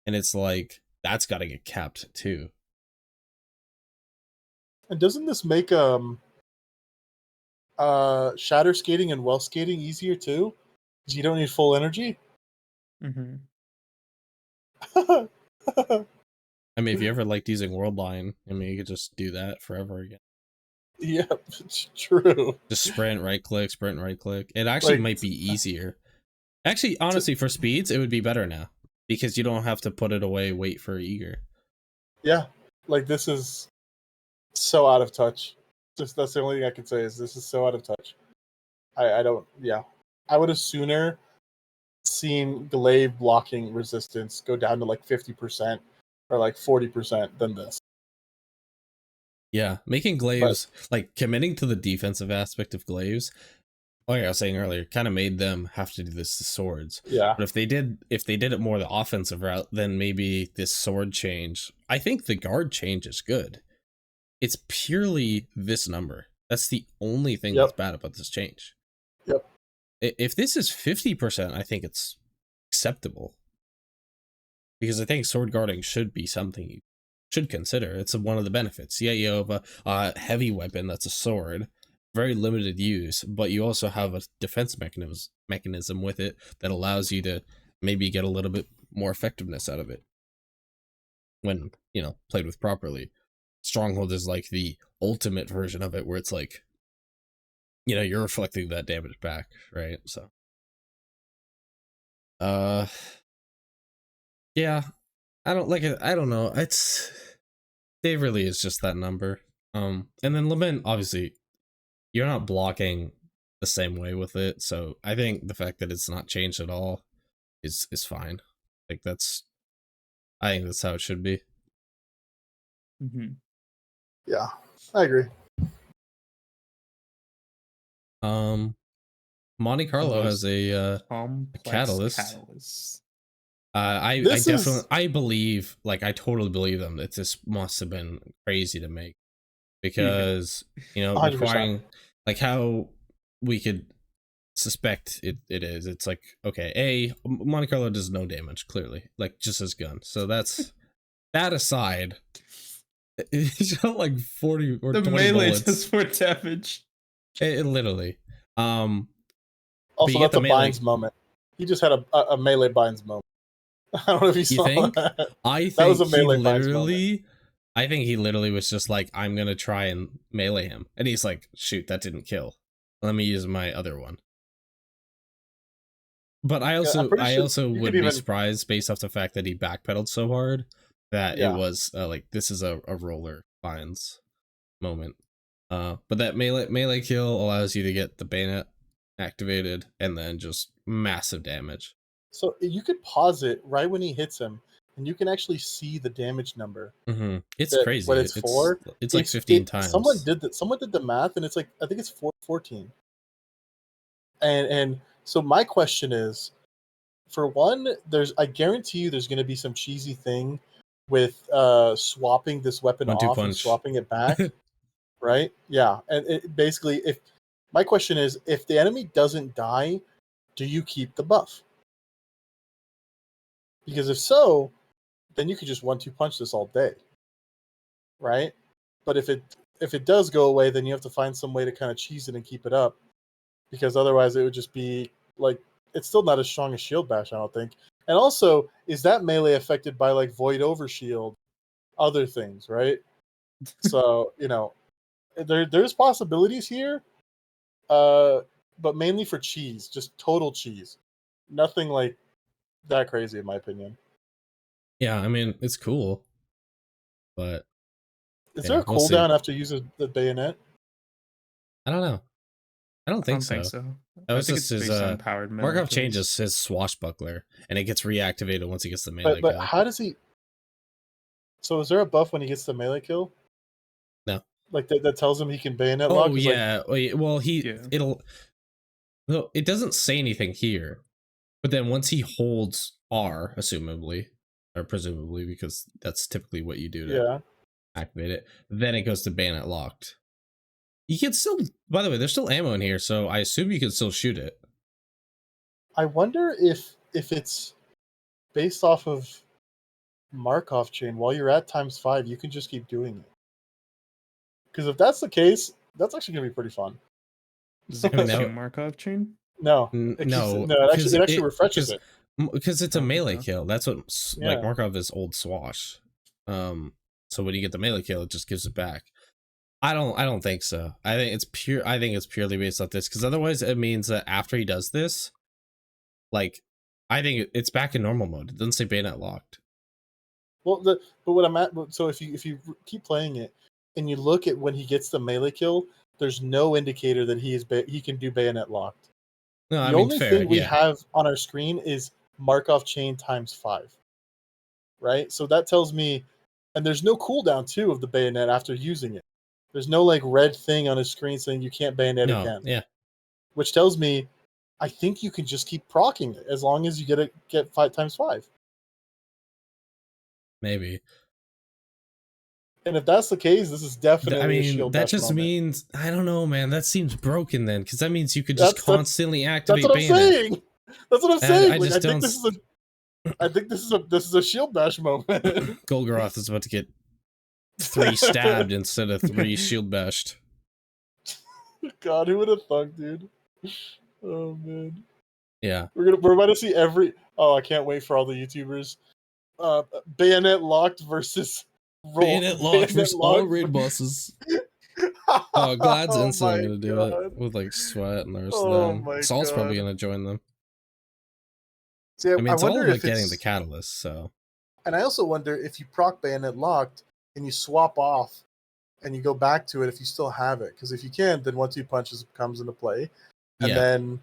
and it's like that's got to get capped too. And doesn't this make shatter skating and well skating easier too? Because you don't need full energy. Mm-hmm. I mean, if you ever liked using World Line, I mean, you could just do that forever again. Yeah, it's true. Just sprint, right click, sprint, right click. It actually Like, might be easier. Actually, honestly, for speeds, it would be better now because you don't have to put it away, wait for eager. Yeah, like this is so out of touch. Just that's the only thing I can say is this is so out of touch. I don't. Yeah, I would have sooner seen glaive blocking resistance go down to like 50% or like 40% than this. Yeah, making glaives, like committing to the defensive aspect of glaives, like I was saying earlier, kind of made them have to do this to swords. Yeah, But if they did it more the offensive route, then maybe this sword change. I think the guard change is good. It's purely this number. That's the only thing that's bad about this change. Yep. If this is 50%, I think it's acceptable. Because I think sword guarding should be something you should consider. It's one of the benefits. Yeah, you have a heavy weapon that's a sword, very limited use, but you also have a defense mechanism with it that allows you to maybe get a little bit more effectiveness out of it when, you know, played with properly. Stronghold is like the ultimate version of it where it's like, you know, you're reflecting that damage back, right? So yeah, I don't like it. I don't know. It really is just that number. And then Lament, obviously, you're not blocking the same way with it, so I think the fact that it's not changed at all is fine. Like I think that's how it should be. Mm-hmm. yeah, I agree. Monte Carlo has a complex catalyst. I definitely I believe, like, I totally believe them that this must have been crazy to make, because you know, 100%. requiring, like, how we could suspect it is. It's like, okay, Monte Carlo does no damage, clearly, like just his gun. So that's that aside, he's got like 40 or the 20 melee bullets. does more damage. It literally. Also, you that's get a the melee. binds moment. He just had a melee binds moment. I don't know if you saw think? that. I think that was a he melee binds moment. literally. I think he literally was just like, I'm gonna try and melee him, and he's like, shoot, that didn't kill. Let me use my other one. But I also would be surprised based off the fact that he backpedaled so hard that it was like, this is a roller binds moment. But that melee kill allows you to get the bayonet activated and then just massive damage. So you could pause it right when he hits him, and you can actually see the damage number. Mm-hmm. It's crazy. What it's for. It's like 15 times. Someone did the math, and it's like, I think it's 14. And so my question is, for one, I guarantee you there's going to be some cheesy thing with swapping this weapon off and swapping it back, right? Yeah, and it basically, if my question is, if the enemy doesn't die, do you keep the buff? Because if so, then you could just 1-2 punch this all day, right? But if it does go away, then you have to find some way to kind of cheese it and keep it up, because otherwise it would just be like, it's still not as strong as Shield Bash, I don't think. And also, is that melee affected by like Void Overshield, other things, right? So, you know, there's possibilities here, but mainly for cheese, just total cheese. Nothing like that crazy, in my opinion. Yeah, I mean, it's cool, but is there a cooldown after using the bayonet? I don't know. I don't think so. That was just his Markov changes his swashbuckler, and it gets reactivated once he gets the melee but kill. How does he? So is there a buff when he gets the melee kill? No. Like that tells him he can bayonet lock? Oh yeah. Well, it doesn't say anything here, but then once he holds R, assumably or presumably, because that's typically what you do to activate it, then it goes to bayonet locked. You can still, by the way, there's still ammo in here, so I assume you can still shoot it. I wonder if it's based off of Markov chain. While you're at ×5, you can just keep doing it. Because if that's the case, that's actually gonna be pretty fun. Does it I mean, consume that- Markov chain? No, No, it actually refreshes it. Because it's a Oh, melee okay. kill. That's what like Yeah. Markov is old swash. So when you get the melee kill, it just gives it back. I don't think so. I think it's purely based off this, because otherwise it means that after he does this, like, I think it's back in normal mode. It doesn't say bayonet locked. Well, but what I'm at, so if you keep playing it and you look at when he gets the melee kill, there's no indicator that he can do bayonet locked. No, The I mean, only fair, thing we yeah. have on our screen is Markov chain times 5, right? So that tells me, and there's no cooldown too of the bayonet after using it. There's no like red thing on his screen saying you can't bayonet No, again, yeah. which tells me I think you can just keep proccing it as long as you get 5 times 5. Maybe. And if that's the case, this is definitely I a mean, shield that bash just moment. means, I don't know, man. That seems broken then, because that means you could just That's constantly that's activate what I'm bayonet. saying. That's what I'm And saying. I Like, just I think this is a shield bash moment. Golgoroth is about to get 3 stabbed instead of 3 shield bashed. God, who would have thunk, dude? Oh man, Yeah. we're about to see every. Oh, I can't wait for all the YouTubers. Bayonet locked versus Bayonet locked versus all raid bosses. Oh, Glad's Oh instantly my gonna do God. it with like Sweat and the rest Oh of them. my Saul's probably God. gonna join them. See, I mean, it's all wonder about if getting it's, the catalyst, so and I also wonder if you proc bayonet locked and you swap off and you go back to it if you still have it. Because if you can, then 1-2 punches comes into play, and yeah, then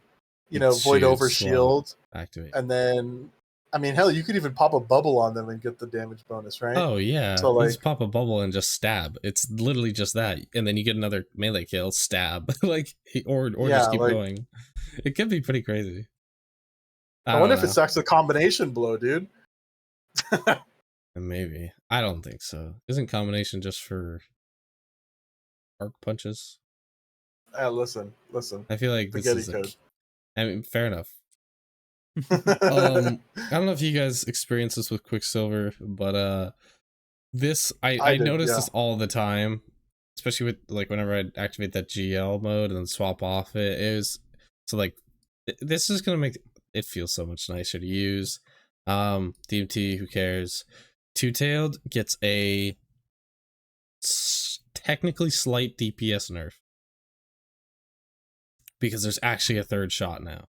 you void shoot, over swap, shield, activate. and then I mean, hell, you could even pop a bubble on them and get the damage bonus, right? Oh yeah, So, you like, just pop a bubble and just stab. It's literally just that, and then you get another melee kill, stab, like, or Yeah, just keep like- going. It could be pretty crazy. I wonder don't if it's actually a combination blow, dude. know. Maybe. I don't think so. Isn't combination just for arc punches? Listen. I feel like this Spaghetti is code. I mean, fair enough. I don't know if you guys experience this with Quicksilver, but this I did, notice yeah. this all the time, especially with like whenever I activate that GL mode and then swap off it. So like this is gonna make it feel so much nicer to use. DMT, who cares? Two-tailed gets a technically slight DPS nerf because there's actually a third shot now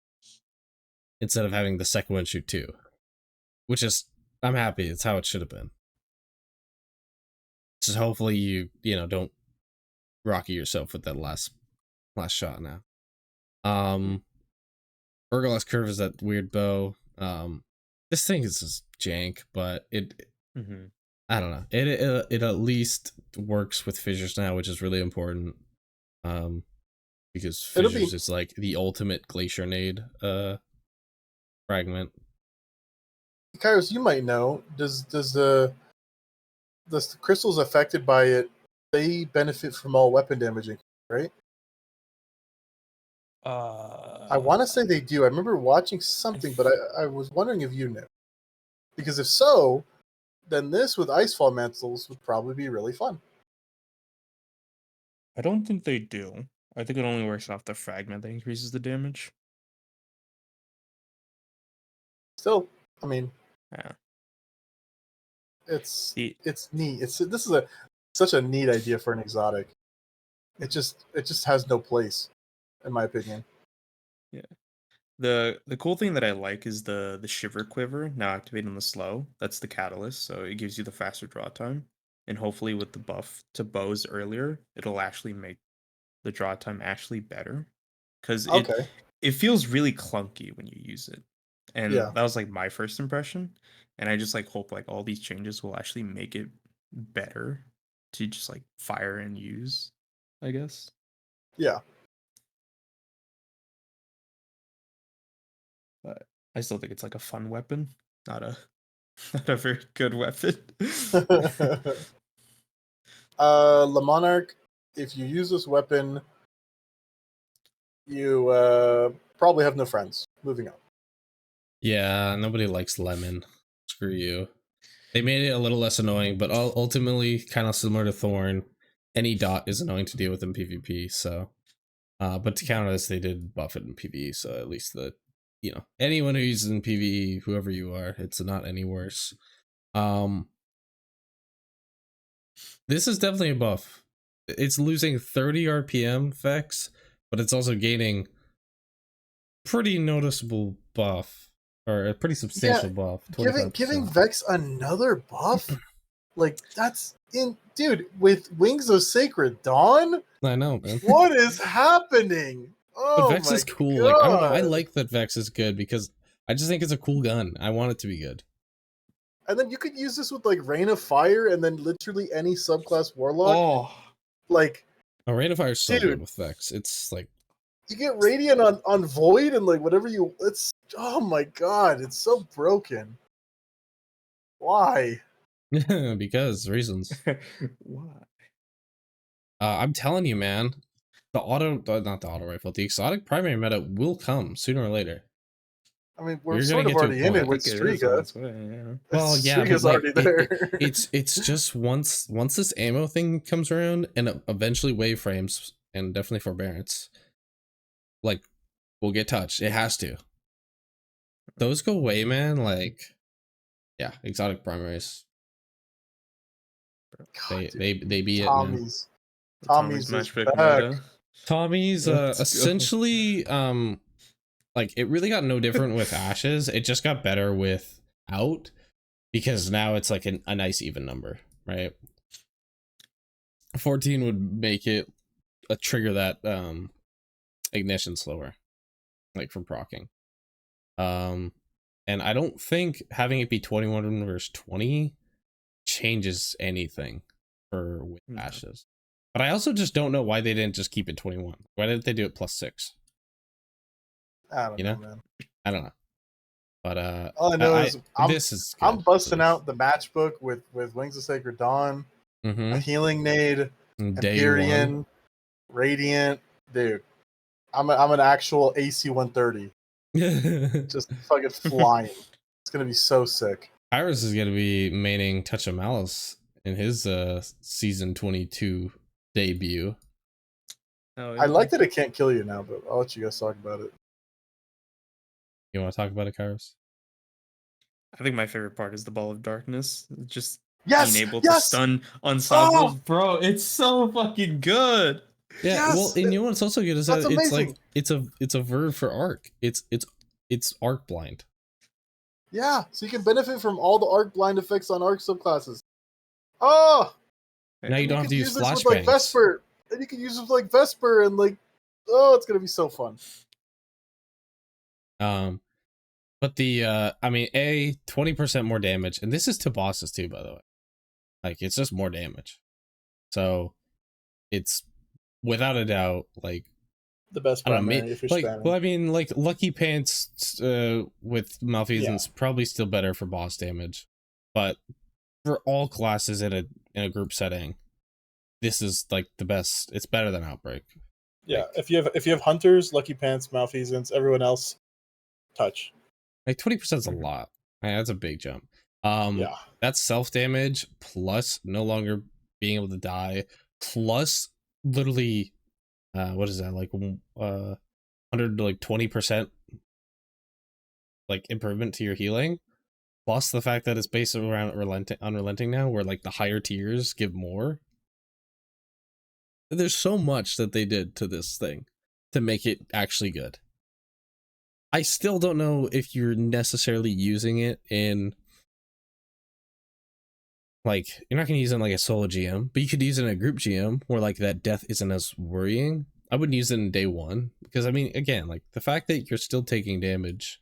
instead of having the second one shoot 2, which is, I'm happy. It's how it should have been. Just hopefully you don't rocky yourself with that last shot now. Urgala's Curve is that weird bow. This thing is just jank, but I don't know. It at least works with fissures now, which is really important. Because fissures is like the ultimate glacier nade fragment. Kairos, you might know. Does the crystals affected by it, they benefit from all weapon damaging, right? I want to say they do. I remember watching something, but I was wondering if you knew. Because if so, then this with Icefall Mantles would probably be really fun. I don't think they do. I think it only works off the fragment that increases the damage. Still, I mean, Yeah. it's neat. This is such a neat idea for an exotic. It just has no place, in my opinion. Yeah. The cool thing that I like is the Shiver Quiver now activated on the slow. That's the catalyst, so it gives you the faster draw time. And hopefully with the buff to bows earlier, it'll actually make the draw time actually better. Because it feels really clunky when you use it. And that was like my first impression. And I just like hope like all these changes will actually make it better to just like fire and use, I guess. Yeah. But I still think it's like a fun weapon, not a very good weapon. Le Monarch, if you use this weapon, you probably have no friends. Moving on. Yeah, nobody likes lemon. Screw you. They made it a little less annoying, but ultimately kind of similar to Thorn. any dot is annoying to deal with in PvP. So, but to counter this, they did buff it in PvE. So at least anyone who uses in PvE, whoever you are, it's not any worse. This is definitely a buff. It's losing 30 RPM Vex, but it's also gaining pretty noticeable buff, or a pretty substantial buff. Giving Vex another buff, like that's dude, with Wings of Sacred Dawn. I know, man. What is happening? Oh, but Vex is cool. God. Like, I don't know. I like that Vex is good because I just think it's a cool gun. I want it to be good. And then you could use this with like Rain of Fire, and then literally any subclass Warlock. Oh, Rain of Fire is so good with Vex. It's like you get Radiant on Void and like whatever you. It's oh my god, it's so broken. Why? because reasons. why? I'm telling you, man. Not the auto rifle. The exotic primary meta will come sooner or later. I mean, we're sort of already in it with Striga. Well, yeah, Striga's like, already there. It's just once this ammo thing comes around, and eventually wave frames, and definitely forbearance, like, will get touched. It has to. Those go away, man. Like, yeah, exotic primaries. God, They be it, man. Tommy's is back. Tommy's essentially like it really got no different with Ashes. It just got better with out because now it's like a nice even number, right? 14 would make it a trigger that ignition slower, like from proccing. And I don't think having it be 21 versus 20 changes anything for with Ashes. But I also just don't know why they didn't just keep it 21. Why didn't they do it +6? I don't know, man. I don't know. But all I know is I'm busting good. out the matchbook with Wings of Sacred Dawn, a Healing Nade, Empyrean, Radiant. Dude, I'm an actual AC 130. Just fucking flying. It's gonna be so sick. Iris is gonna be maining Touch of Malice in his season 22 debut. Oh, yeah. I like that it can't kill you now, but I'll let you guys talk about it. You want to talk about it, Kairos? I think my favorite part is the Ball of Darkness. Just being able to stun ensembles. Oh! Bro, it's so fucking good. Yeah, well, and you know what's also good is that it's like it's a verb for arc. It's arc blind. Yeah, so you can benefit from all the arc blind effects on arc subclasses. Oh, now you don't have to use flashbangs. Like Vesper, and you can use it with like Vesper, and like, oh, it's gonna be so fun. But the I mean, 20% more damage, and this is to bosses too, by the way. Like, it's just more damage, so it's without a doubt like the best primary if you're spamming. Well, I mean, like Lucky Pants with Malfeasance probably still better for boss damage, but for all classes in a group setting, this is like the best. It's better than Outbreak. Yeah, like, if you have Hunters, Lucky Pants, Malfeasance, everyone else, touch. Like 20% is a lot. That's a big jump. Yeah, that's self damage plus no longer being able to die plus literally what is that, like 100 to like 20% like improvement to your healing, plus the fact that it's based around unrelenting now, where like the higher tiers give more. There's so much that they did to this thing to make it actually good. I still don't know if you're necessarily using it in, like, you're not going to use it in like a solo GM, but you could use it in a group GM where like that death isn't as worrying. I wouldn't use it in day one because, I mean, again, like the fact that you're still taking damage.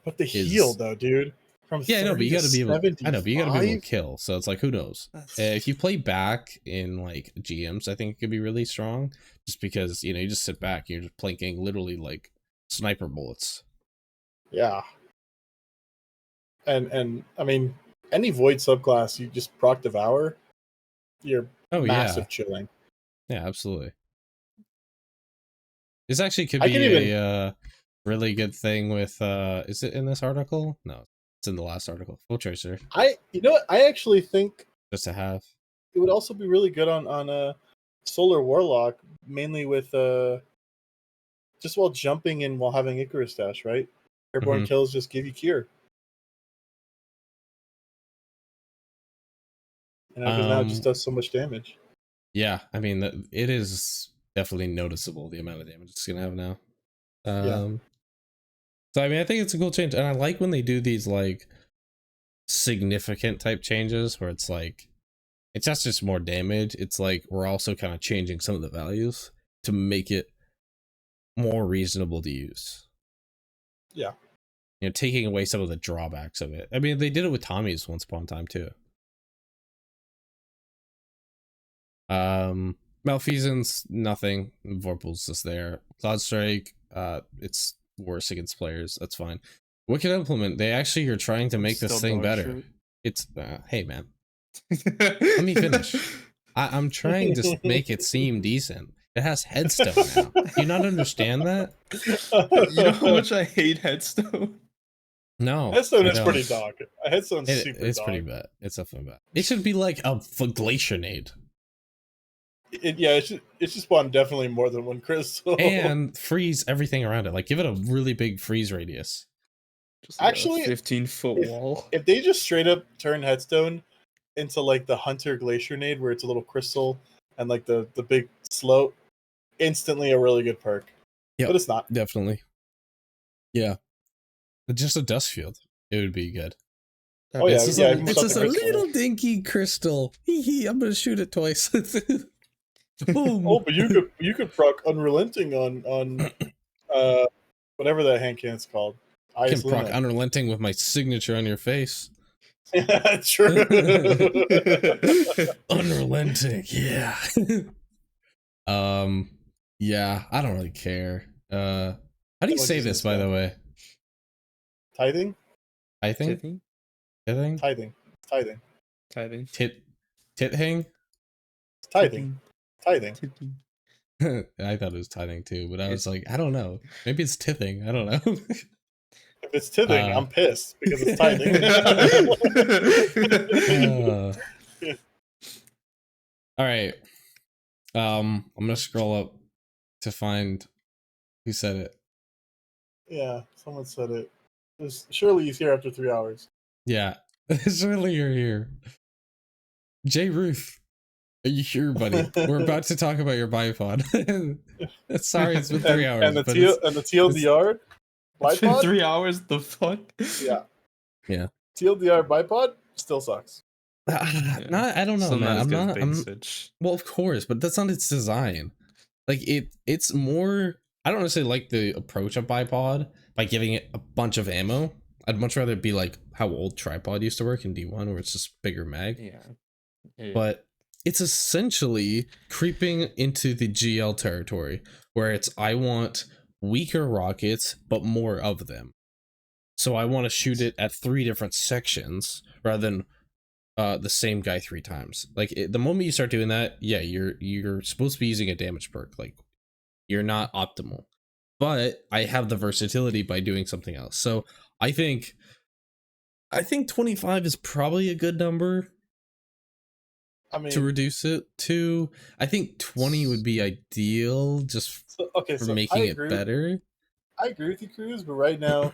But the heal though, dude. From yeah, I know, but you got to be able. I know, but you got to be able to kill. So it's like, who knows? If you play back in like GMs, I think it could be really strong. Just because, you know, you just sit back, you're just plinking literally like sniper bullets. Yeah. And I mean, any void subclass, you just proc Devour, you're massive chilling. Yeah, absolutely. This actually could be a really good thing with is it in this article? No, it's in the last article. Full Tracer. You know what? I actually think just to have. it would also be really good on a Solar Warlock, mainly with just while jumping and while having Icarus Dash, right? Airborne kills just give you cure. Because now it just does so much damage. Yeah, I mean, it is definitely noticeable the amount of damage it's gonna have now. So I mean, I think it's a cool change, and I like when they do these like significant type changes where it's like it's not just more damage. It's like we're also kind of changing some of the values to make it more reasonable to use. Yeah, you know, taking away some of the drawbacks of it. I mean, they did it with Tommy's once upon a time too. Malfeasance, nothing. Vorpal's just there. Cloud Strike, it's worse against players. That's fine. Wicked Implement, they actually are trying to make this thing better. It's hey man, let me finish. I'm trying to make it seem decent. It has Headstone now. Do you not understand that? You know how much I hate Headstone? No. Headstone is pretty dog. Headstone's super It's dog. pretty bad. It's definitely bad. It should be like a Glacier Nade. It should spawn definitely more than one crystal. And freeze everything around it. Like, give it a really big freeze radius. Just like Actually, a 15-foot wall. If they just straight up turn Headstone into like the Hunter Glacier Nade, where it's a little crystal and like the big slope, instantly a really good perk. Yeah, but it's not. Definitely. Yeah, just a dust field. It would be good. Oh yeah, it's just, it's just a little dinky crystal. I'm gonna shoot it twice. Boom. Oh, but you could proc Unrelenting on whatever that hand can's called. I can proc Unrelenting with my signature on your face. Yeah, true. Unrelenting, yeah. Yeah, I don't really care. How do you say this, by the way? Tithing? Tithing? Tithing? Tithing. Tithing. Tithing. Tithing? Tithing. Tithing. I thought it was tithing too, but I was like, I don't know. Maybe it's tithing. I don't know. If it's tithing, I'm pissed because it's tithing. All right. I'm gonna scroll up to find who said it. Yeah, someone said it. Surely he's here after 3 hours. Yeah, surely you're here. Jay Ruth, are you here, buddy? We're about to talk about your bipod. Sorry, it's been 3 hours. And the TLDR bipod? 3 hours? The fuck? Yeah. Yeah. TLDR bipod still sucks. I don't know, Still man. I'm well, of course, but that's not its design. Like it's more. I don't necessarily like the approach of bipod by giving it a bunch of ammo. I'd much rather it be like how old tripod used to work in D1, where it's just bigger mag. Yeah. But it's essentially creeping into the GL territory where it's I want weaker rockets but more of them. So I want to shoot it at 3 different sections rather than the same guy 3 times. Like the moment you start doing that, yeah, you're supposed to be using a damage perk. Like you're not optimal. But I have the versatility by doing something else. So I think 25 is probably a good number. I mean, to reduce it to, I think 20 would be ideal just for making it better. I agree with you, Cruz, but right now,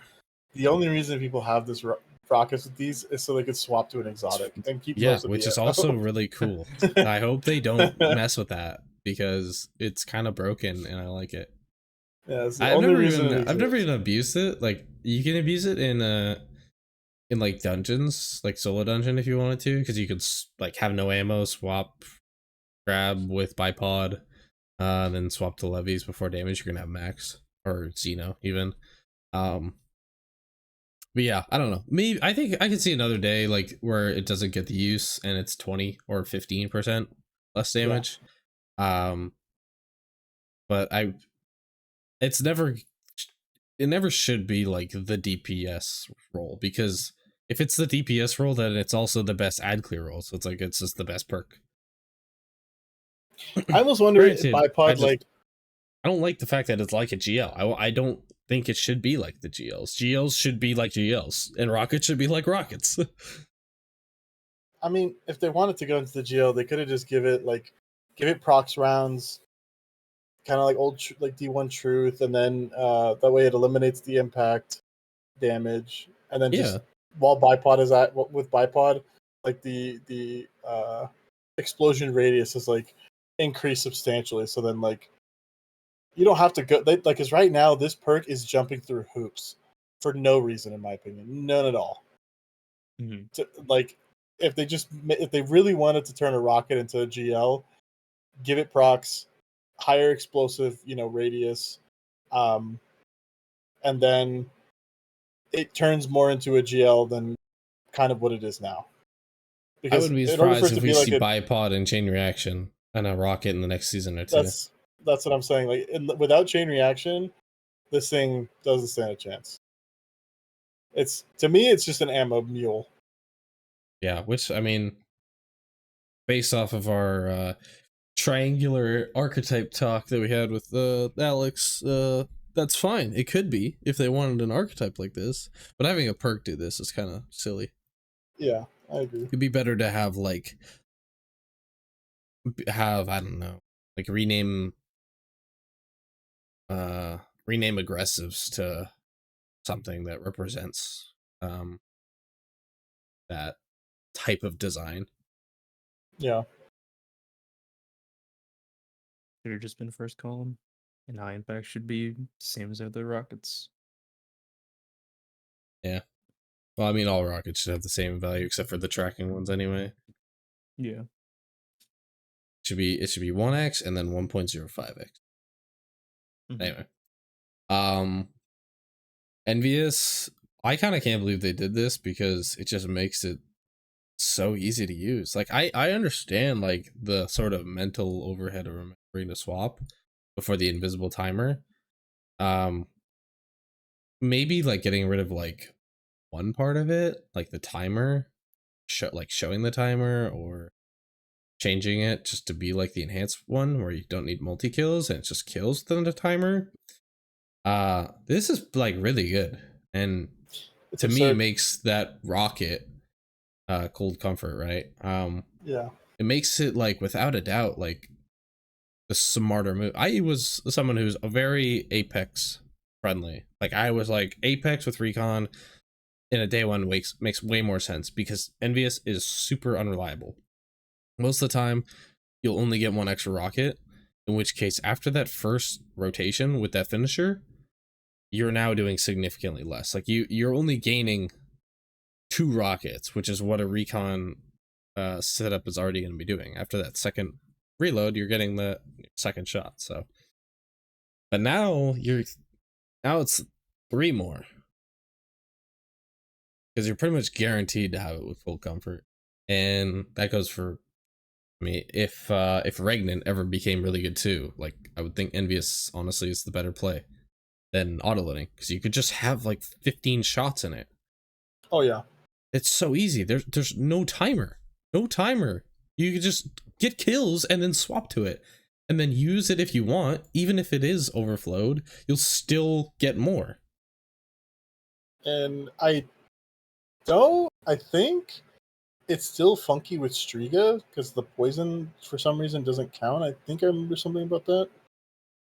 the only reason people have this rockets with these is so they could swap to an exotic and keep most of which is also really cool. I hope they don't mess with that because it's kind of broken and I like it. Yeah, it's the only reason I've never even abused it. Like you can abuse it in like dungeons, like solo dungeon if you wanted to, because you could like have no ammo, swap, grab with bipod, then swap to levies before damage. You're gonna have max or Xeno even. But yeah, I don't know. Maybe I think I could see another day like where it doesn't get the use and it's 20 or 15% less damage. Yeah. But it never should be like the DPS role, because if it's the DPS role, then it's also the best ad clear role. So it's like it's just the best perk. I almost wonder if bipod I don't like the fact that it's like a GL. I don't think it should be like the GLs. GLs should be like GLs, and rockets should be like rockets. I mean, if they wanted to go into the GL, they could have just give it procs rounds, kind of like like D1 Truth, and then that way it eliminates the impact damage, and then just while bipod is at with bipod, like the explosion radius is like increased substantially. So then like you don't have to go like because right now this perk is jumping through hoops for no reason, in my opinion, none at all. Like if they really wanted to turn a rocket into a GL, give it procs, higher explosive, radius, and then it turns more into a GL than kind of what it is now. Because I would be surprised if we see bipod and chain reaction and a rocket in the next season or two. That's what I'm saying. Like without chain reaction, this thing doesn't stand a chance. To me, it's just an ammo mule. Yeah, which I mean, based off of our triangular archetype talk that we had with Alex, that's fine. It could be if they wanted an archetype like this, but having a perk do this is kind of silly. Yeah, I agree. It'd be better to have I don't know, like rename aggressives to something that represents that type of design. Yeah. Should have just been first column, and high impact should be same as other rockets. Yeah. Well, I mean, all rockets should have the same value except for the tracking ones anyway. Yeah. It should be 1x and then 1.05x. Anyway. Envious, I kind of can't believe they did this because it just makes it so easy to use. Like I understand like the sort of mental overhead of remembering to swap before the invisible timer. Maybe like getting rid of like one part of it, like the timer, showing the timer or changing it just to be like the enhanced one where you don't need multi kills and it just kills the timer. This is like really good, and it's to absurd. Me it makes that rocket cold comfort, right? Yeah, it makes it like without a doubt like the smarter move. I was someone who's a very Apex friendly. Like I was like Apex with recon in a day one makes way more sense because Envious is super unreliable. Most of the time you'll only get one extra rocket, in which case after that first rotation with that finisher, you're now doing significantly less. Like you're only gaining 2 rockets, which is what a recon setup is already going to be doing. After that second reload, you're getting the second shot. So, but now it's 3 more because you're pretty much guaranteed to have it with full comfort, and that goes for me. If Regnant ever became really good too, like I would think Envious honestly is the better play than autoloading because you could just have like 15 shots in it. Oh yeah, it's so easy. There's no timer. You can just get kills and then swap to it and then use it if you want. Even if it is overflowed, you'll still get more. And I think it's still funky with Striga because the poison for some reason doesn't count. I think I remember something about that.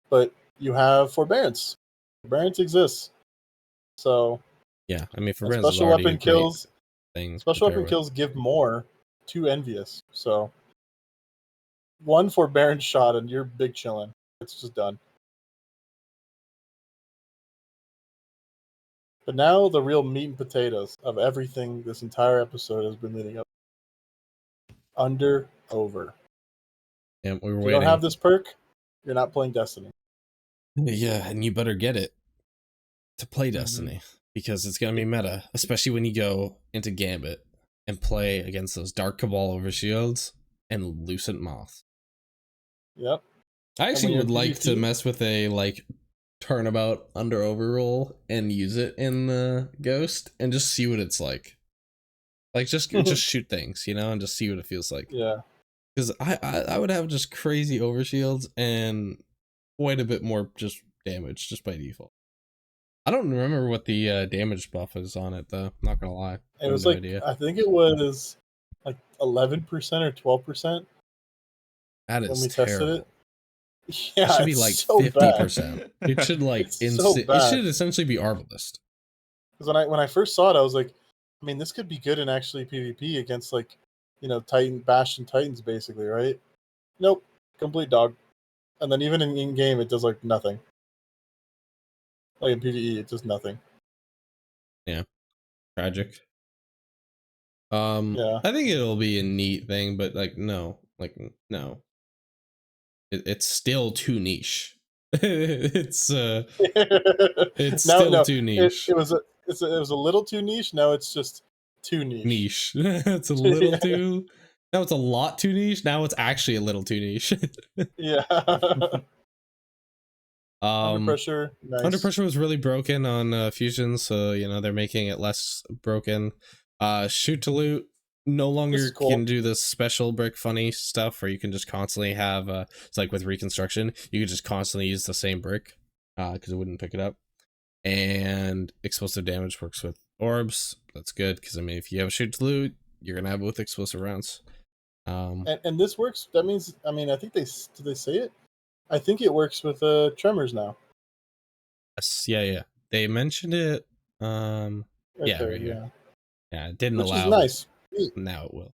But you have Forbearance. Forbearance exists. So yeah, I mean Forbearance special is weapon kills. Special weapon with. Kills give more to Envious. So 1 Forbearance shot and you're big chillin'. It's just done. But now the real meat and potatoes of everything this entire episode has been leading up. Under over. Yeah, we were if waiting. You don't have this perk, you're not playing Destiny. Yeah, and you better get it to play Destiny because it's gonna be meta, especially when you go into Gambit and play against those Dark Cabal overshields and Lucent Moth. Yep. I actually would like to mess with a like turnabout under overroll and use it in the Ghost and just see what it's like. Like just shoot things, and just see what it feels like. Yeah. Because I would have just crazy overshields and quite a bit more just damage just by default. I don't remember what the damage buff is on it though. Not gonna lie. It was like idea. I think it was like 11% or 12%. That is when we tested terrible. it. Yeah, It should be it's like so 50%. It should like It's so it bad. should essentially be Arbalest. Because when I first saw it, I was like, I mean, this could be good in actually PvP against like, Bastion Titans basically, right? Nope, complete dog. And then even in game, it does like nothing. Like in PvE, it does nothing. Yeah, tragic. Yeah. I think it'll be a neat thing, but no, it's still too niche. it's still too niche. It was a little too niche. Now it's just too niche. Niche. It's a little too. Now it's a lot too niche. Now it's actually a little too niche. Yeah. Under pressure. Nice. Under pressure was really broken on Fusion, so they're making it less broken. Shoot to loot no longer Cool. can do this special brick funny stuff where you can just constantly have it's like with reconstruction, you could just constantly use the same brick because it wouldn't pick it up. And explosive damage works with orbs. That's good because I mean if you have a shoot to loot, you're gonna have it with explosive rounds. And this works. That means I think did they say it? I think it works with tremors now. Yes, yeah. They mentioned it. Right here. Yeah, it didn't allow. Which is nice. Now it will.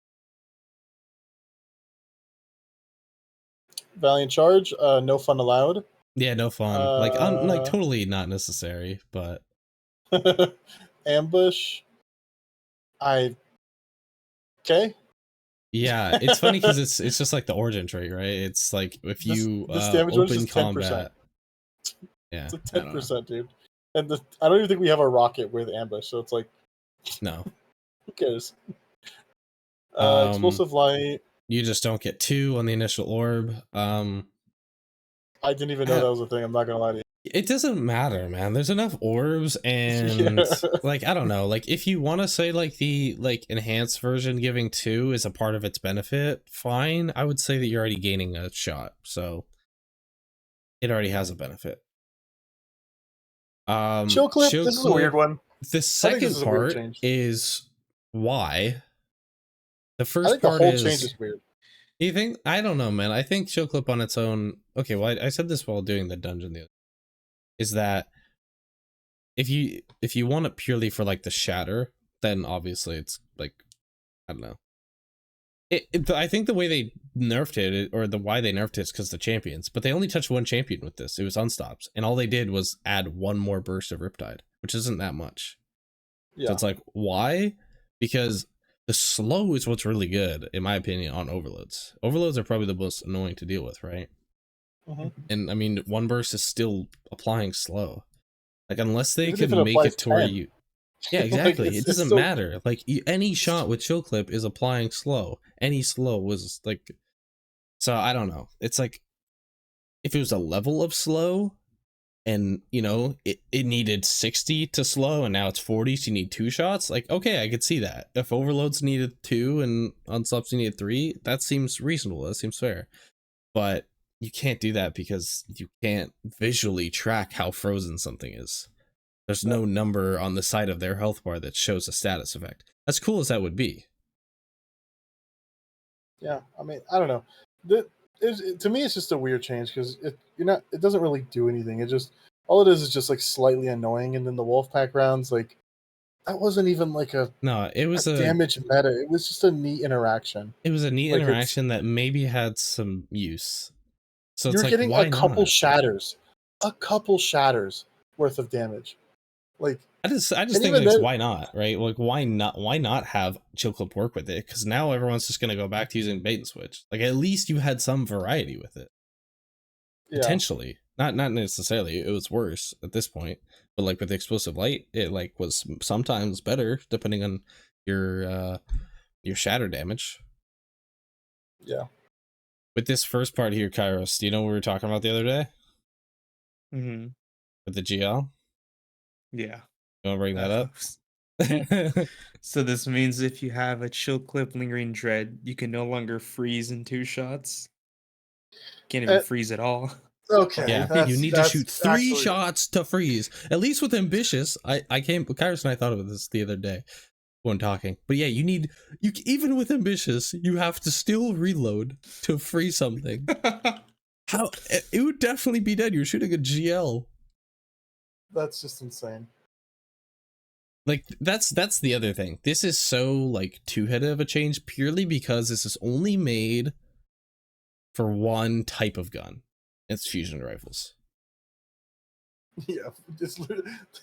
Valiant charge, no fun allowed. Yeah, no fun. Like totally not necessary, but ambush. Okay. Yeah, it's funny because it's just like the origin trait, right? It's like if you this damage open combat. 10%. Yeah, it's like 10%, dude. And I don't even think we have a rocket with ambush, so it's like no. Who cares? Explosive light. You just don't get 2 on the initial orb. I didn't even know that was a thing. I'm not gonna lie to you. It doesn't matter, man. There's enough orbs, and like I don't know. Like if you want to say like the enhanced version giving 2 is a part of its benefit, fine. I would say that you're already gaining a shot, so it already has a benefit. Chill clip. This is a weird one. The second part is why. The first part the whole change is weird. You think? I don't know, man. I think chill clip on its own. Okay, well, I said this while doing the dungeon. Is that if you want it purely for like the shatter, then obviously it's like I don't know. I think the way they nerfed it, or why they nerfed it, is because the champions. But they only touched one champion with this. It was Unstops, and all they did was add one more burst of Riptide, which isn't that much. Yeah. So it's like, why? Because the slow is what's really good, in my opinion, on overloads. Overloads are probably the most annoying to deal with, right? Mm-hmm. And I mean, one burst is still applying slow. Like unless they could make it to where you. Yeah, exactly. It doesn't matter. Like any shot with chill clip is applying slow. Any slow was like. So I don't know. It's like if it was a level of slow, and it needed 60 to slow, and now it's 40, so you need 2 shots. Like okay, I could see that. If overloads needed 2 and unstops you needed 3, that seems reasonable. That seems fair. But you can't do that because you can't visually track how frozen something is. There's no number on the side of their health bar that shows a status effect. As cool as that would be. Yeah, I mean, I don't know. To me, it's just a weird change because it doesn't really do anything. All it is just like slightly annoying. And then the Wolfpack rounds, like that wasn't even like a damage meta. It was just a neat interaction. It was a neat interaction that maybe had some use. So you're it's getting like, a couple shatters worth of damage. Like I just think like, why not, right? Like why not have chill clip work with it? Because now everyone's just gonna go back to using bait and switch. Like at least you had some variety with it. Yeah. Potentially, not necessarily. It was worse at this point, but like with the explosive light, it like was sometimes better depending on your shatter damage. Yeah. With this first part here, Kairos, do you know what we were talking about the other day? Mm-hmm. With the GL? Yeah. You want to bring that up? So this means if you have a chill clip lingering dread, you can no longer freeze in 2 shots. Can't even freeze at all. Okay. Yeah, you need to shoot 3 shots to freeze. At least with ambitious, Kairos and I thought of this the other day. when talking. But yeah, you even with ambitious, you have to still reload to free something. How it would definitely be dead. You're shooting a GL. That's just insane. Like that's the other thing. This is so like two-headed of a change purely because this is only made for one type of gun. It's fusion rifles. Yeah,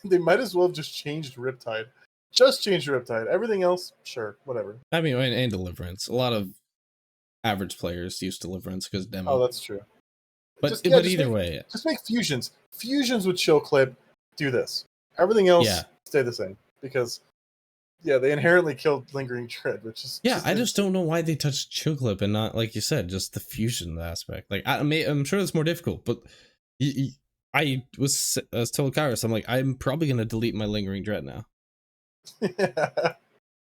they might as well have just changed Riptide. Just change Riptide. Everything else, sure, whatever. I mean, and Deliverance. A lot of average players use Deliverance because demo. Oh, that's true. But either way, just make fusions. Fusions with chill clip. Do this. Everything else stay the same because they inherently killed lingering tread, which is I just don't know why they touched chill clip and not, like you said, just the fusion aspect. Like I'm sure it's more difficult, but I was told Kairos, I'm like, I'm probably gonna delete my lingering dread now.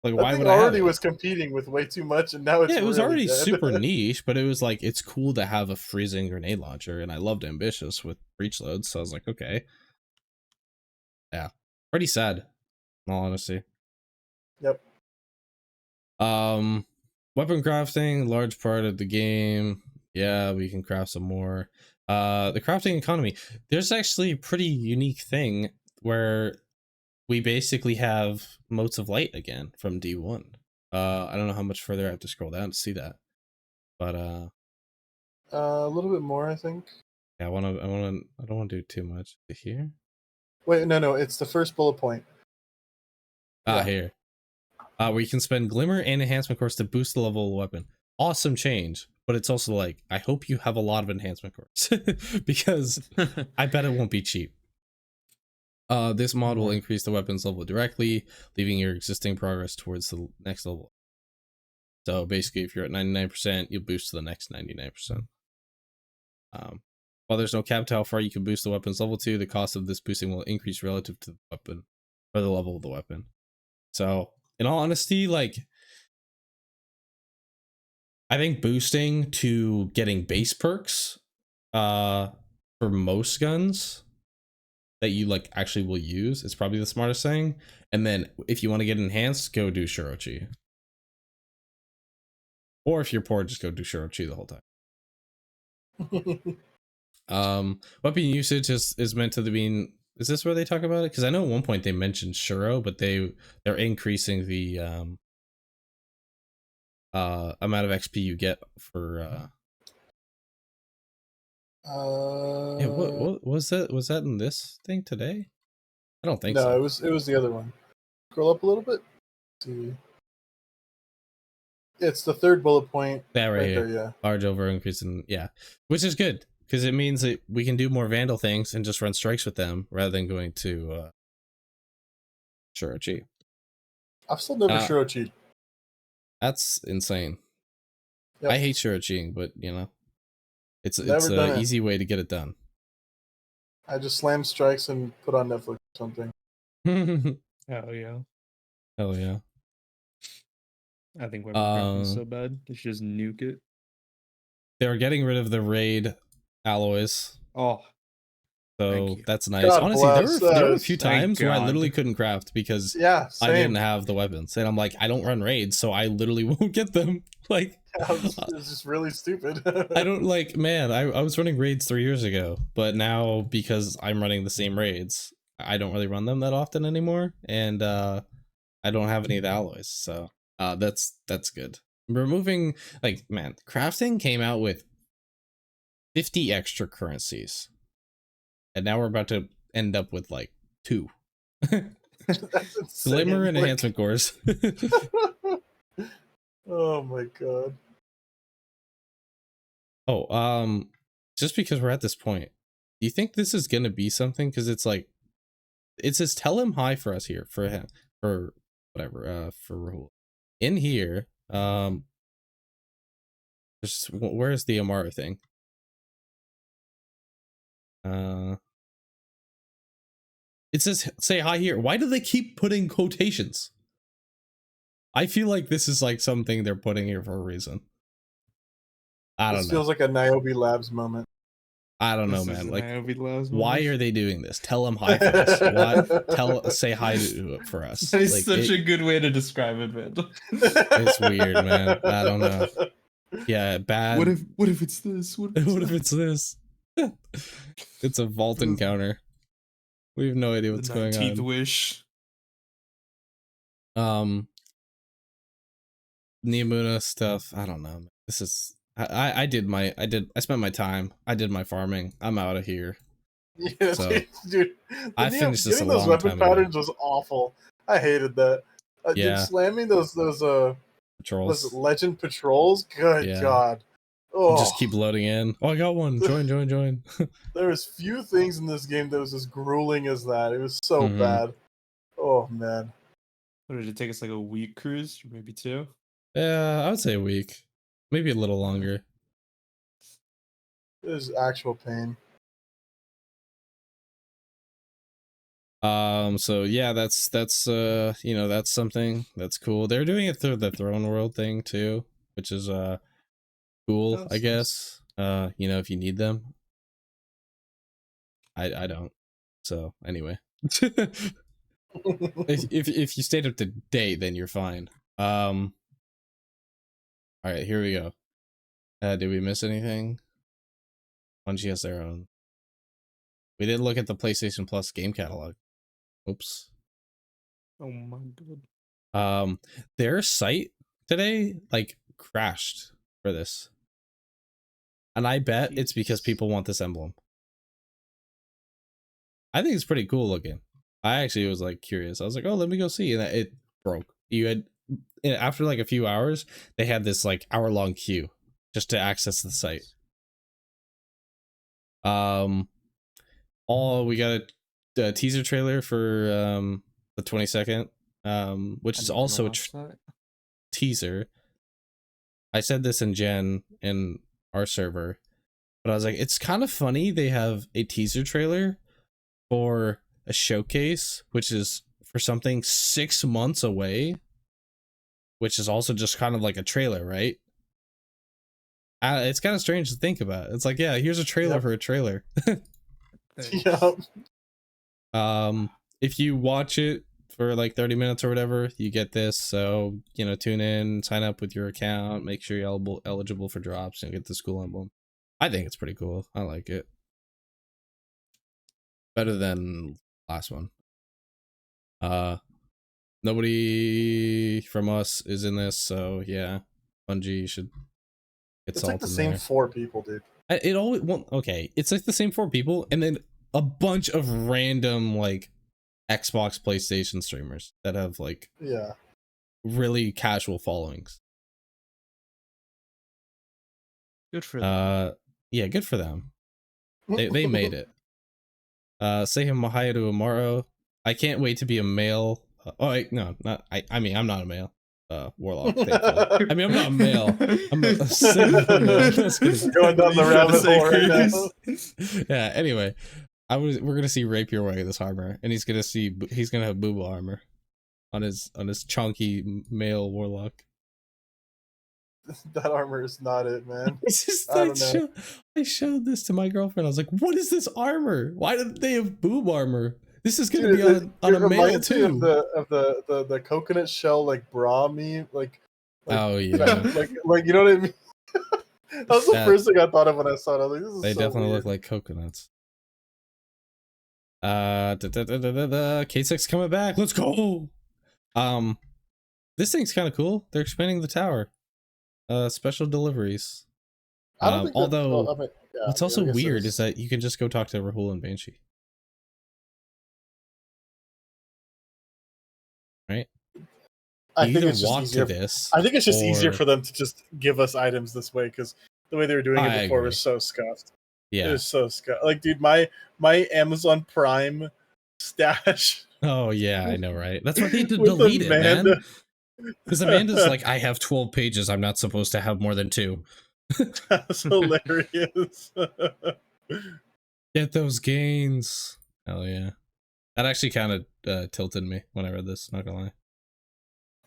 Like, why would I already was competing with way too much, and now it's it was really already dead. super niche, but it was like it's cool to have a freezing grenade launcher, and I loved ambitious with breach loads, so I was like, okay, yeah, pretty sad, in all honesty. Yep. Weapon crafting, large part of the game. Yeah, we can craft some more. The crafting economy. There's actually a pretty unique thing where we basically have motes of light again from D1. I don't know how much further I have to scroll down to see that, but a little bit more, I think. Yeah, I don't want to do too much here. Wait, no, it's the first bullet point. Here. Where you can spend glimmer and enhancement cores to boost the level of the weapon. Awesome change, but it's also like, I hope you have a lot of enhancement cores because I bet it won't be cheap. This mod will increase the weapon's level directly, leaving your existing progress towards the next level. So basically, if you're at 99%, you'll boost to the next 99%. While there's no cap to how far you can boost the weapon's level to, the cost of this boosting will increase relative to the weapon, or the level of the weapon. So, in all honesty, like, I think boosting to getting base perks, for most guns that you like actually will use is probably the smartest thing. And then if you want to get enhanced, go do Shirochi. Or if you're poor, just go do Shirochi the whole time. Weapon usage is meant to be. Is this where they talk about it? Because I know at one point they mentioned Shuro, but they're increasing the amount of XP you get for yeah, what was that? Was that in this thing today? I don't think so. No, it was the other one. Scroll up a little bit. Let's see. It's the third bullet point. That right here. There, yeah. Large over increase in, which is good because it means that we can do more Vandal things and just run strikes with them rather than going to Shirochi. I've still never Shirochi. That's insane. Yep. I hate Shirochiing, but you know, it's an easy way to get it done. I just slam strikes and put on Netflix or something. Hell yeah. Hell yeah. I think weapon crafting is so bad. They should just nuke it. They were getting rid of the raid alloys. Oh. So that's nice. God honestly, there were a few Thank times where I God. literally couldn't craft because Same. I didn't have the weapons. And I'm like, I don't run raids, so I literally won't get them. Like, it's just really stupid. I don't like, man, I was running raids 3 years ago, but now because I'm running the same raids, I don't really run them that often anymore. And I don't have any of the alloys. So that's good. Removing, like, man, crafting came out with 50 extra currencies. And now we're about to end up with like 2. Glimmer and enhancement cores. Oh my god. Oh, just because we're at this point, do you think this is gonna be something? Because it's like, it says tell him hi for us here, for him, for whatever, for Rahul. In here, where's the Amara thing? It says say hi here. Why do they keep putting quotations? I feel like this is like something they're putting here for a reason. I don't know. This feels like a Niobe Labs moment. I don't know, This man. isn't Like, Naomi Love's why voice. are they doing this? Tell them hi for us. Why? Say hi to it for us. That is Like, such a good way to describe it, man. It's weird, man. I don't know. Yeah, bad. What if it's this? What What if it's this? It's a vault encounter. We have no idea what's the going 19th on. wish? Neomuna stuff. I don't know. This is. I spent my time. I did my farming. I'm out of here. Yeah, So, dude. I finished this a getting those long weapon time ago. patterns was awful. I hated that. Yeah. Dude, slamming those was Patrols. it Legend Patrols? Good Yeah. God. You Oh, just keep loading in. Oh, I got one. Join. there was few things in this game that was as grueling as that. It was so Mhm. bad. Oh man. What did it take us, like a week cruise, or maybe 2? Yeah, I would say a week, maybe a little longer. It was actual pain. So yeah, that's you know, that's something that's cool. They're doing it through the Throne World thing too, which is cool, That's I guess. You know, if you need them. I don't. So anyway. if you stayed up to date, then you're fine. All right, here we go. Did we miss anything? Bungie has their own. We didn't look at the PlayStation Plus game catalog. Oops. Oh my god. Their site today like crashed for this. And I bet it's because people want this emblem. I think it's pretty cool looking. I actually was like curious. I was like, oh, let me go see. And it broke. You had, after like a few hours, they had this like hour-long queue just to access the site. We got a teaser trailer for the 22nd, which is also a teaser. I said this in Gen in our server, but I was like, it's kind of funny they have a teaser trailer for a showcase, which is for something 6 months away, which is also just kind of like a trailer, right? It's kind of strange to think about. It's like, yeah, here's a trailer for a trailer. Yep. If you watch it for like 30 minutes or whatever, you get this. So, you know, tune in, sign up with your account, make sure you're eligible for drops, and get the school emblem. I think it's pretty cool. I like it. Better than last one. Nobody from us is in this, so yeah, Bungie should get It's salt like the in same there. 4 people, dude. It always, well, okay, it's like the same 4 people, and then a bunch of random like Xbox, PlayStation streamers that have like really casual followings. Good for them. Yeah, good for them. They made it. Say him Mahaya to Amaro. I can't wait to be a male. I mean, I'm not a male warlock. Thankfully. I mean, I'm not a male. I'm a single male. Going down the rabbit hole right now. Yeah. Anyway, we're gonna see Rapier wearing this armor, and he's gonna have booba armor on his chunky male warlock. That armor is not it, man. It's just, I showed this to my girlfriend. I was like, "What is this armor? Why did they have boob armor? This is gonna be on a male too." Of the coconut shell like bra meme, like oh yeah, like you know what I mean. That was the first thing I thought of when I saw it. I was like, "This is they so definitely weird." look like coconuts. K6 coming back. Let's go. This thing's kind of cool. They're expanding the tower. Special deliveries. I don't think although what's also weird is that you can just go talk to Rahul and Banshee. Right? I think it's walk just easier. To this, I think it's just easier for them to just give us items this way, because the way they were doing it before was so scuffed. Yeah, it was so scuffed. Like, dude, my Amazon Prime stash. Oh yeah, I know, right? That's why they had to delete it, man. Because Amanda's like, I have 12 pages. I'm not supposed to have more than 2. That's hilarious. Get those gains. Hell yeah. That actually kind of tilted me when I read this, not gonna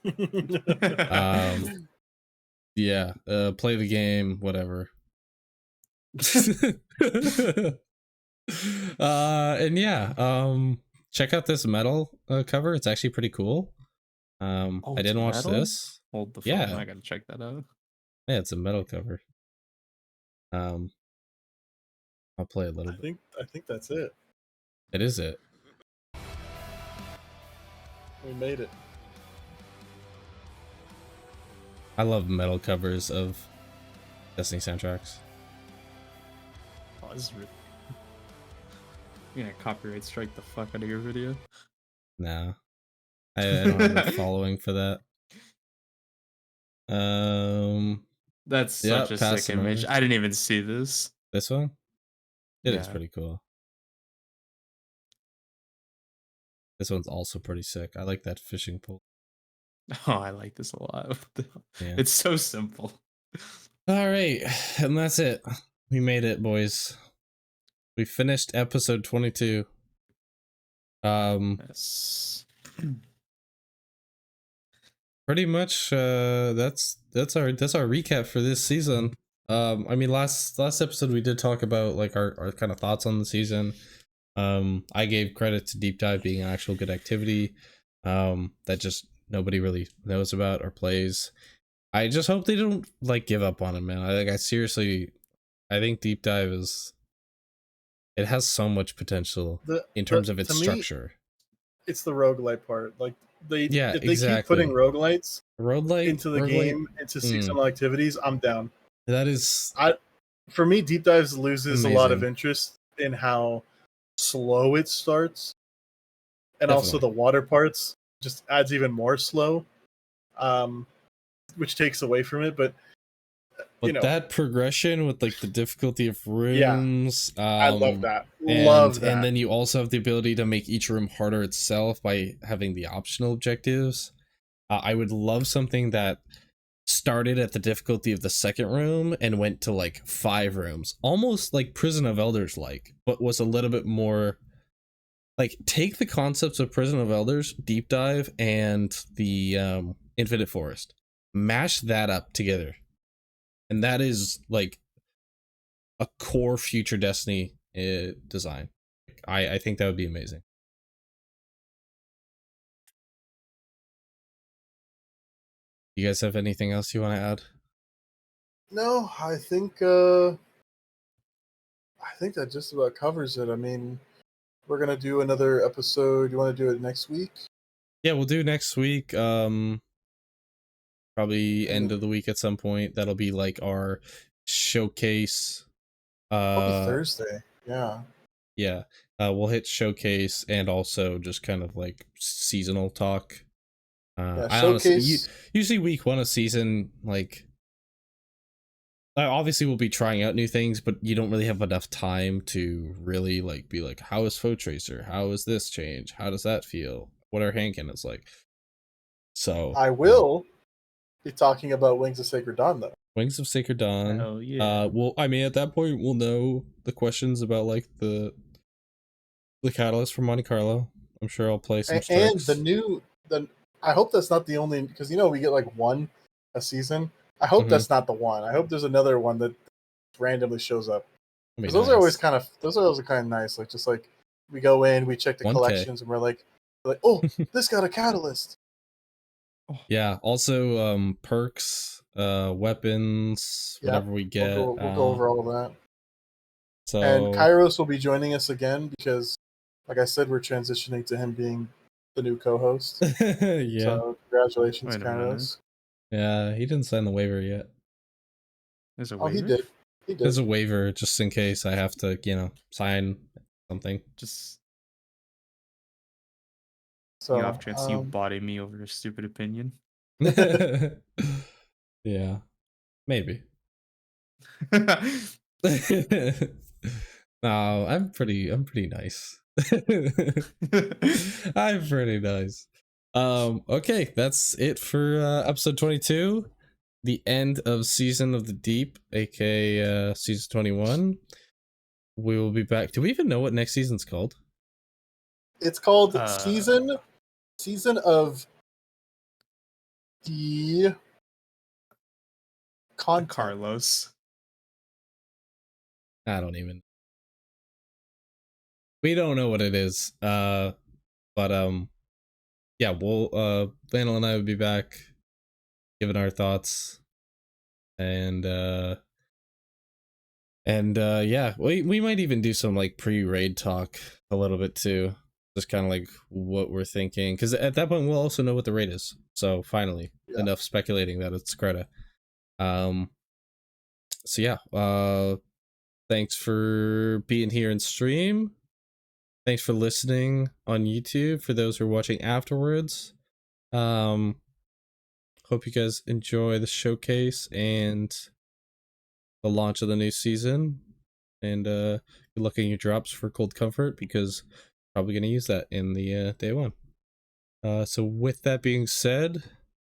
lie. Yeah, play the game, whatever. And yeah, check out this metal cover. It's actually pretty cool. I it's didn't watch metal? this. Hold the phone. Yeah. I gotta check that out. Yeah, it's a metal cover. I'll play a little bit. I think that's it. It is it. We made it. I love metal covers of Destiny soundtracks. Oh, this is really... You're gonna copyright strike the fuck out of your video. No. I don't have a following for that. That's such a pass sick them image. over. I didn't even see this. This one? It is Yeah. pretty cool. This one's also pretty sick. I like that fishing pole. Oh, I like this a lot. Yeah. It's so simple. All right, and that's it. We made it, boys. We finished episode 22. Yes. Pretty much that's our recap for this season. I mean last episode we did talk about like our kind of thoughts on the season. I gave credit to Deep Dive being an actual good activity that just nobody really knows about or plays. I just hope they don't like give up on it, man. I think Deep Dive it has so much potential in terms of its structure. It's the roguelite part. Like if they exactly. keep putting roguelites into the roguelite, game, into seasonal activities, I'm down. That is for me, Deep Dives loses amazing. a lot of interest in how slow it starts. And also the water parts just adds even more slow. Which takes away from it, but that progression with like the difficulty of rooms, I love that. And then you also have the ability to make each room harder itself by having the optional objectives. I would love something that started at the difficulty of the second room and went to like 5 rooms, almost like Prison of Elders but was a little bit more like take the concepts of Prison of Elders, Deep Dive, and the Infinite Forest, mash that up together. And that is like a core future Destiny design. I think that would be amazing. You guys have anything else you want to add? No, I think that just about covers it. I mean, we're gonna do another episode. You want to do it next week? Yeah, we'll do next week. Probably end of the week at some point. That'll be like our showcase. Probably Thursday. Yeah. We'll hit showcase and also just kind of like seasonal talk. I honestly, usually week 1 of season, like obviously we'll be trying out new things, but you don't really have enough time to really like be like, how is Foe Tracer? How is this change? How does that feel? What are hand cannons like? So I will be talking about Wings of Sacred Dawn though. Wings of Sacred Dawn. Oh yeah. Well, I mean, at that point, we'll know the questions about like the catalyst from Monte Carlo. I'm sure I'll play some strikes. And I hope that's not the only, because we get like 1 a season. I hope that's not the one. I hope there's another one that randomly shows up. Because those are always kind of nice. Like just like we go in, we check the 1K. collections, and we're like, oh, this got a catalyst. Yeah. Also, perks, weapons, whatever we get. We'll go over all of that. So, and Kairos will be joining us again because, like I said, we're transitioning to him being the new co-host. Yeah. So congratulations, Kairos. Yeah, he didn't sign the waiver yet. There's a waiver? He did. There's a waiver just in case I have to, sign something. Just so the off chance you body me over a stupid opinion. Yeah, maybe. No, I'm pretty nice. I'm pretty nice. Okay, that's it for episode 22, the end of Season of the Deep, aka season 21. We will be back. Do we even know what next season's called? It's called season of the Carlos. I don't even. We don't know what it is. But yeah, we'll Vandal and I will be back giving our thoughts. And yeah, we might even do some like pre-raid talk a little bit too. Just kind of like what we're thinking, because at that point we'll also know what the raid is. So finally, enough speculating that it's Greta. So yeah, thanks for being here in stream. Thanks for listening on YouTube. For those who are watching afterwards, hope you guys enjoy the showcase and the launch of the new season. And good luck in your drops for Cold Comfort, because probably going to use that in the day one. So with that being said,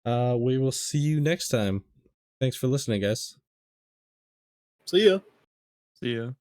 we will see you next time. Thanks for listening, guys. See ya. See ya.